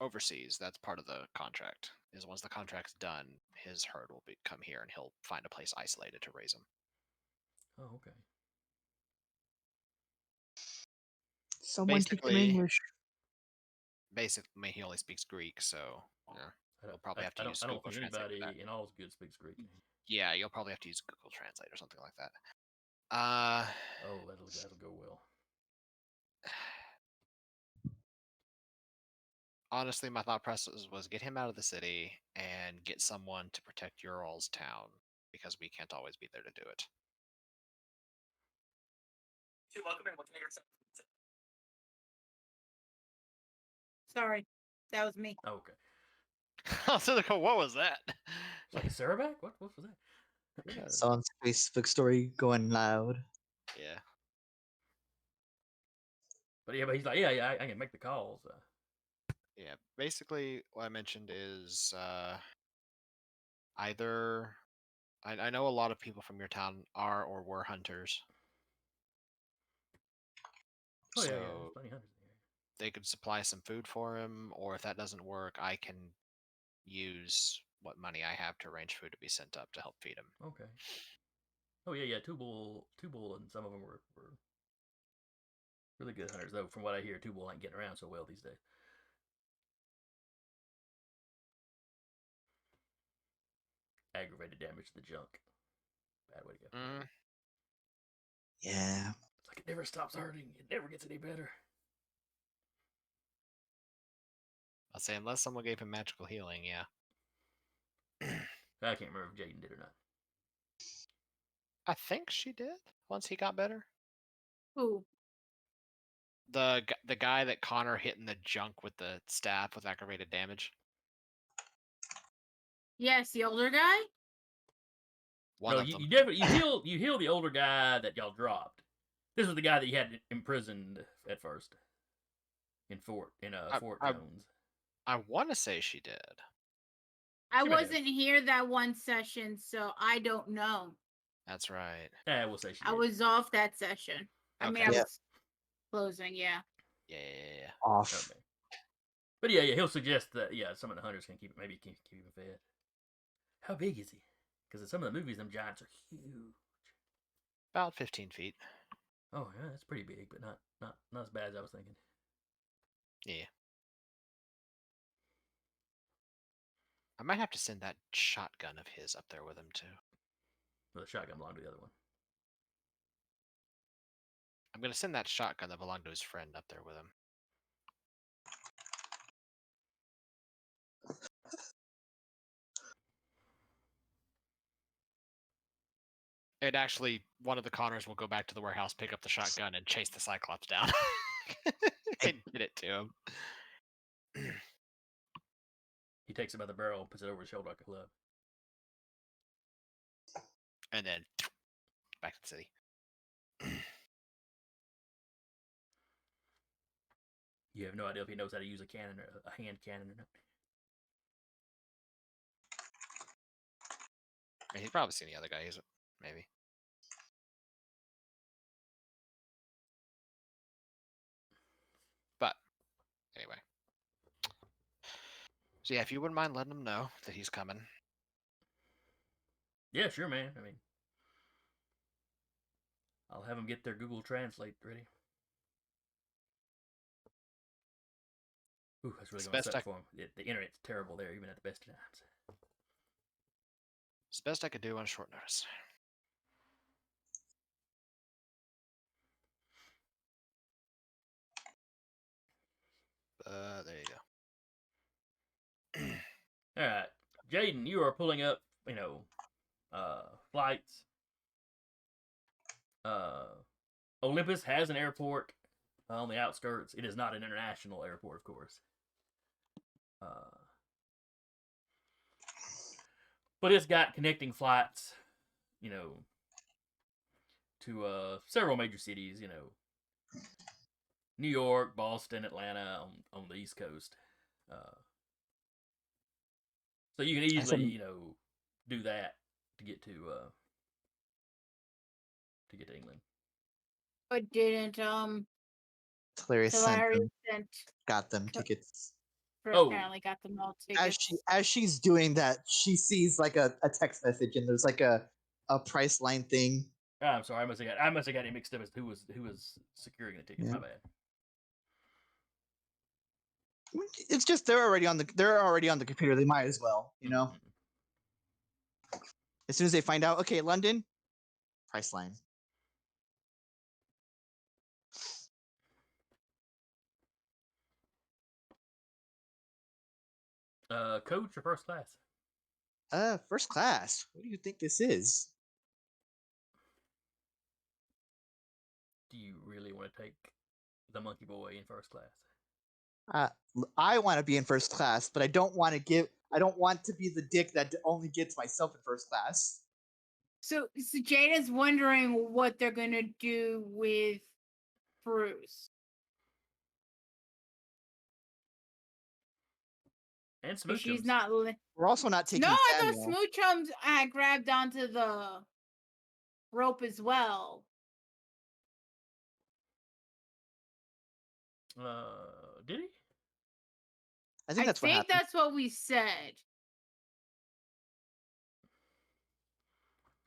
Overseas, that's part of the contract. Is once the contract's done, his herd will come here, and he'll find a place isolated to raise them. Oh, okay. Someone teach him Basically, English. I mean, he only speaks Greek, so yeah, you'll probably have to use I don't Google think Translate for that. anybody in all good speaks Greek. Yeah, you'll probably have to use Google Translate or something like that. Oh, that'll go well. Honestly, my thought process was get him out of the city and get someone to protect Ural's town because we can't always be there to do it. Sorry, that was me. Oh, okay. So what was that? It's like a Sarahback? What was that? Yeah. Someone's Facebook story going loud. Yeah. But yeah, but he's like, yeah, I can make the calls. Yeah. Basically, what I mentioned is either I know a lot of people from your town are or were hunters. Oh yeah, So there's plenty of hunters in here. they could supply some food for him, or if that doesn't work, I can use what money I have to arrange food to be sent up to help feed him. Okay. Oh yeah, two bull, and some of them were really good hunters. Though from what I hear, two bull ain't getting around so well these days. Aggravated damage to the junk. Bad way to go. Yeah. It's like it never stops hurting. It never gets any better. I'll say unless someone gave him magical healing, yeah. I can't remember if Jaden did or not. I think she did once he got better. Who? The guy that Connor hit in the junk with the staff with aggravated damage. Yes, the older guy. One No, of them. you definitely you heal the older guy that y'all dropped. This was the guy that you had imprisoned at first in Fort Jones. I want to say she did. I She may have. wasn't here that one session, so I don't know. That's right. Yeah, we'll say she I did. was off that session. I mean, I Yeah. was closing, yeah. Yeah. Off. Okay. But yeah, he'll suggest that some of the hunters can keep him fed. How big is he? Because in some of the movies, them giants are huge. About 15 feet. Oh yeah, that's pretty big, but not as bad as I was thinking. Yeah. I might have to send that shotgun of his up there with him too. Well, the shotgun belonged to the other one. I'm gonna send that shotgun that belonged to his friend up there with him. And actually, one of the Connors will go back to the warehouse, pick up the shotgun, and chase the Cyclops down. And get it to him. He takes it by the barrel and puts it over his shoulder like a club. And then back to the city. You have no idea if he knows how to use a cannon or a hand cannon or not. And he's probably seen the other guy use it. Maybe. But anyway. So yeah, if you wouldn't mind letting him know that he's coming. Yeah, sure, man. I mean, I'll have them get their Google Translate ready. Ooh, that's really going to suck for them. The internet's terrible there, even at the best of times. It's the best I could do on short notice. There you go. All right, Jaden, you are pulling up, flights. Olympus has an airport on the outskirts. It is not an international airport, of course. But it's got connecting flights, to several major cities, New York, Boston, Atlanta on the East Coast. So you can easily, do that to get to England. But didn't Hilarious Hilarious sent got them Co- tickets. Oh. apparently got them all tickets. As she's doing that, she sees like a text message and there's like a price line thing. Oh, I'm sorry, I must have got it mixed up as who was securing the tickets. Yeah. My bad. It's just they're already on the computer. They might as well, As soon as they find out, okay, London, price line. Coach or first class? First class. What do you think this is? Do you really want to take the monkey boy in first class? I want to be in first class, but I don't want to be the dick that only gets myself in first class. So Jada's wondering what they're gonna do with Bruce. And Smoochums. She's not. We're also not taking. No, I Samuel. thought Smoochums had grabbed onto the rope as well. Did he? I think that's what happened. That's what we said.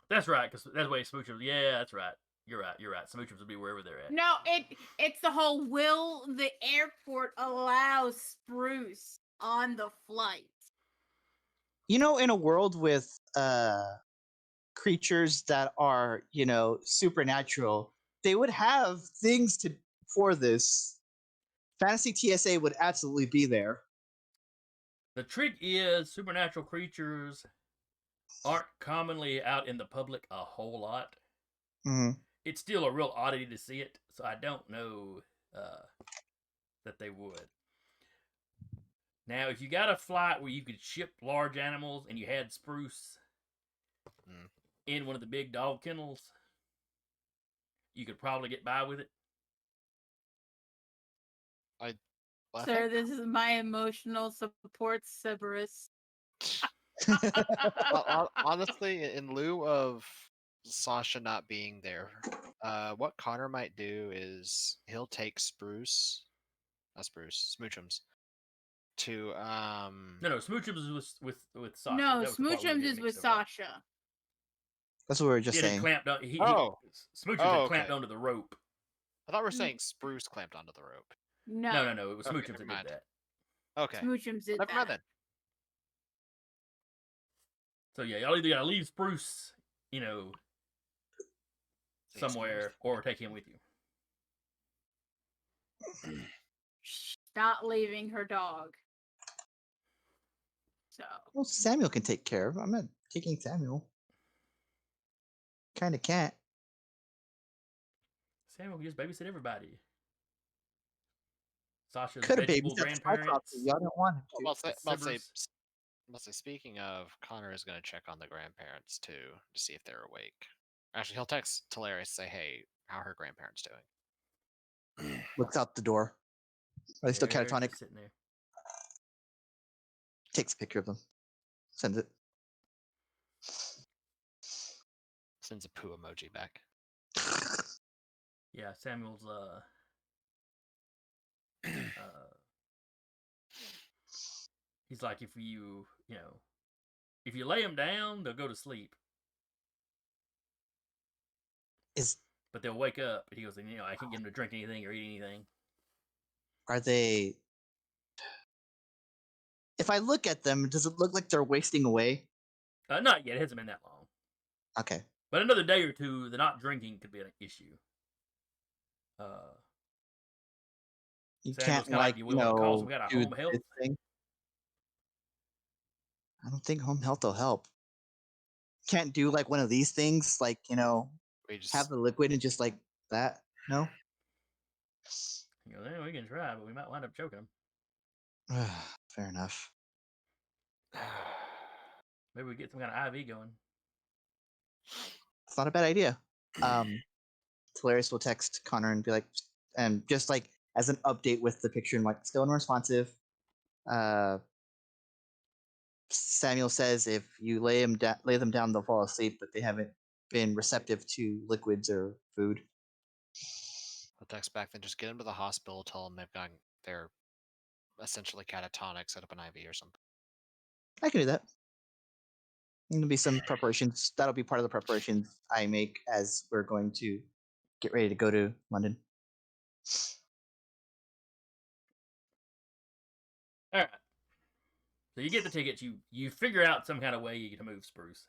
That's right, because that's the way Smoochums. Yeah, that's right. You're right. Smoochums will be wherever they're at. No, it's the whole will the airport allow Spruce on the flight? In a world with creatures that are, supernatural, they would have things for this. Fantasy TSA would absolutely be there. The trick is supernatural creatures aren't commonly out in the public a whole lot. Mm-hmm. It's still a real oddity to see it, so I don't know that they would. Now, if you got a flight where you could ship large animals and you had Spruce in one of the big dog kennels, you could probably get by with it. Sir, this is my emotional support, Cerberus. Honestly, in lieu of Sasha not being there, what Connor might do is he'll take Smoochums to No, Smoochums is with Sasha. No, Smoochums is with Sasha. That's what we were just saying. Clamped on. Smoochums had clamped onto the rope. I thought we were saying Spruce clamped onto the rope. No. It was Smoochums that did that. Okay. Smoochums did Never mind then. So yeah, y'all either gotta leave Spruce, somewhere, or take him with you. Not leaving her dog. So. Well, Samuel can take care of. I'm not taking Samuel. Kind of can't. Samuel can just babysit everybody. Sasha's could have vegetable grandparents. Y'all don't want him to. Let's say, speaking of, Connor is going to check on the grandparents too to see if they're awake. Actually, he'll text Hilarious say, "Hey, how are her grandparents doing?" Looks out the door. Are they still catatonic? Sitting there. Takes a picture of them. Sends it. Sends a poo emoji back. Yeah, Samuel's he's like, if you lay them down, they'll go to sleep. But they'll wake up. He goes, I can't get them to drink anything or eat anything. Are they? If I look at them, does it look like they're wasting away? Not yet. It hasn't been that long. Okay. But another day or two, the not drinking could be an issue. You Samuel's can't we got a home health thing. I don't think home health will help. Can't do like one of these things, like have the liquid and just like that. No. We can try, but we might wind up choking them. Fair enough. Maybe we get some kind of IV going. It's not a bad idea. Hilarious will text Connor and be like, and just like as an update with the picture and like still unresponsive. Samuel says if you lay them down, they'll fall asleep, but they haven't been receptive to liquids or food. I'll text back, then just get them to the hospital, tell them they're essentially catatonic, set up an IV or something. I can do that. There'll be some preparations. That'll be part of the preparations I make as we're going to get ready to go to London. All right. So you get the tickets. You figure out some kind of way to move Spruce.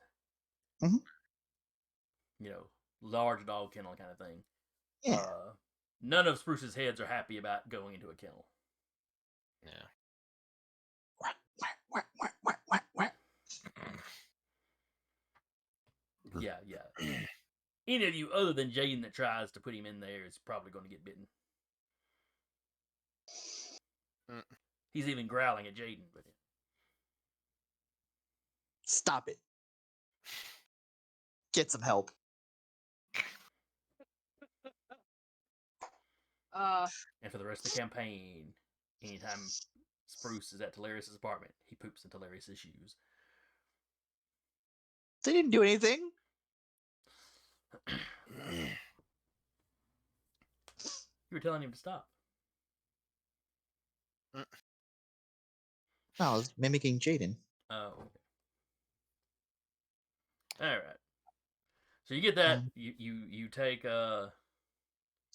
Mhm. You know, large dog kennel kind of thing. Yeah. None of Spruce's heads are happy about going into a kennel. Yeah. Yeah. Any of you other than Jaden that tries to put him in there is probably going to get bitten. Mm. He's even growling at Jaden. But Stop it. Get some help. And for the rest of the campaign, anytime Spruce is at Telarius' apartment, he poops in Telarius' shoes. They didn't do anything. You were telling him to stop. No, I was mimicking Jaden. Oh, okay. All right. So you get that. You take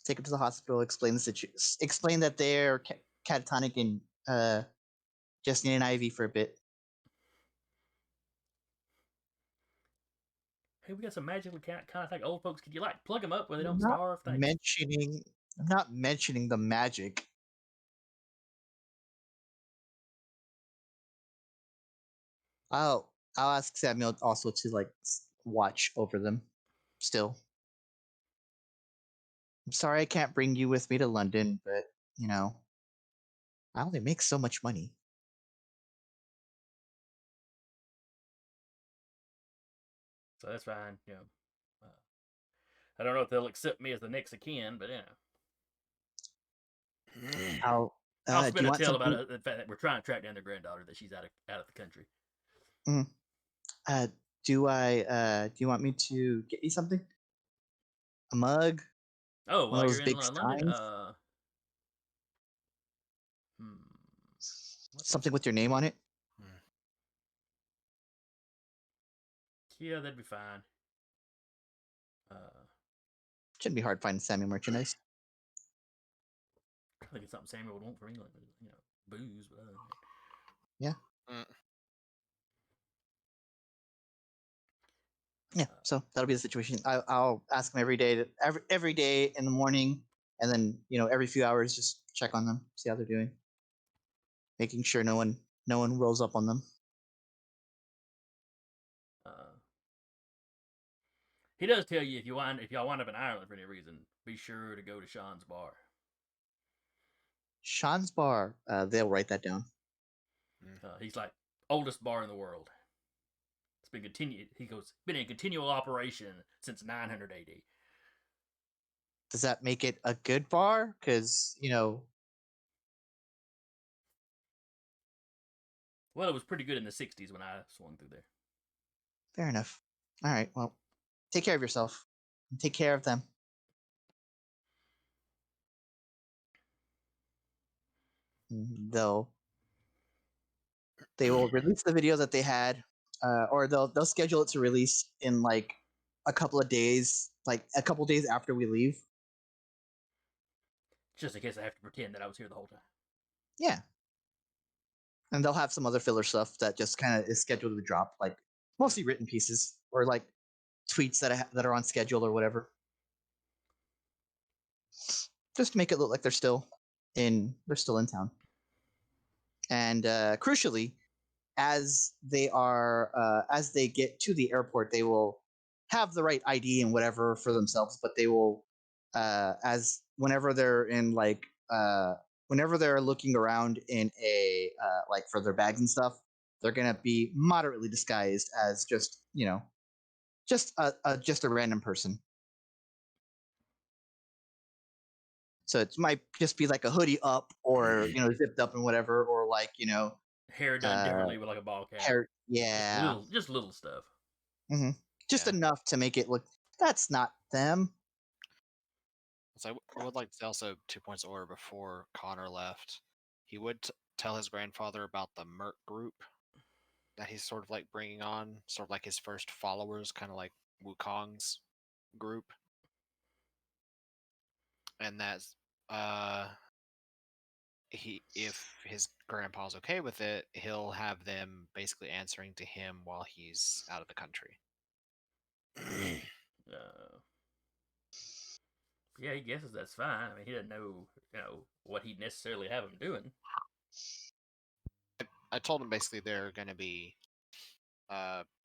Take him to the hospital. Explain the situation. Explain that they're catatonic and just need an IV for a bit. hey, we got some magically kind of like old folks. Could you like plug them up where they don't starve? Thanks. I'm not mentioning the magic. I'll ask Samuel also to like watch over them. Still, I'm sorry I can't bring you with me to London, but you know, I only make so much money. So that's fine. You know, I don't know if they'll accept me as the next of kin, but you know, I'll I'll do spin you a want tale something? about the fact that we're trying to track down their granddaughter, that she's out of the country. Do you want me to get you something? A mug? Oh, One while of you're those in big London, steins? Something with your name on it? Yeah, that'd be fine. Shouldn't be hard finding Samuel merchandise. I think it's something Samuel would want from England. You know, booze, but other than that. Yeah. Yeah, so that'll be the situation. I'll ask them every day, every day in the morning, and then every few hours, just check on them, see how they're doing, making sure no one rolls up on them. He does tell you if y'all wind up in Ireland for any reason, be sure to go to Sean's bar. Sean's bar, they'll write that down. He's like oldest bar in the world. It's been continued. He goes, been in continual operation since 900 AD. Does that make it a good bar? Because well, it was pretty good in the 60s when I swung through there. Fair enough. All right. Well, take care of yourself. And take care of them. They will release the video that they had, or they'll schedule it to release in like a couple of days, like a couple days after we leave. Just in case I have to pretend that I was here the whole time. Yeah. And they'll have some other filler stuff that just kind of is scheduled to drop, like mostly written pieces or like tweets that are on schedule or whatever. Just to make it look like they're still in town. And crucially, as they get to the airport, they will have the right ID and whatever for themselves, but they will as whenever they're in like whenever they're looking around in a like for their bags and stuff, they're gonna be moderately disguised as just just a random person. So it might just be like a hoodie up or zipped up and whatever, or like Hair done differently with like a ball cap. Yeah. Just little stuff. Just Yeah. enough to make it look. That's not them. So I would like to also 2 points of order before Connor left. He would tell his grandfather about the Merc group that he's sort of like bringing on, sort of like his first followers, kind of like Wukong's group, and that's if his grandpa's okay with it, he'll have them basically answering to him while he's out of the country. Yeah, he guesses that's fine. I mean, he doesn't know, what he'd necessarily have him doing. I told him basically they're going to be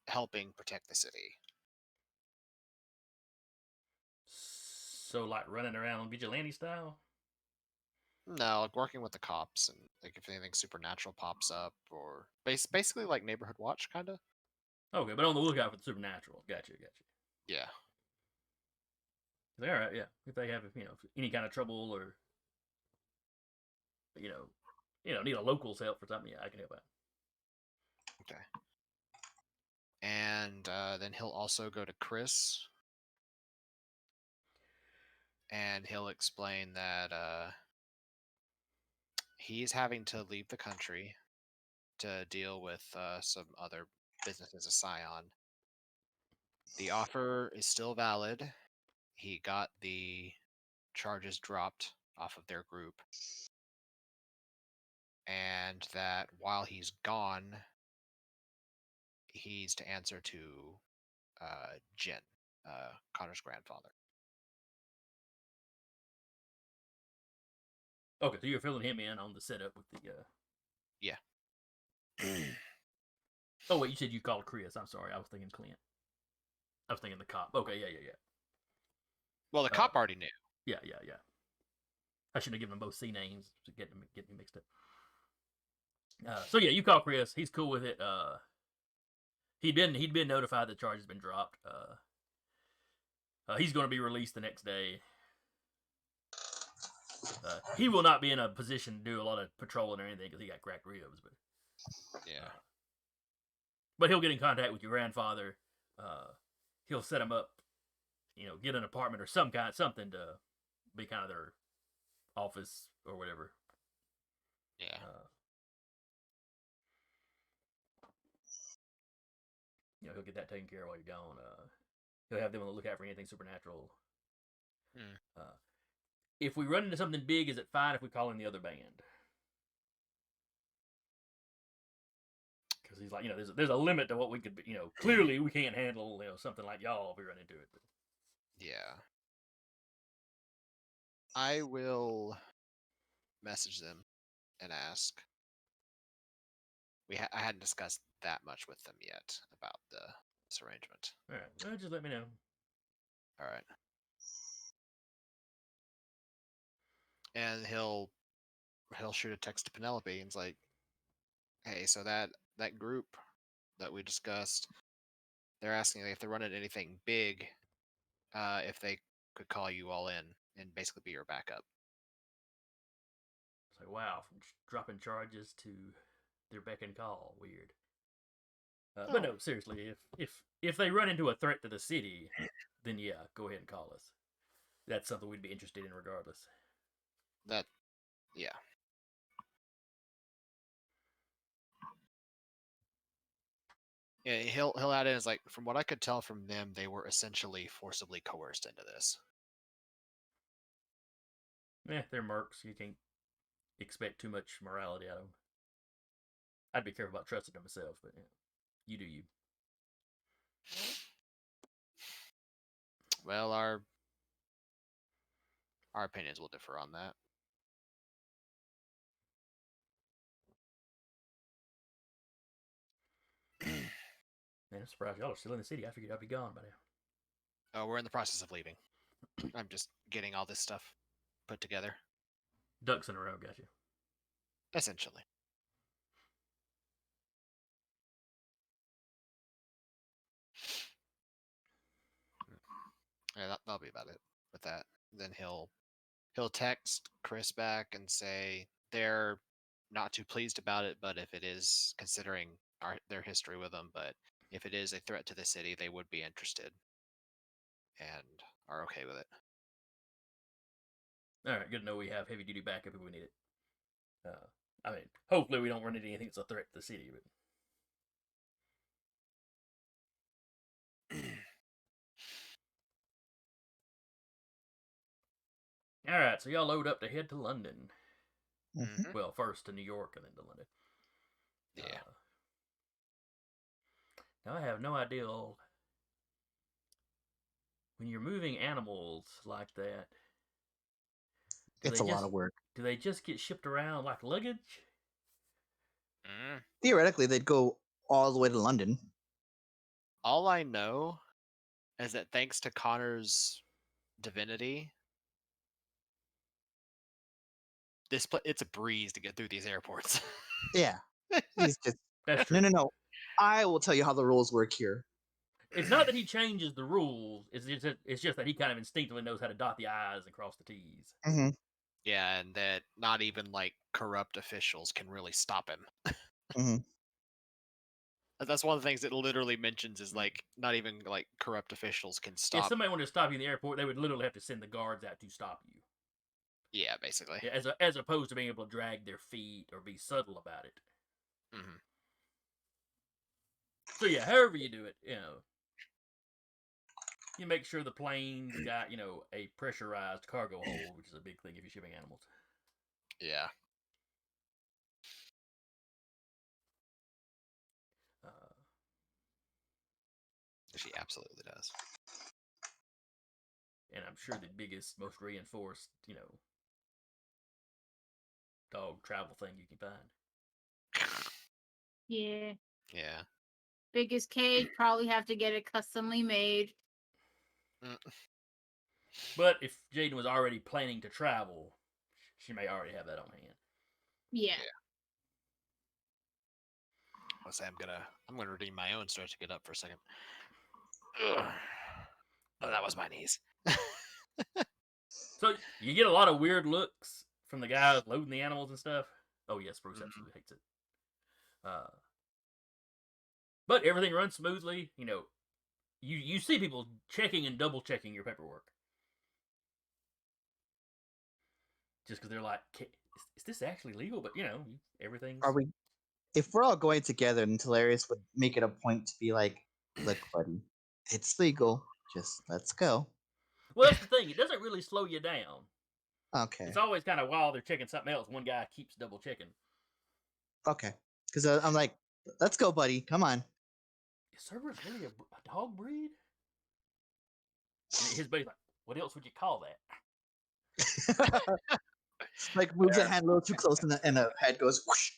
helping protect the city. So, like running around vigilante style. No, like working with the cops and like if anything supernatural pops up, or basically like neighborhood watch, kind of. Okay, but on the lookout for the supernatural. Gotcha. Yeah. All right, yeah. If they have, any kind of trouble or, need a local's help for something, yeah, I can help out. Okay. And then he'll also go to Chris, and he'll explain that he's having to leave the country to deal with some other businesses of Scion. The offer is still valid. He got the charges dropped off of their group, and that while he's gone, he's to answer to Jin, Connor's grandfather. Okay, so you're filling him in on the setup with the. Yeah. Oh wait, you said you called Chris. I'm sorry, I was thinking Clint. I was thinking the cop. Okay, yeah. Well, the cop already knew. Yeah. I should have given them both C names to get me mixed up. So yeah, you call Chris. He's cool with it. He'd been notified the charge has been dropped. He's going to be released the next day. He will not be in a position to do a lot of patrolling or anything because he got cracked ribs. But Yeah. But he'll get in contact with your grandfather. He'll set him up. Get an apartment or something to be kind of their office or whatever. Yeah. He'll get that taken care of while you're gone. He'll have them on the lookout for anything supernatural. If we run into something big, is it fine if we call in the other band? Because he's like, there's a limit to what we could, clearly we can't handle, something like y'all if we run into it. But... Yeah. I will message them and ask. I hadn't discussed that much with them yet about this arrangement. All right, well, just let me know. All right. And he'll shoot a text to Penelope and it's like, hey, so that group that we discussed, they're asking if they're running anything big, if they could call you all in and basically be your backup. It's like, wow, from dropping charges to their beck and call, weird. But no, seriously, if they run into a threat to the city, then yeah, go ahead and call us. That's something we'd be interested in regardless. Yeah. Yeah, he'll add in as like, from what I could tell from them, they were essentially forcibly coerced into this. They're mercs. You can't expect too much morality out of them. I'd be careful about trusting them myself, but yeah, you do you. Well, our opinions will differ on that. Man, I'm surprised y'all are still in the city. I figured I'd be gone by now. Oh, we're in the process of leaving. I'm just getting all this stuff put together. Ducks in a row, got you. Essentially. Yeah, that'll be about it with that. Then he'll text Chris back and say they're not too pleased about it, but if it is, considering their history with them, but if it is a threat to the city, they would be interested and are okay with it. All right, good to know we have heavy duty backup if we need it. I mean, hopefully we don't run into anything that's a threat to the city, but. All right, so y'all load up to head to London. Mhm. Well, first to New York and then to London. Yeah. Now I have no idea when you're moving animals like that. It's a lot of work. Do they just get shipped around like luggage? Theoretically, they'd go all the way to London. All I know is that thanks to Connor's divinity, it's a breeze to get through these airports. Yeah. He's just That's true. no. I will tell you how the rules work here. It's not that he changes the rules. It's just that he kind of instinctively knows how to dot the I's and cross the T's. Mm-hmm. Yeah, and that not even like corrupt officials can really stop him. Mm-hmm. That's one of the things it literally mentions is like not even like corrupt officials can If stop. somebody wanted to stop you in the airport, they would literally have to send the guards out to stop you. Yeah, basically. Yeah, as opposed to being able to drag their feet or be subtle about it. Mm-hmm. So yeah, however you do it, you make sure the plane's got, a pressurized cargo hold, which is a big thing if you're shipping animals. Yeah. She absolutely does. And I'm sure the biggest, most reinforced, dog travel thing you can find. Yeah. Yeah. Biggest cage, probably have to get it customly made. But if Jaden was already planning to travel, she may already have that on hand. Yeah. I'll say I'm gonna redeem my own stretch to get up for a second. Ugh. Oh, that was my knees. So you get a lot of weird looks from the guys loading the animals and stuff. Oh yes, Bruce absolutely hates it. But everything runs smoothly. You see people checking and double checking your paperwork. Just because they're like, is this actually legal? But everything's. Are we? If we're all going together, and Hilarious would make it a point to be like, "Look, buddy, it's legal. Just let's go." Well, that's the thing. It doesn't really slow you down. Okay. It's always kind of while they're checking something else, one guy keeps double checking. Okay. Because I'm like, let's go, buddy. Come on. Is Cerberus really a dog breed? And his buddy's like, what else would you call that? Like moves the hand a little too close, and the head goes whoosh.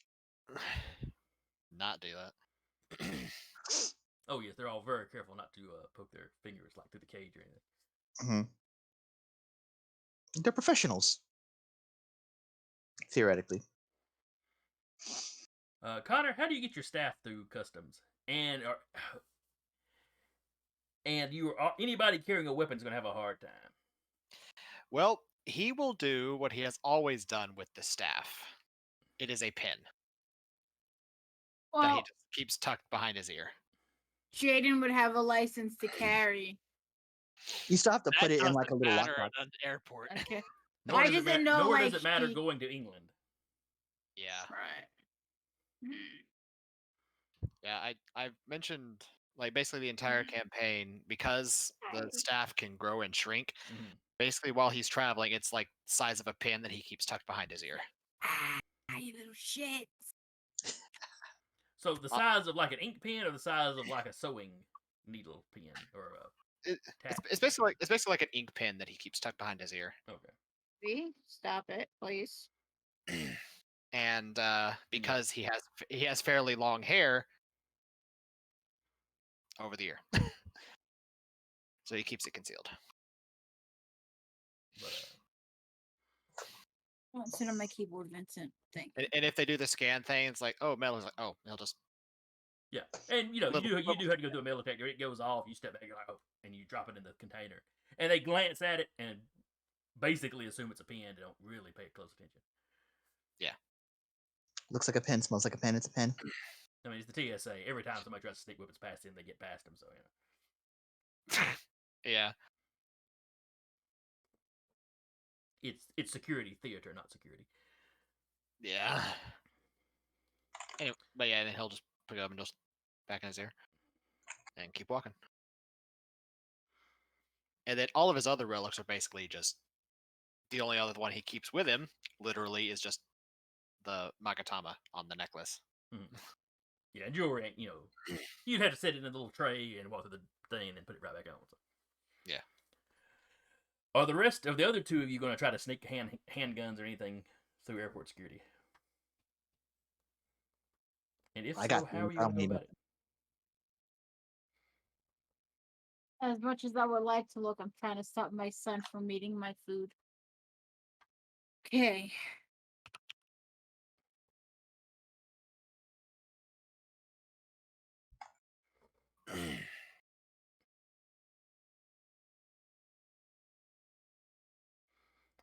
Not do that. Oh yes, they're all very careful not to poke their fingers like through the cage or anything. Mm-hmm. They're professionals, theoretically. Connor, how do you get your staff through customs? And anybody carrying a weapon is going to have a hard time. Well, he will do what he has always done with the staff. It is a pin that he Well, just keeps tucked behind his ear. Jaden would have a license to carry. You still have to put That it in like a doesn't little matter lockbox. at an airport. Okay. Nor I does just it didn't know, nor like, does it matter he- going to England. Yeah. Right. Yeah, I've mentioned like basically the entire campaign because the staff can grow and shrink. Mhm. Basically, while he's traveling, it's like the size of a pin that he keeps tucked behind his ear. You little shit. So the size of like an ink pen, or the size of like a sewing needle pen, or a It's basically like an ink pen that he keeps tucked behind his ear. Okay. See? Stop it, please. And because he has fairly long hair over the ear, so he keeps it concealed. But Don't sit on my keyboard, Vincent. Thank you. And if they do the scan thing, it's like, oh, Mel is like, oh, Mel just yeah, and you do Little- have to go through a metal detector. It goes off. You step back, you're like, oh, and you drop it in the container, and they glance at it and basically assume it's a pen. They don't really pay close attention. Looks like a pen, smells like a pen. It's a pen. I mean, it's the TSA. Every time somebody tries to sneak weapons past them, they get past them. So Yeah. it's security theater, not security. Yeah. Anyway, but yeah, then he'll just pick it up and just back in his ear and keep walking. And then all of his other relics are basically just the only other one he keeps with him, literally, is just the Magatama on the necklace. Yeah, jewelry, you'd have to set it in a little tray and walk through the thing and then put it right back on. So. Yeah. Are the rest of the other two of you going to try to sneak handguns or anything through airport security? And if so, how are you going to go about it? As much as I would like to look, I'm trying to stop my son from eating my food. Okay.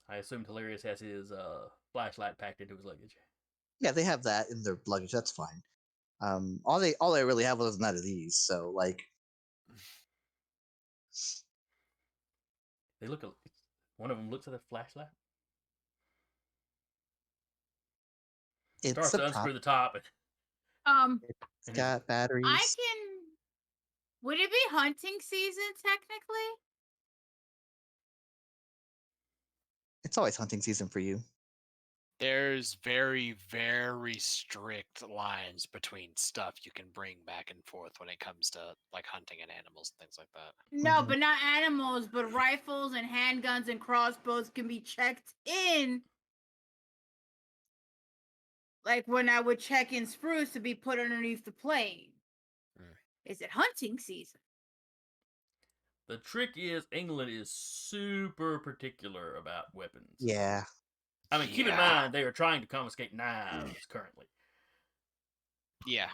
I assume Hilarious has his flashlight packed into his luggage. Yeah, they have that in their luggage. That's fine. All they really have was none of these. So like, They look. One of them looks at the flashlight. it's Starts to up top. unscrew the top. It's got batteries. I can. Would it be hunting season technically? It's always hunting season for you. There's very, very strict lines between stuff you can bring back and forth when it comes to like hunting and animals and things like that. No, but not animals, but rifles and handguns and crossbows can be checked in. Like when I would check in Spruce to be put underneath the plane. Is it hunting season? The trick is England is super particular about weapons. Yeah. I mean, keep in mind they are trying to confiscate knives currently. Yeah.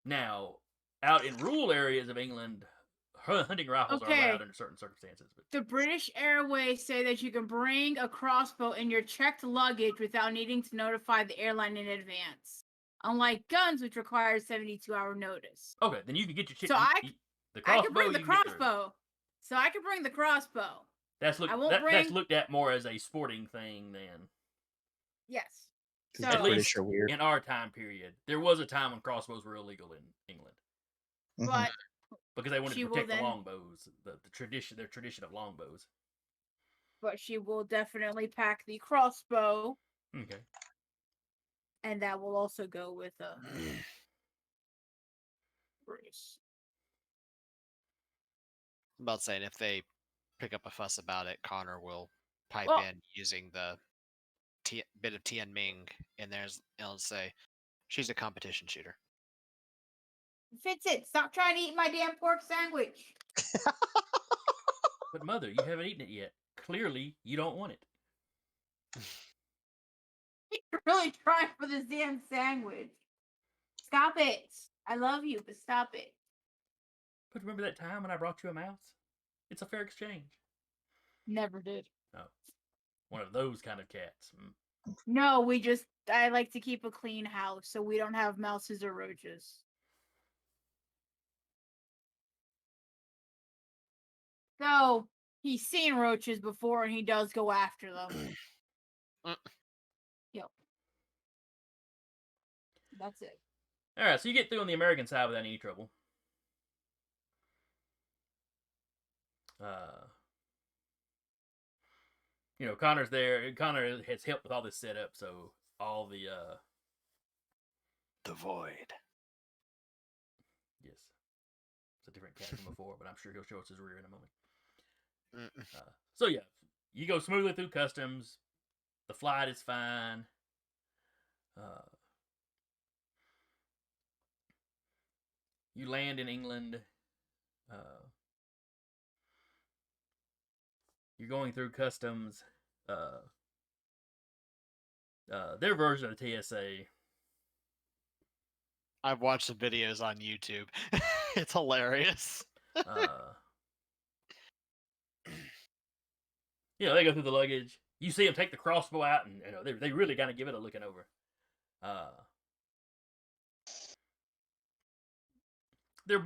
Now, out in rural areas of England, hunting rifles are allowed under certain circumstances. But the British Airways say that you can bring a crossbow in your checked luggage without needing to notify the airline in advance. Unlike guns, which require 72-hour notice. Okay, then you can get your So I can bring the crossbow. So I can bring the crossbow. That's looked at more as a sporting thing than. Yes. So at least in our time period, there was a time when crossbows were illegal in England. But because they wanted to protect the longbows, their tradition of longbows. But she will definitely pack the crossbow. Okay. And that will also go with Bruce. I'm about saying if they pick up a fuss about it, Connor will pipe in using the bit of Tian Ming in there and say, she's a competition shooter. Fits it. Stop trying to eat my damn pork sandwich. But Mother, you haven't eaten it yet. Clearly, you don't want it. You're really trying for this damn sandwich. Stop it. I love you, but stop it. But remember that time when I brought you a mouse? It's a fair exchange. Never did. Oh. One of those kind of cats. No, I like to keep a clean house, so we don't have mouses or roaches. So, he's seen roaches before, and he does go after them. Yep. That's it. Alright, so you get through on the American side without any trouble. Connor's there. Connor has helped with all this setup, so all the Void. Yes. It's a different cat from before, but I'm sure he'll show us his rear in a moment. So yeah, you go smoothly through customs. The flight is fine. You land in England. You're going through customs. Their version of the TSA. I've watched the videos on YouTube. It's hilarious. They go through the luggage. You see them take the crossbow out, and they really kind of give it a looking over. The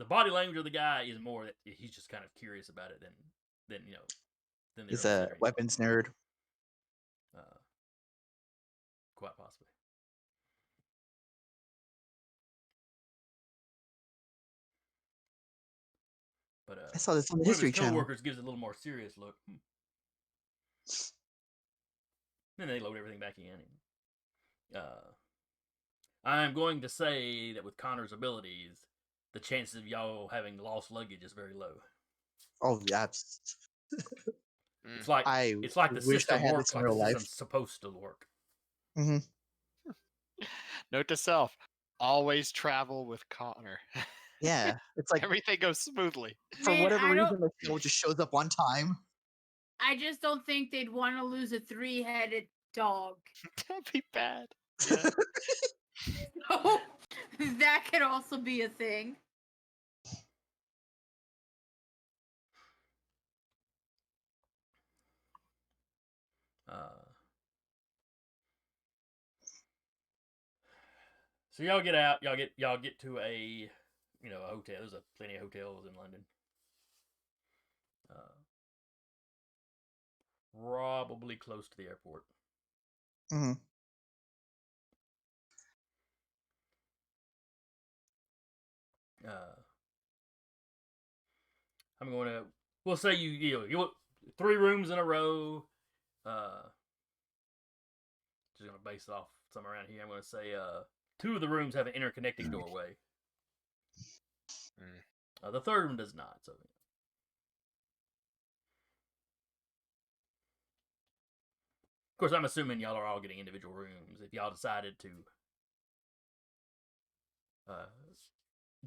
body language of the guy is more that he's just kind of curious about it than they're He's a upset or weapons nerd. quite possibly. But I saw this on the one of History his Channel. coworkers gives a little more serious look. Then they load everything back in. I'm going to say that with Connor's abilities, the chances of y'all having lost luggage is very low. Oh, yeah. It's like I the wish I system had works this in like the real life. system's supposed to work. Mm-hmm. Note to self: always travel with Connor. Yeah, it's like Everything goes smoothly. for Man, whatever I don't- reason, the show just shows up on time. I just don't think they'd want to lose a 3-headed dog. That'd be bad. Yeah. So that could also be a thing. So y'all get out. Y'all get to a hotel. There's plenty of hotels in London. Probably close to the airport. Mm-hmm. I'm going to. We'll say you 3 rooms in a row. Just going to base it off somewhere around here. I'm going to say 2 of the rooms have an interconnecting doorway. The third one does not. So. Of course, I'm assuming y'all are all getting individual rooms. If y'all decided to,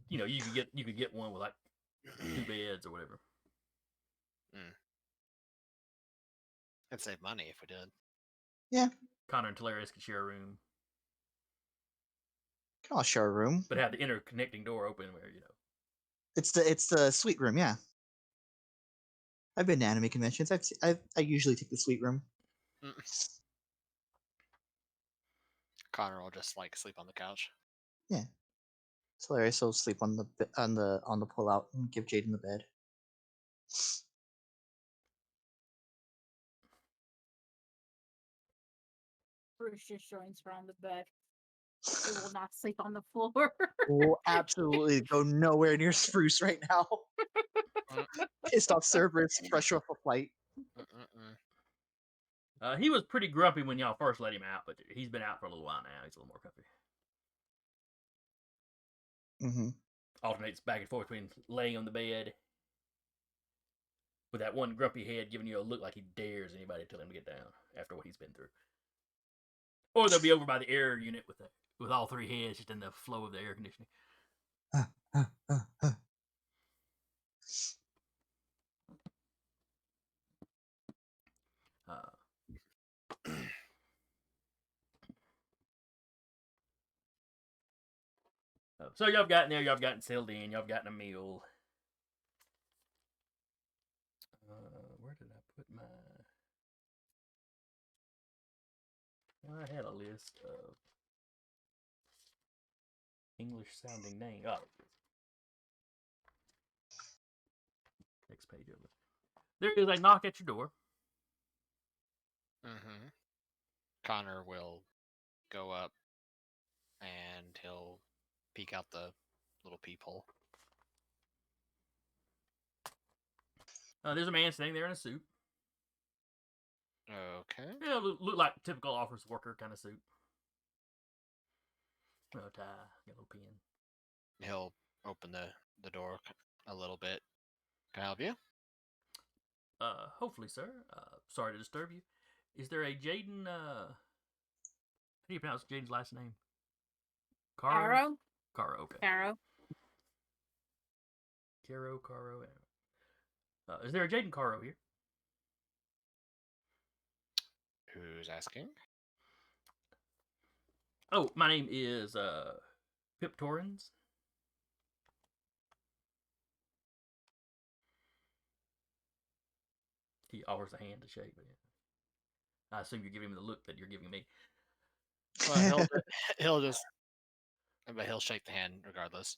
you could get one with like 2 beds or whatever. It'd save money if we did. Yeah. Connor and Talarius could share a room, Can all share a room. but have the interconnecting door open where It's the suite room. Yeah. I've been to anime conventions. I usually take the suite room. Connor will just sleep on the couch. Yeah. Hilarious. Will sleep on the pull out and give Jaden the bed. Bruce just joins her on the bed. He will not sleep on the floor. Will absolutely go nowhere near Spruce right now. Pissed off Cerberus, fresh off a flight. He was pretty grumpy when y'all first let him out, but he's been out for a little while now. He's a little more comfy. Mm-hmm. Alternates back and forth between laying on the bed with that one grumpy head giving you a look like he dares anybody to tell him to get down after what he's been through. Or they'll be over by the air unit with all 3 heads just in the flow of the air conditioning. So y'all have gotten there, y'all have gotten settled in, y'all have gotten a meal. Where did I put my... I had a list of English-sounding names. Oh, next page of it. There is a knock at your door. Connor will go up and he'll peek out the little peephole. There's a man sitting there in a suit. Okay. Yeah, look like a typical office worker kind of suit. No tie, got a little pin. He'll open the door a little bit. Can I help you? Hopefully, sir. Sorry to disturb you. Is there a Jaden, how do you pronounce Jaden's last name? Caro? Caro, okay. Caro. Caro. Is there a Jaden Caro here? Who's asking? Oh, my name is, Pip Torrens. He offers a hand to shake, but I assume you're giving him the look that you're giving me. Well, he'll just, but he'll shake the hand regardless.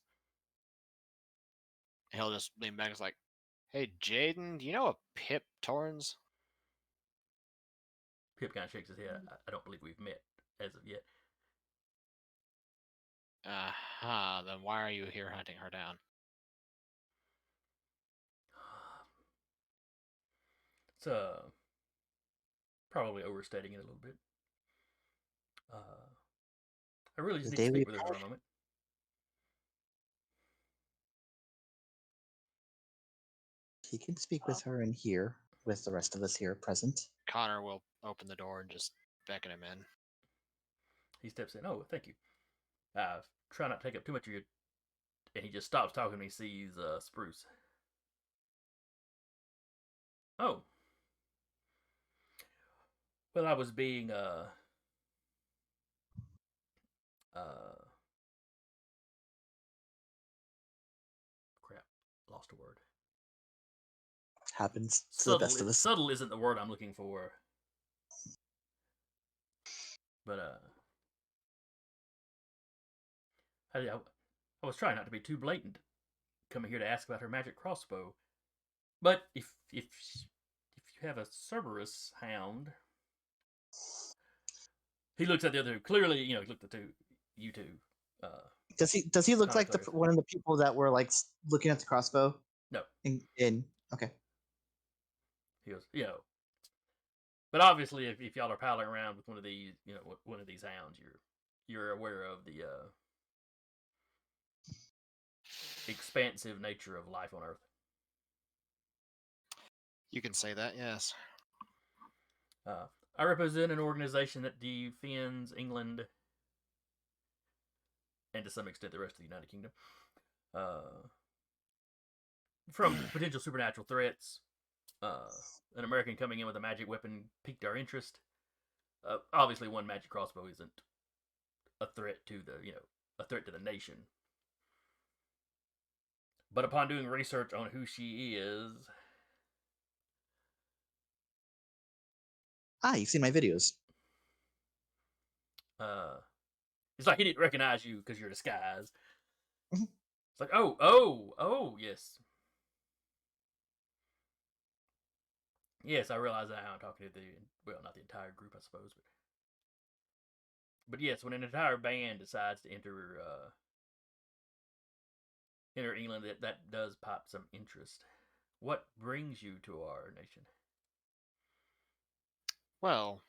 He'll just lean back and is like, "Hey, Jaden, do you know a Pip Torrens?" Pip kind of shakes his head. I don't believe we've met as of yet. Then why are you here hunting her down? It's probably overstating it a little bit. I really just The need to day we speak with her for a moment. He can speak with her in here, with the rest of us here present. Connor will open the door and just beckon him in. He steps in. Oh, thank you. Try not to take up too much of your. And he just stops talking when he sees Spruce. Oh. Well, I was being crap, lost a word. Happens to Subtle, the best of us. subtle isn't the word I'm looking for. But I was trying not to be too blatant, coming here to ask about her magic crossbow. But if you have a Cerberus hound, he looks at the other. Clearly, he looked at you two. Does he look like Connoisseurs. one of the people that were like looking at the crossbow? No. Okay. He goes, But obviously, if y'all are palling around with one of these, one of these hounds, you're aware of the expansive nature of life on Earth. You can say that, yes. I represent an organization that defends England and to some extent the rest of the United Kingdom from potential supernatural threats. An American coming in with a magic weapon piqued our interest. Obviously, one magic crossbow isn't a threat to the nation. But upon doing research on who she is, you've seen my videos. it's like he didn't recognize you because you're disguised. Mhm. It's like, oh, yes. Yes, I realize that now I'm talking to not the entire group, I suppose, but yes, when an entire band decides to enter England, that does pop some interest. What brings you to our nation? Well,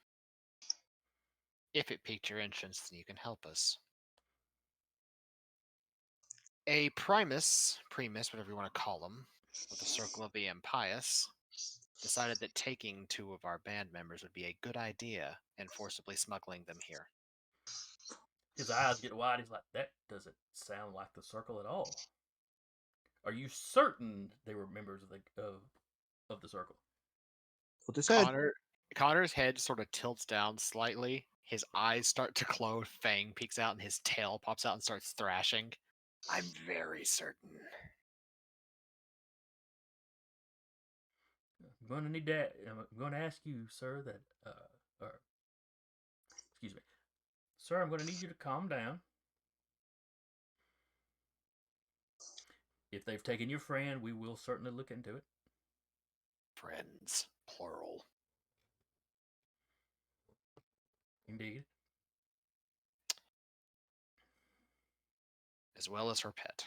if it piqued your interest, then you can help us. A primus, whatever you want to call them, of the Circle of the Impious, decided that taking 2 of our band members would be a good idea and forcibly smuggling them here. His eyes get wide. He's like, that doesn't sound like the Circle at all. Are you certain they were members of the Circle? What they said. Connor's head sort of tilts down slightly. His eyes start to close. Fang peeks out, and his tail pops out and starts thrashing. I'm very certain. I'm going to need that. I'm going to ask you, sir, excuse me, sir. I'm going to need you to calm down. If they've taken your friend, we will certainly look into it. Friends, plural. Indeed. As well as her pet.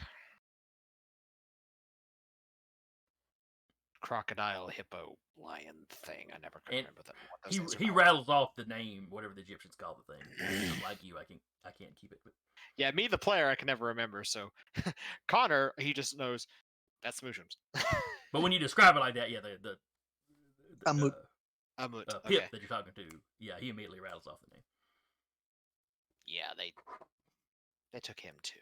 Crocodile, hippo, lion thing. I never could remember that. He rattles off the name, whatever the Egyptians call the thing. Unlike you, I can't keep it. But... Yeah, me the player, I can never remember. So Connor, he just knows that's mushrooms. But when you describe it like that, yeah, the Amut. Pip Okay. that you're talking to, yeah, he immediately rattles off the name. Yeah, they took him too.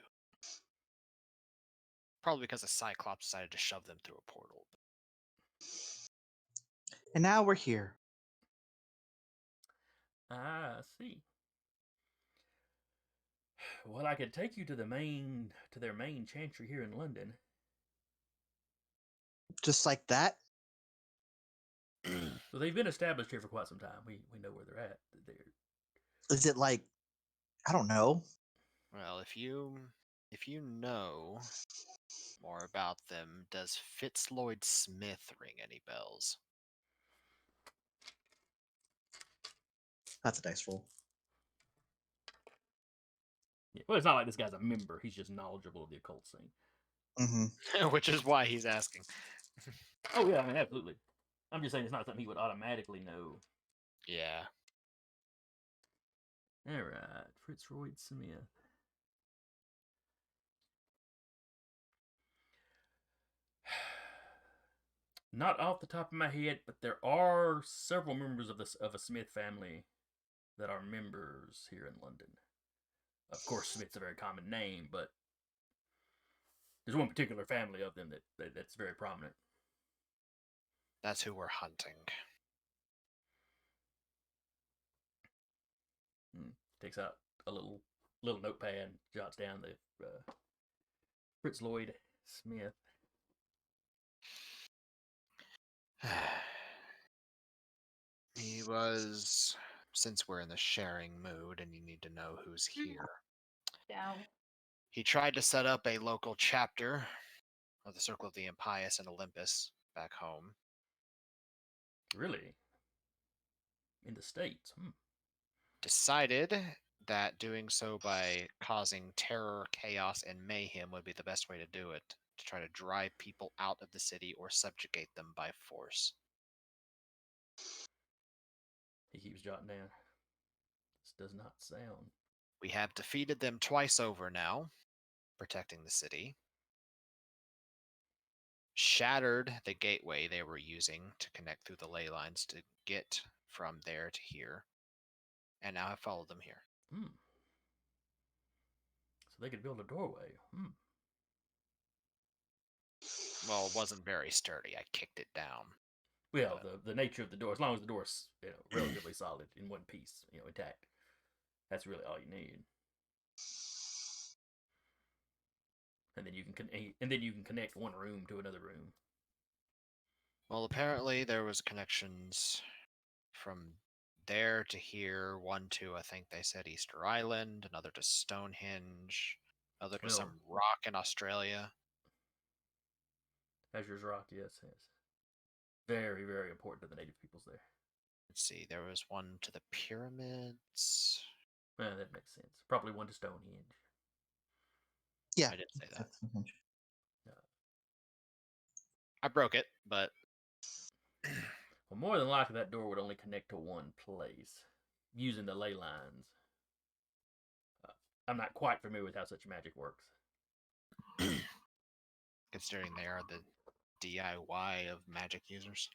Probably because the Cyclops decided to shove them through a portal. And now we're here. I see. Well, I could take you to their main chantry here in London. Just like that? So they've been established here for quite some time. We know where they're at. Is it like, I don't know. Well, if you know more about them, does Fitzloyd Smith ring any bells? That's a dice roll. Yeah. Well, it's not like this guy's a member. He's just knowledgeable of the occult scene. Mm-hmm. Which is why he's asking. Oh yeah, I mean absolutely. I'm just saying it's not something he would automatically know. Yeah. All right, Fitzroy Smith. Not off the top of my head, but there are several members of a Smith family that are members here in London. Of course, Smith's a very common name, but there's one particular family of them that's very prominent. That's who we're hunting. Takes out a little notepad, jots down the Fritz Lloyd Smith. He was, since we're in the sharing mood and you need to know who's here, Down. he tried to set up a local chapter of the Circle of the Impious in Olympus back home. Really? In the States? Decided that doing so by causing terror, chaos, and mayhem would be the best way to do it, to try to drive people out of the city or subjugate them by force. He keeps jotting down. This does not sound. We have defeated them twice over now, protecting the city. Shattered the gateway they were using to connect through the ley lines to get from there to here, and now I followed them here. So they could build a doorway. Well, it wasn't very sturdy. I kicked it down. Well, the nature of the door, as long as the door's relatively solid in one piece, intact, that's really all you need. And then you can connect one room to another room. Well, apparently there was connections from there to here. One to, I think they said Easter Island. Another to Stonehenge. Another to some rock in Australia. Azur's Rock, yes. Very, very important to the native peoples there. Let's see. There was one to the pyramids. Well, that makes sense. Probably one to Stonehenge. Yeah, I didn't say that. No. I broke it, but Well, more than likely that door would only connect to one place using the ley lines. I'm not quite familiar with how such magic works. considering they are the DIY of magic users.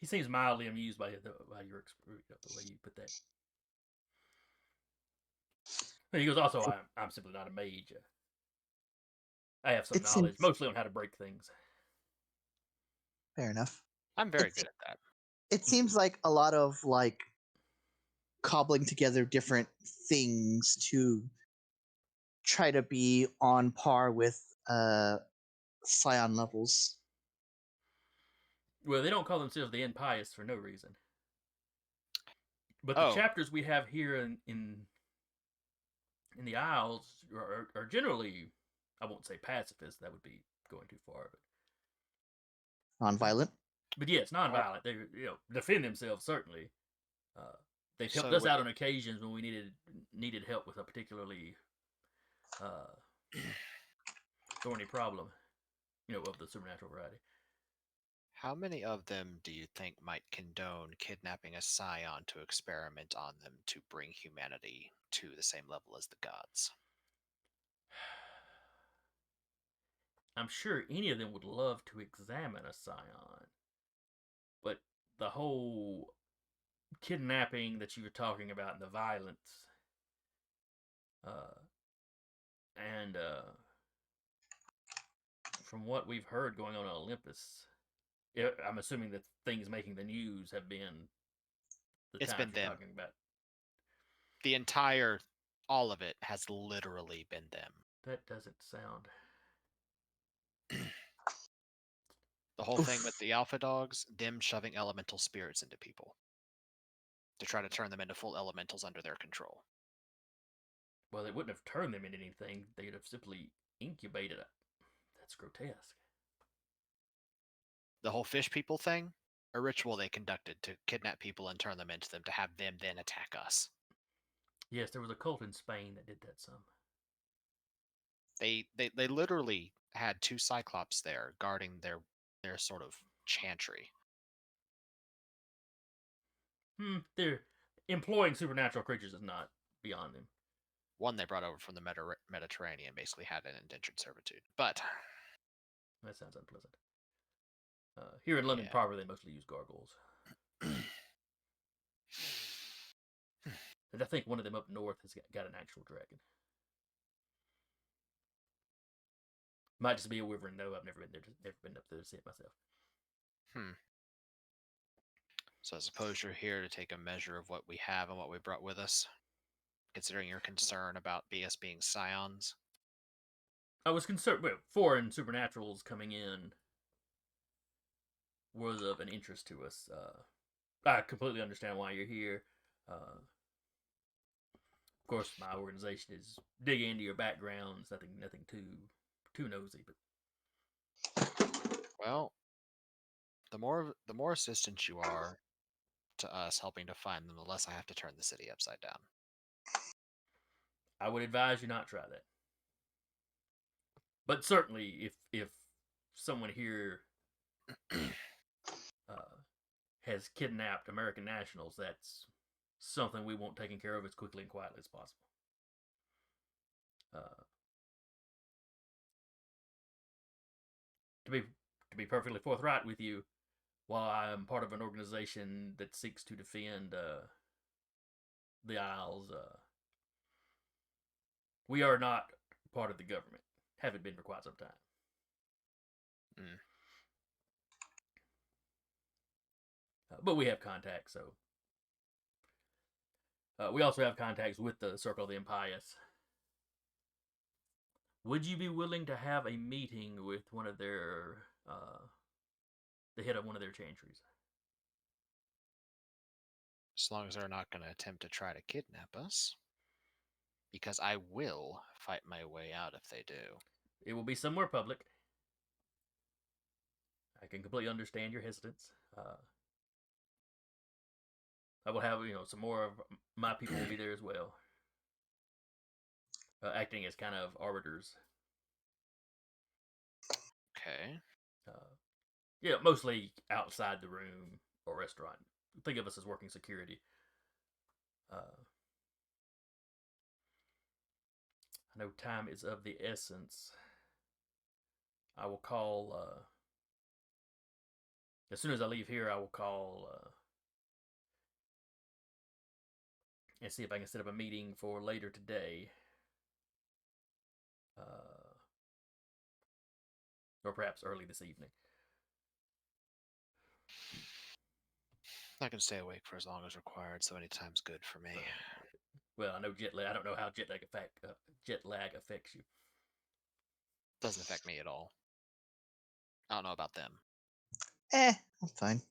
He seems mildly amused by the way you put that. And he goes, also, I'm simply not a mage. I have some knowledge, mostly on how to break things. Fair enough. I'm very good at that. It seems like a lot of cobbling together different things to try to be on par with Scion levels. Well, they don't call themselves the Impious for no reason. But the chapters we have here in the Isles are generally, I won't say pacifist, that would be going too far, but non-violent. But yes, non-violent. They defend themselves certainly. They've helped us out on occasions when we needed help with a particularly thorny problem, of the supernatural variety. How many of them do you think might condone kidnapping a Scion to experiment on them to bring humanity to the same level as the gods? I'm sure any of them would love to examine a Scion. But the whole kidnapping that you were talking about and the violence, and from what we've heard going on in Olympus, I'm assuming that things making the news have been It's been them. Talking about. The entire, all of it has literally been them. That doesn't sound. The whole thing with Oof. the alpha dogs, them shoving elemental spirits into people to try to turn them into full elementals under their control. Well, they wouldn't have turned them into anything. They'd have simply incubated it. That's grotesque. The whole fish people thing, a ritual they conducted to kidnap people and turn them into them to have them then attack us. Yes, there was a cult in Spain that did that some. They literally had 2 cyclops there guarding their sort of chantry. They're employing supernatural creatures is not beyond them. One they brought over from the Mediterranean basically had an indentured servitude. But That sounds unpleasant. Here in London Yeah. proper, they mostly use gargoyles. And I think one of them up north has got an actual dragon. Might just be a wyvern, though. I've never been there. Never been up there to see it myself. So I suppose you're here to take a measure of what we have and what we brought with us, considering your concern about BS being Scions. I was concerned. Well, foreign supernaturals coming in was of an interest to us. I completely understand why you're here. Of course, my organization is digging into your backgrounds. Nothing too nosy, but Well, the more assistance you are to us helping to find them, the less I have to turn the city upside down. I would advise you not try that. But certainly, if someone here has kidnapped American nationals, that's something we want taken care of as quickly and quietly as possible. To be perfectly forthright with you, while I am part of an organization that seeks to defend the Isles, we are not part of the government. Haven't been for quite some time. But we have contacts, so we also have contacts with the Circle of the Impious. Would you be willing to have a meeting with one of their, the head of one of their chantries? As long as they're not going to attempt to try to kidnap us. Because I will fight my way out if they do. It will be somewhere public. I can completely understand your hesitance. I will have, some more of my people will be there as well. Acting as kind of arbiters. Okay. Yeah, mostly outside the room or restaurant. Think of us as working security. I know time is of the essence. I will call, as soon as I leave here, I will call and see if I can set up a meeting for later today. Or perhaps early this evening. I can stay awake for as long as required, so any time's good for me. Well, I know jet lag. I don't know how jet lag affects you. Doesn't affect me at all. I don't know about them. I'm fine.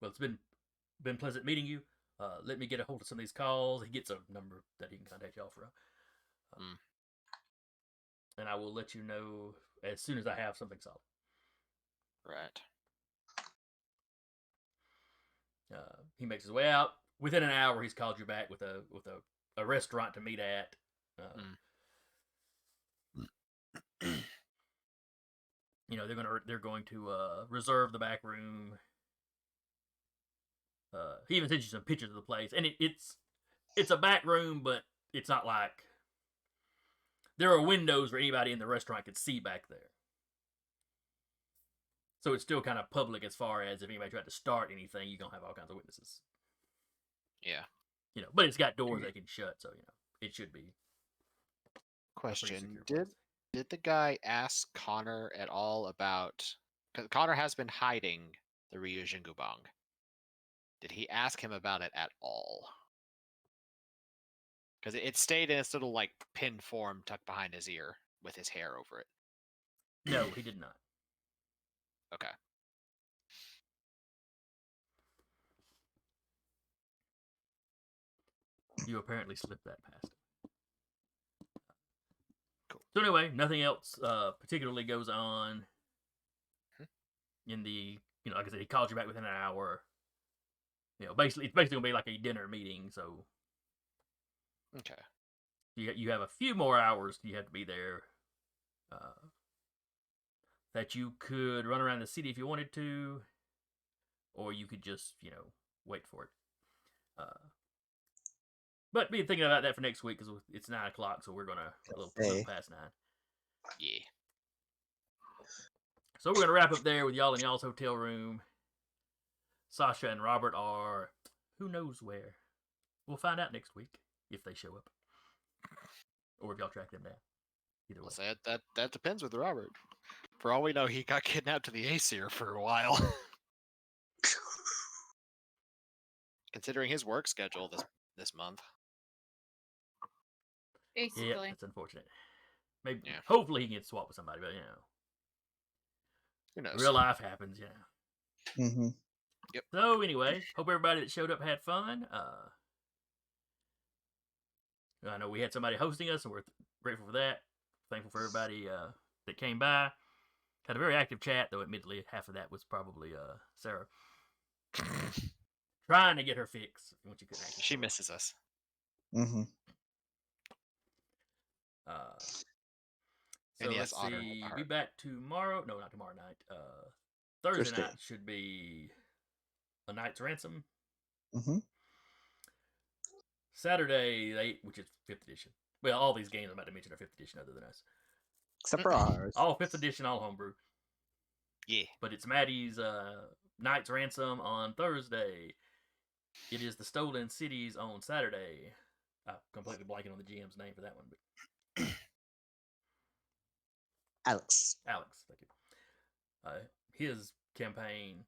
Well, it's been pleasant meeting you. Let me get a hold of some of these calls. He gets a number that he can contact y'all from. And I will let you know as soon as I have something solid. Right. He makes his way out. Within an hour, he's called you back with a restaurant to meet at. They're going to reserve the back room. He even sent you some pictures of the place, and it's a back room, but it's not like there are windows where anybody in the restaurant could see back there. So it's still kind of public as far as if anybody tried to start anything, you're gonna have all kinds of witnesses. Yeah. But it's got doors they can shut, so it should be. Question: Did the guy ask Connor at all about? Because Connor has been hiding the Ryu Jingubang. Did he ask him about it at all? Because it stayed in its little pin form tucked behind his ear. with his hair over it? No, he did not. Okay. You apparently slipped that past him. Cool. So anyway, nothing else particularly goes on Hmm. in the, like I said, he calls you back within an hour. Basically, it's basically gonna be like a dinner meeting. So Okay. you have a few more hours you have to be there. That you could run around the city if you wanted to, or you could just wait for it. But be thinking about that for next week because it's 9 o'clock, so we're gonna a little past 9. Yeah. So we're gonna wrap up there with y'all in y'all's hotel room. Sasha and Robert are who knows where. We'll find out next week if they show up, or if y'all track them down. Either way. I'll say that depends with Robert. For all we know, he got kidnapped to the Aesir for a while. Considering his work schedule this month. Basically. Yeah, that's unfortunate. Maybe, Yeah. hopefully he can get swapped with somebody, but Who knows? real life happens, Mm-hmm. Yep. So anyway, hope everybody that showed up had fun. I know we had somebody hosting us, and we're grateful for that. Thankful for everybody that came by. Had a very active chat, though admittedly half of that was probably Sarah trying to get her fix when she couldn't actually She show up. misses us. Mm-hmm. So And yes, let's Otter had see. the Be heart. back tomorrow. No, not tomorrow night. Thursday Thursday. night should be A Knight's Ransom. Mm-hmm. Saturday, which is 5th edition. Well, all these games I'm about to mention are 5th edition other than us. Except for ours. All 5th edition, all homebrew. Yeah. But it's Maddie's Knight's Ransom on Thursday. It is the Stolen Cities on Saturday. I'm completely blanking on the GM's name for that one, but Alex. Alex, thank you. His campaign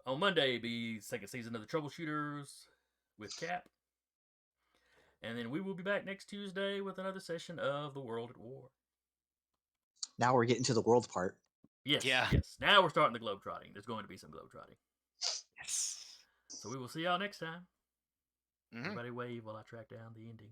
on Monday be second season of the Troubleshooters with Cap, and then we will be back next Tuesday with another session of The World at War. Now we're getting to the world part. Yes, Yeah. yes. Now we're starting the globetrotting. There's going to be some globetrotting. Yes. So we will see y'all next time. Mhm. Everybody wave while I track down the ending.